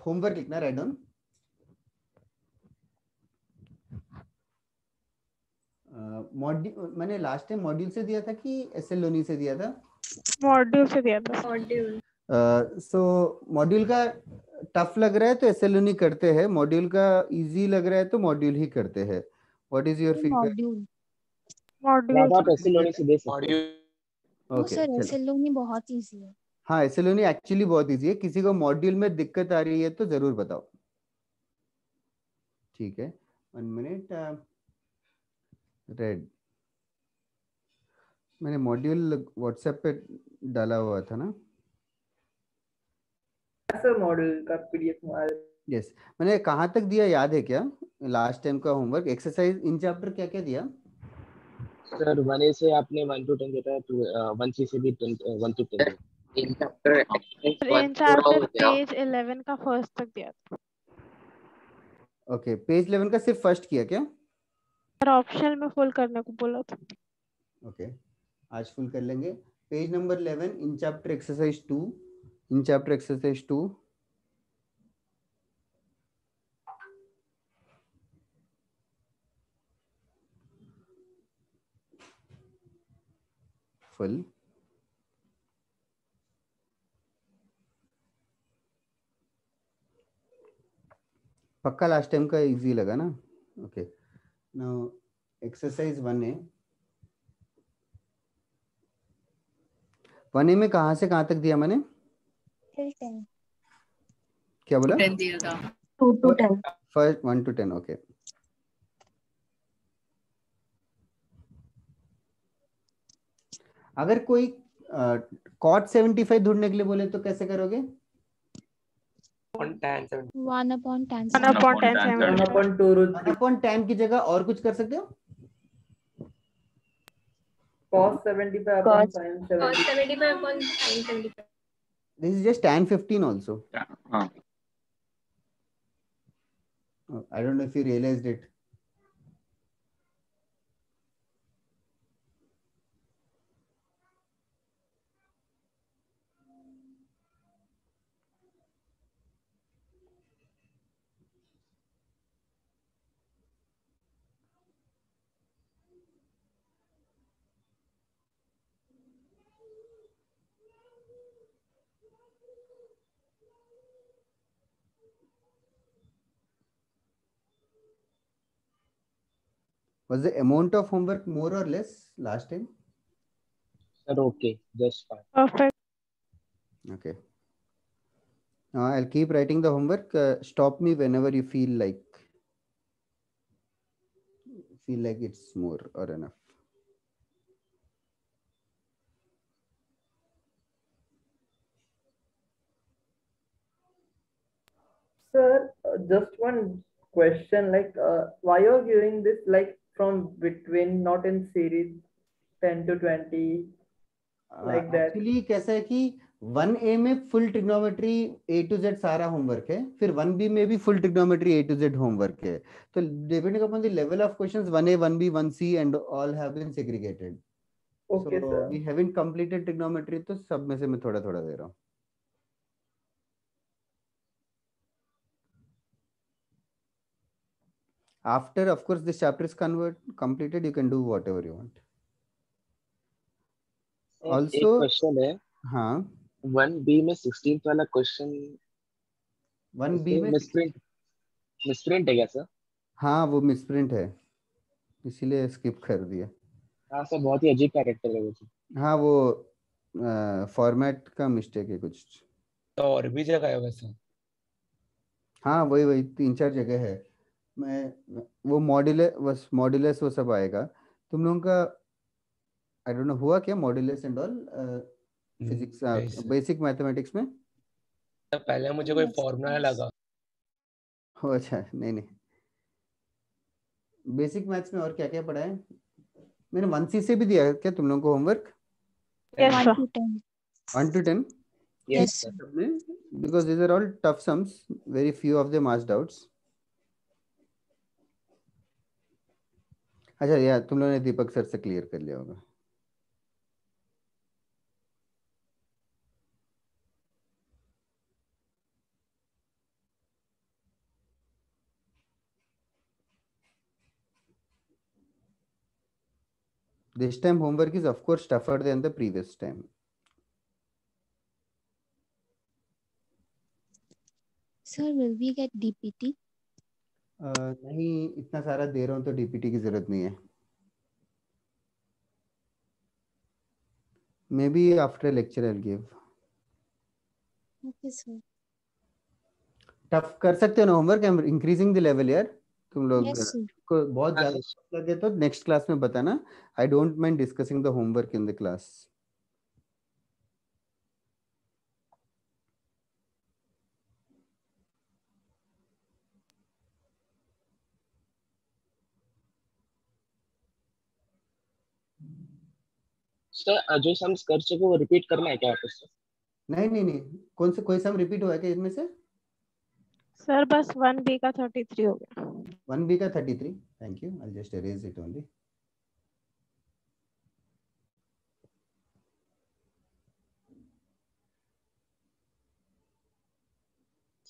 [SPEAKER 1] होमवर्क लिखना, राइट डाउन. मॉड्यूल मैंने लास्ट टाइम मॉड्यूल से दिया था कि एसएलओनी से दिया था?
[SPEAKER 3] मॉड्यूल से दिया था.
[SPEAKER 5] मॉड्यूल.
[SPEAKER 1] सो मॉड्यूल का टफ लग रहा है तो एसएलओनी करते हैं, मॉड्यूल का इजी लग रहा है तो मॉड्यूल ही करते हैं. What is your feedback?
[SPEAKER 3] Module
[SPEAKER 2] आप एसएलओनी से दे सकते हैं.
[SPEAKER 1] ओके,
[SPEAKER 8] सर एसएलओनी बहुत इजी है.
[SPEAKER 1] हाँ, एसएलओनी एक्चुअली बहुत इजी है. किसी को मॉड्यूल में दिक्कत आ रही है तो जरूर बताओ. ठीक है, 1 मिनट. रेड, मैंने मॉड्यूल व्हाट्सएप पे डाला हुआ था ना?
[SPEAKER 16] सर मॉड्यूल का पीडीएफ हमारे.
[SPEAKER 1] यस, मैंने कहाँ तक दिया याद है क्या? लास्ट टाइम का होमवर्क एक्सरसाइज इन चैप्टर क्या क्या दिया?
[SPEAKER 2] सर 1A से आपने 1 to 10 देता है, तो 1C से भी 1 to 10.
[SPEAKER 19] इन चैप्टर
[SPEAKER 3] पेज 11 का फर्स्ट तक दिया था.
[SPEAKER 1] ओके, पेज 11 का सिर्फ फर्स्ट किया क्या?
[SPEAKER 3] सर ऑप्शन में फुल करने को बोला था.
[SPEAKER 1] ओके, आज फुल कर लेंगे. Page number 11 in chapter exercise 2. In chapter exercise 2. Full. पक्का लास्ट टाइम का इजी लगा ना? Okay, now exercise 1A. 1A में कहाँ से कहाँ तक दिया मैंने?
[SPEAKER 8] 10.
[SPEAKER 1] क्या बोला?
[SPEAKER 10] 10 दिया था.
[SPEAKER 15] 2 to 10.
[SPEAKER 1] First 1 to 10. ओके, अगर कोई cot 75 ढूंढने के लिए बोले तो कैसे करोगे?
[SPEAKER 8] 1 upon tan.
[SPEAKER 1] 1/10 की जगह और कुछ कर सकते हो?
[SPEAKER 16] cos 75 upon sin 75.
[SPEAKER 5] Cos 75 upon sin 75.
[SPEAKER 1] This is just tan 15 also. I don't know if you realized it. Was the amount of homework more or less last time?
[SPEAKER 2] Sir, okay, just fine.
[SPEAKER 3] Perfect.
[SPEAKER 1] Okay. Now I'll keep writing the homework. Stop me whenever you feel like it's more or enough.
[SPEAKER 16] Sir, just one question, like why you're giving this like from between, not in series 10 to 20 like that?
[SPEAKER 1] Actually कैसा है कि 1A में full trigonometry A to Z सारा homework है, फिर 1B में भी full trigonometry A to Z homework है. तो depending upon the level of questions 1A 1B 1C and all have been segregated.
[SPEAKER 16] Okay,
[SPEAKER 1] so
[SPEAKER 16] sir.
[SPEAKER 1] we haven't completed trigonometry, तो सब में से मैं थोड़ा थोड़ा दे रहा हूँ. After, of course, this chapter is completed, you can do whatever you want. Also,
[SPEAKER 2] एक क्वेश्चन है.
[SPEAKER 1] हाँ,
[SPEAKER 2] 1B में 16th वाला क्वेश्चन
[SPEAKER 1] 1B में
[SPEAKER 2] मिसप्रिंट है क्या सर?
[SPEAKER 1] हाँ, वो मिसप्रिंट है, इसीलिए स्किप कर दिया.
[SPEAKER 2] हाँ सर, बहुत ही अजीब कैरेक्टर है वो.
[SPEAKER 1] हाँ, वो फॉर्मेट का मिस्टेक है कुछ.
[SPEAKER 9] तो और भी जगह है वैसे?
[SPEAKER 1] हाँ, वही 3-4 जगह है. मैं वो मॉड्यूलस वो सब आएगा. तुम लोगों का आई डोंट नो हुआ क्या modulus and all physics basic mathematics में?
[SPEAKER 9] पहले मुझे कोई फॉर्मूला लगा.
[SPEAKER 1] अच्छा, नहीं बेसिक मैथ्स में और क्या क्या पढ़ा है? मैंने 1C से भी दिया है क्या तुम लोगों को homework?
[SPEAKER 3] Yes,
[SPEAKER 8] 1
[SPEAKER 3] sir.
[SPEAKER 8] to 10.
[SPEAKER 1] 1 to 10?
[SPEAKER 8] Yes, sir.
[SPEAKER 1] Because these are all tough sums. Very few of them asked outs. अच्छा यार तुम लोगों ने दीपक सर से क्लियर कर लिया होगा. This time homework is of course tougher than the previous time.
[SPEAKER 8] Sir, will we get DPT?
[SPEAKER 1] नहीं, इतना सारा दे रहा हूँ तो डीपीटी की जरूरत नहीं है. Maybe after lecture I'll give.
[SPEAKER 8] Okay, sir.
[SPEAKER 1] Tough कर सकते हो ना homework? I am increasing the level यार. तुम लोग
[SPEAKER 8] Yes, sir.
[SPEAKER 1] को बहुत ज्यादा लगे तो नेक्स्ट क्लास में बताना. I don't mind discussing the homework in the class.
[SPEAKER 2] Sir जो सम्स कर चुके वो रिपीट करना है क्या वापस से?
[SPEAKER 1] नहीं नहीं नहीं, कौन से कोई सम रिपीट हुआ है क्या इनमें से?
[SPEAKER 3] सर बस 1B का 33 हो गया.
[SPEAKER 1] 1B का 33. Thank you. I just erase it only.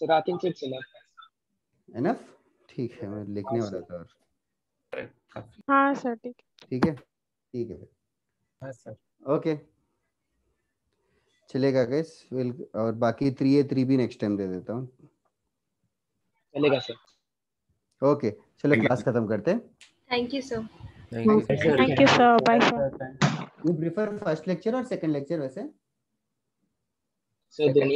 [SPEAKER 2] Sir I think it's
[SPEAKER 1] enough. ठीक है, मैं लिखने वाला था. और
[SPEAKER 3] हाँ सर ठीक है.
[SPEAKER 1] ठीक है, ठीक है फिर.
[SPEAKER 12] हाँ सर.
[SPEAKER 1] ओके चलेगा गाइस. और बाकी 3A 3B नेक्स्ट टाइम दे देता हूँ.
[SPEAKER 2] चलेगा सर.
[SPEAKER 1] ओके चलो क्लास खत्म करते हैं.
[SPEAKER 5] Thank you, sir.
[SPEAKER 3] Thank you, sir. Bye, sir.
[SPEAKER 1] You prefer first lecture or second lecture वैसे?
[SPEAKER 2] सर दोनों